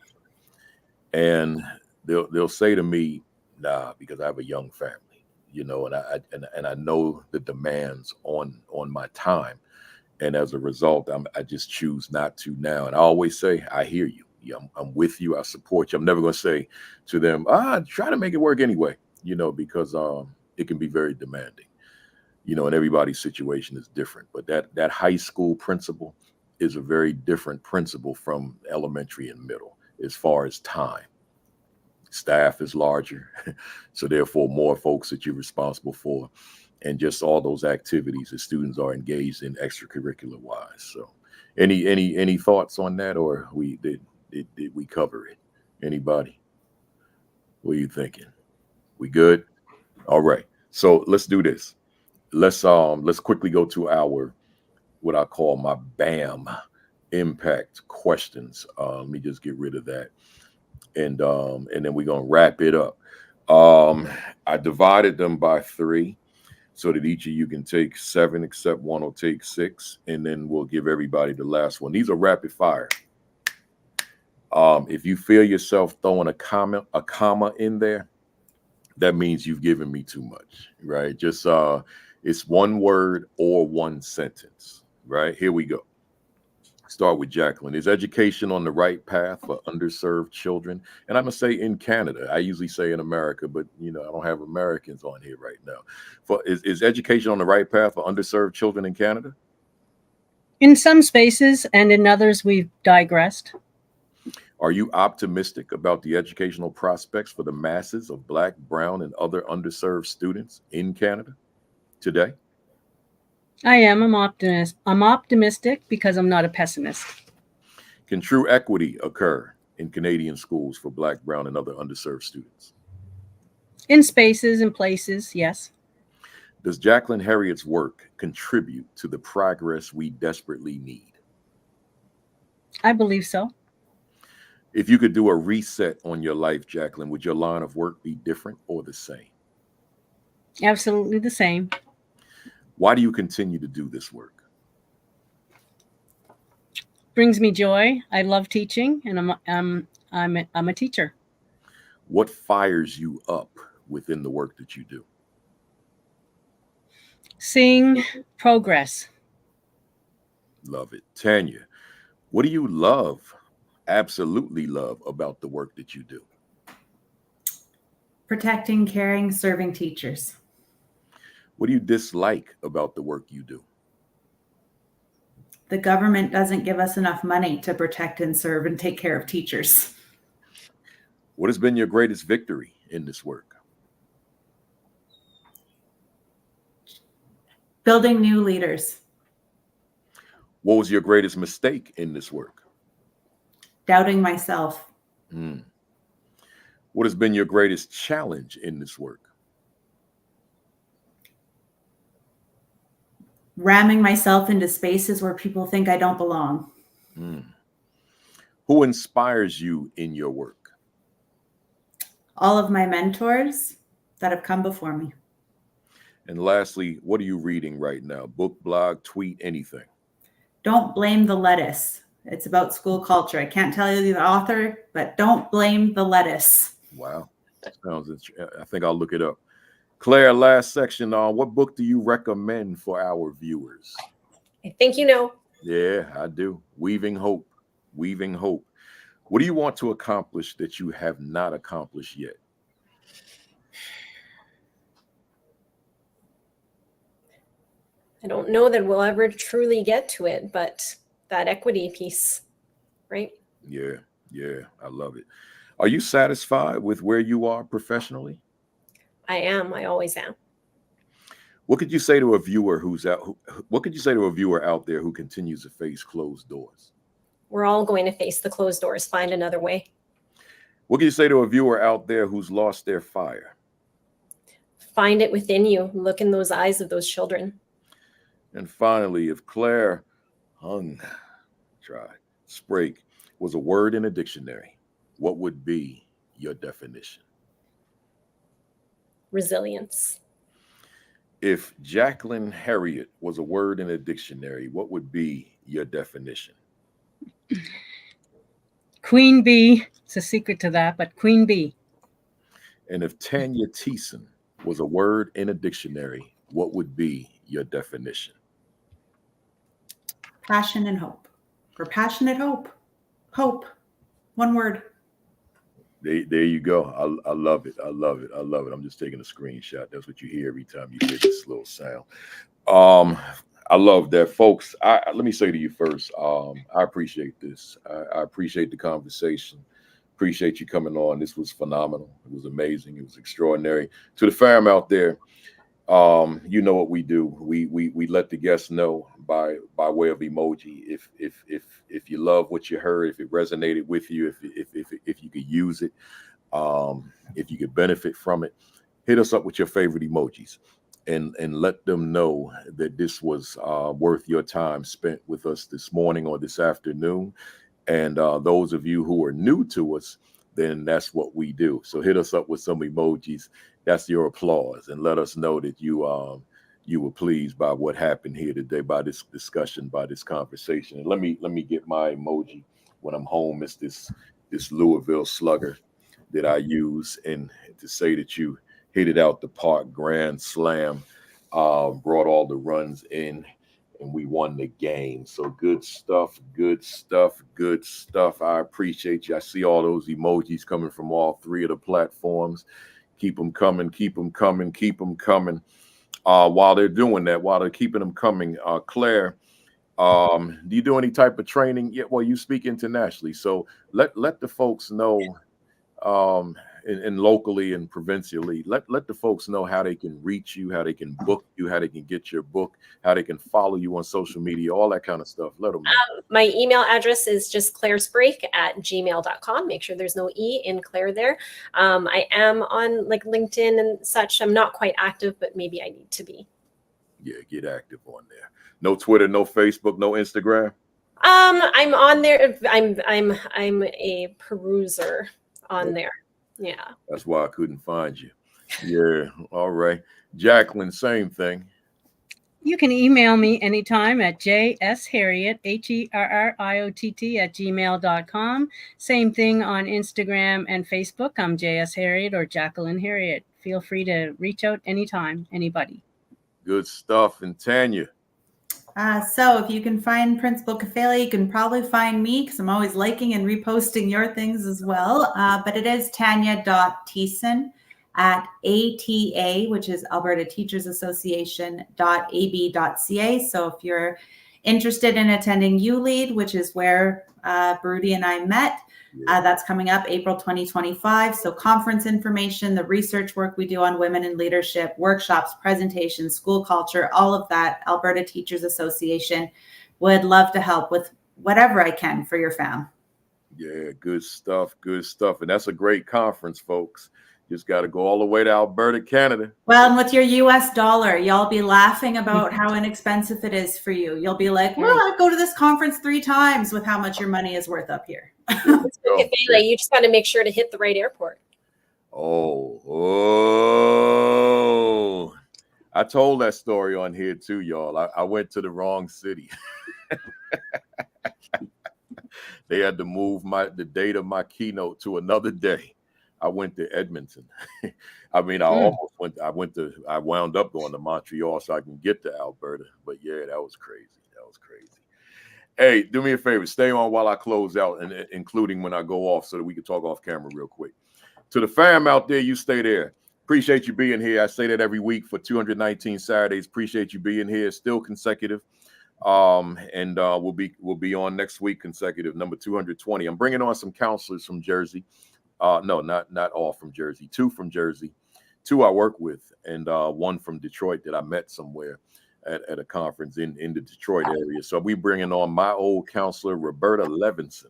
And they'll say to me, "Nah, because I have a young family, you know, and I know the demands on my time." And as a result, I just choose not to now. And I always say, I hear you. Yeah, I'm with you. I support you. I'm never going to say to them, try to make it work anyway, you know, because it can be very demanding, you know, and everybody's situation is different. But that high school principal is a very different principal from elementary and middle as far as time. Staff is larger, so therefore more folks that you're responsible for, and just all those activities that students are engaged in extracurricular wise. So any thoughts on that, or did we cover it? Anybody? What are you thinking? We good? All right. So let's do this. Let's quickly go to our, what I call my BAM impact questions. Let me just get rid of that. And then we're gonna wrap it up. I divided them by 3, so that each of you can take 7, except one will take 6, and then we'll give everybody the last one. These are rapid fire. If you feel yourself throwing a comma in there, that means you've given me too much, right? Just it's one word or one sentence, right? Here we go. Start with Jacqueline. Is education on the right path for underserved children? And I'm gonna say in Canada. I usually say in America, but you know, I don't have Americans on here right now. Is education on the right path for underserved children in Canada? In some spaces, and in others, we've digressed. Are you optimistic about the educational prospects for the masses of Black, brown, and other underserved students in Canada today? I am. I'm optimist. I'm optimistic because I'm not a pessimist. Can true equity occur in Canadian schools for Black, brown, and other underserved students? In spaces and places, yes. Does Jacqueline Harriet's work contribute to the progress we desperately need? I believe so. If you could do a reset on your life, Jacqueline, would your line of work be different or the same? Absolutely the same. Why do you continue to do this work? Brings me joy. I love teaching, and I'm a teacher. What fires you up within the work that you do? Seeing progress. Love it. Tanya, what do you love, absolutely love, about the work that you do? Protecting, caring, serving teachers. What do you dislike about the work you do? The government doesn't give us enough money to protect and serve and take care of teachers. What has been your greatest victory in this work? Building new leaders. What was your greatest mistake in this work? Doubting myself. What has been your greatest challenge in this work? Ramming myself into spaces where people think I don't belong. Who inspires you in your work? All of my mentors that have come before me. And lastly, what are you reading right now? Book, blog, tweet, anything? Don't blame the lettuce. It's about school culture. I can't tell you the author, but don't blame the lettuce. Wow. I think I'll look it up. Claire, last section. What book do you recommend for our viewers? I think you know. Yeah, I do. Weaving Hope. Weaving Hope. What do you want to accomplish that you have not accomplished yet? I don't know that we'll ever truly get to it, but that equity piece, right? Yeah, I love it. Are you satisfied with where you are professionally? I am. I always am. What could you say to a viewer what could you say to a viewer out there who continues to face closed doors? We're all going to face the closed doors. Find another way. What can you say to a viewer out there who's lost their fire? Find it within you. Look in those eyes of those children. And finally, if Claire Sprague was a word in a dictionary, what would be your definition? Resilience. If Jacqueline Harriet was a word in a dictionary, what would be your definition? Queen bee. It's a secret to that, but queen bee. And if Tanya Thiessen was a word in a dictionary, what would be your definition? Passion and hope. For passionate hope. Hope. One word. There you go. I love it. I love it. I love it. I'm just taking a screenshot. That's what you hear every time you hear this little sound. I love that, folks. Let me say to you first, I appreciate this. I appreciate the conversation. Appreciate you coming on. This was phenomenal. It was amazing. It was extraordinary. To the fam out there, you know what we do. We let the guests know by way of emoji if you love what you heard, if it resonated with you, if you could use it, if you could benefit from it, hit us up with your favorite emojis and let them know that this was worth your time spent with us this morning or this afternoon. And those of you who are new to us, then that's what we do. So hit us up with some emojis. That's your applause, and let us know that you were pleased by what happened here today, by this discussion, by this conversation. And let me get my emoji when I'm home. It's this Louisville Slugger that I use, and to say that you hit it out the park, grand slam, brought all the runs in, and we won the game. So good stuff, good stuff, good stuff. I appreciate you. I see all those emojis coming from all three of the platforms. Keep them coming, keep them coming, keep them coming. While they're doing that, while they're keeping them coming, Claire, do you do any type of training? Yeah, well, you speak internationally, so let the folks know, and locally and provincially, let the folks know how they can reach you, how they can book you, how they can get your book, how they can follow you on social media, all that kind of stuff. Let them know. My email address is just clairesbrake@gmail.com. Make sure there's no E in Claire there. I am on like LinkedIn and such. I'm not quite active, but maybe I need to be. Yeah, get active on there. No Twitter, no Facebook, no Instagram. I'm on there. I'm a peruser on there. Yeah. That's why I couldn't find you. Yeah. All right. Jacqueline, same thing. You can email me anytime at jsharriott, HERRIOTT@gmail.com. Same thing on Instagram and Facebook. I'm JS Harriott or Jacqueline Harriott. Feel free to reach out anytime, anybody. Good stuff. And Tanya. So if you can find Principal Kafele, you can probably find me because I'm always liking and reposting your things as well. But it is tanya.thiessen at ATA, which is Alberta Teachers Association.ab.ca. So if you're interested in attending ULEAD, which is where Broody and I met. That's coming up April 2025. So conference information, the research work we do on women in leadership, workshops, presentations, school culture, all of that. Alberta Teachers Association would love to help with whatever I can for your fam. Yeah, good stuff. Good stuff. And that's a great conference, folks. Just got to go all the way to Alberta, Canada. Well, and with your US dollar, y'all be laughing about how inexpensive it is for you. You'll be like, well, I go to this conference 3 times with how much your money is worth up here. Kafele, you just got to make sure to hit the right airport. Oh, I told that story on here too, y'all. I went to the wrong city. They had to move the date of my keynote to another day. I went to Edmonton. I mean, I wound up going to Montreal so I can get to Alberta. But yeah, that was crazy. That was crazy. Hey, do me a favor. Stay on while I close out, and including when I go off so that we can talk off camera real quick. To the fam out there, you stay there. Appreciate you being here. I say that every week for 219 Saturdays. Appreciate you being here. Still consecutive. And we'll be on next week consecutive, number 220. I'm bringing on some counselors from Jersey. No, not all from Jersey. 2 from Jersey, 2 I work with, and 1 from Detroit that I met somewhere at a conference in the Detroit area. So we bringing on my old counselor, Roberta Levinson.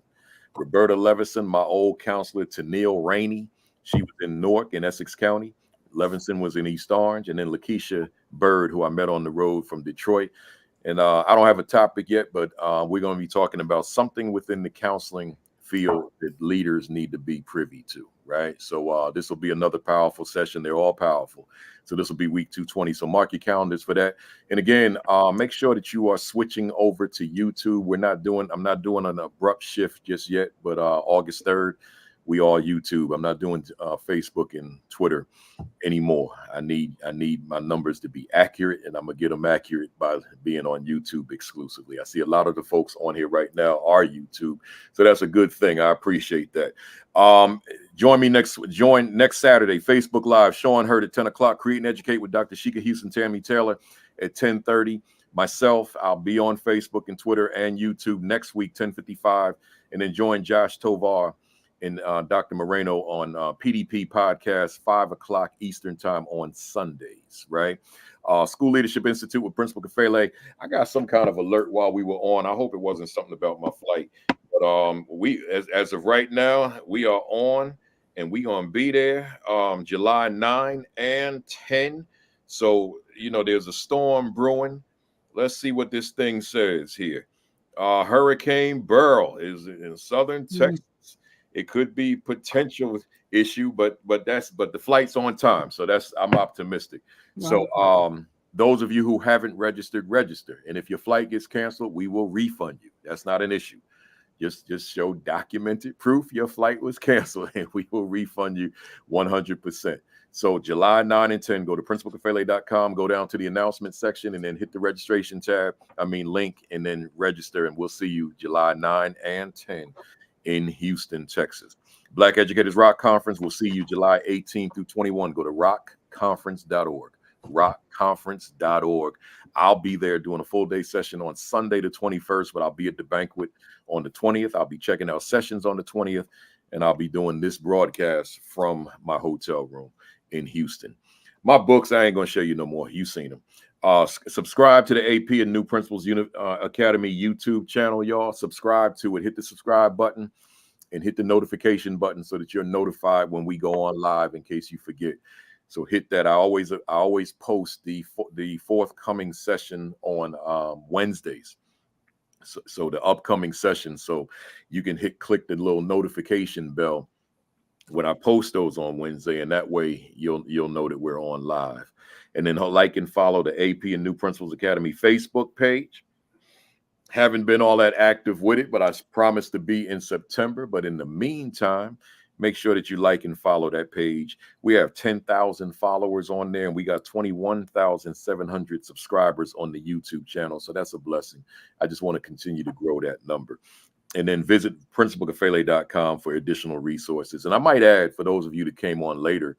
Roberta Levinson, my old counselor, Tennille Rainey. She was in Newark in Essex County. Levinson was in East Orange. And then Lakeisha Bird, who I met on the road from Detroit. And I don't have a topic yet, but we're going to be talking about something within the counseling field that leaders need to be privy to, right? So this will be another powerful session. They're all powerful. So this will be week 220. So mark your calendars for that. And again, make sure that you are switching over to YouTube. I'm not doing an abrupt shift just yet, but August 3rd, we all YouTube. I'm not doing Facebook and Twitter anymore. I need my numbers to be accurate, and I'm gonna get them accurate by being on YouTube exclusively. I see a lot of the folks on here right now are YouTube, so that's a good thing. I appreciate that. Join next Saturday, Facebook Live, Sean Hurd at 10 o'clock. Create and Educate with Dr. Sheikah Houston, Tammy Taylor at 10:30. Myself, I'll be on Facebook and Twitter and YouTube next week, 10:55, and then join Josh Tovar and Dr. Moreno on PDP podcast, 5 o'clock Eastern time on Sundays, right? School Leadership Institute with Principal Kafele. I got some kind of alert while we were on. I hope it wasn't something about my flight. But we, as of right now, we are on, and we're going to be there July 9 and 10. So, there's a storm brewing. Let's see what this thing says here. Hurricane Beryl is in southern Texas. It could be potential issue, but the flight's on time, so I'm optimistic. Wow. So those of you who haven't registered, register, and if your flight gets canceled, we will refund you. That's not an issue. Just show documented proof your flight was canceled, and we will refund you 100%. So July 9 and 10, go to principalkafele.com, go down to the announcement section, and then hit the registration link, and then register, and we'll see you July 9 and 10. In Houston, Texas. Black Educators Rock Conference. We'll see you July 18 through 21. Go to rockconference.org. Rockconference.org. I'll be there doing a full day session on Sunday the 21st, but I'll be at the banquet on the 20th. I'll be checking out sessions on the 20th, and I'll be doing this broadcast from my hotel room in Houston. My books, I ain't going to show you no more. You've seen them. Subscribe to the AP and New Principles Academy YouTube channel, y'all. Subscribe to it. Hit the subscribe button and hit the notification button so that you're notified when we go on live in case you forget. So hit that. I always post the forthcoming session on Wednesdays. So the upcoming session. So you can click the little notification bell when I post those on Wednesday, and that way you'll know that we're on live. And then like and follow the AP and New Principles Academy Facebook page. Haven't been all that active with it, but I promise to be in September. But in the meantime, make sure that you like and follow that page. We have 10,000 followers on there, and we got 21,700 subscribers on the YouTube channel. So that's a blessing. I just want to continue to grow that number. And then visit principalkafele.com for additional resources. And I might add, for those of you that came on later,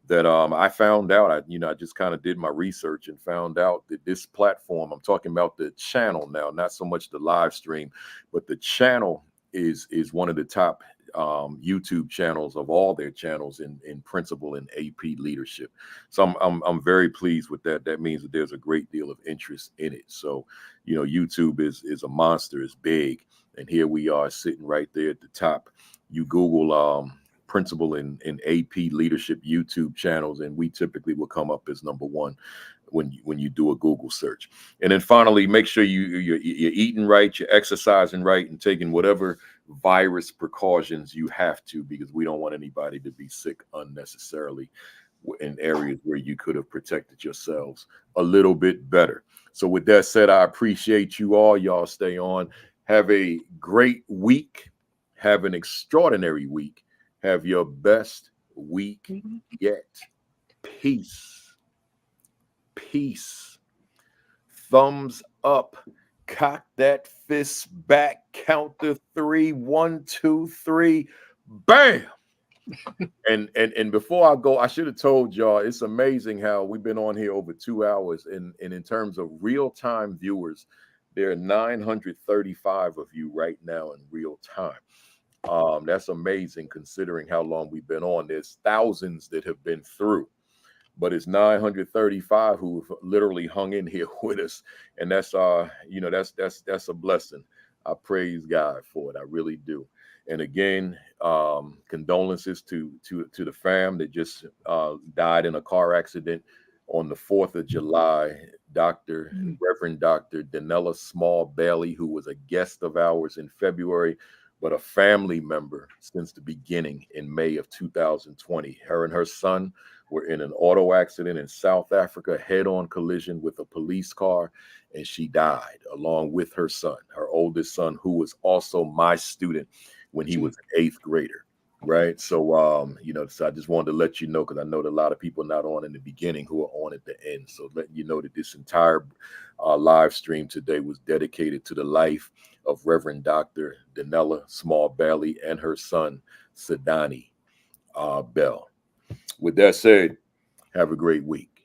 that I found out, I just kind of did my research and found out that this platform, I'm talking about the channel now, not so much the live stream, but the channel is one of the top YouTube channels of all their channels in principal and AP leadership. So I'm very pleased with that. That means that there's a great deal of interest in it. So, you know, YouTube is a monster, it's big. And here we are sitting right there at the top. You Google principal and AP leadership YouTube channels, and we typically will come up as number one when you do a Google search. And then finally, make sure you're eating right, you're exercising right, and taking whatever virus precautions you have to, because we don't want anybody to be sick unnecessarily in areas where you could have protected yourselves a little bit better. So with that said, I appreciate you all. Y'all stay on. Have a great week. Have an extraordinary week. Have your best week yet. Peace. Peace. Thumbs up. Cock that fist back. Count to 3. 1, 2, 3. Bam. And before I go, I should have told y'all, it's amazing how we've been on here over 2 hours. And in terms of real-time viewers, there are 935 of you right now in real time. That's amazing considering how long we've been on. There's thousands that have been through, but it's 935 who have literally hung in here with us, and that's you know, that's a blessing. I praise God for it. I really do. And again, condolences to the fam that just died in a car accident on the 4th of July. Reverend Dr. Danella Small Bailey, who was a guest of ours in February, but a family member since the beginning in May of 2020. Her and her son were in an auto accident in South Africa, head-on collision with a police car, and she died along with her son, her oldest son, who was also my student when he was an 8th grader, right? So, you know, so I just wanted to let you know, because I know that a lot of people not on in the beginning who are on at the end. So letting you know that this entire live stream today was dedicated to the life of Reverend Dr. Danella Small Bailey and her son, Sadani Bell. With that said, have a great week.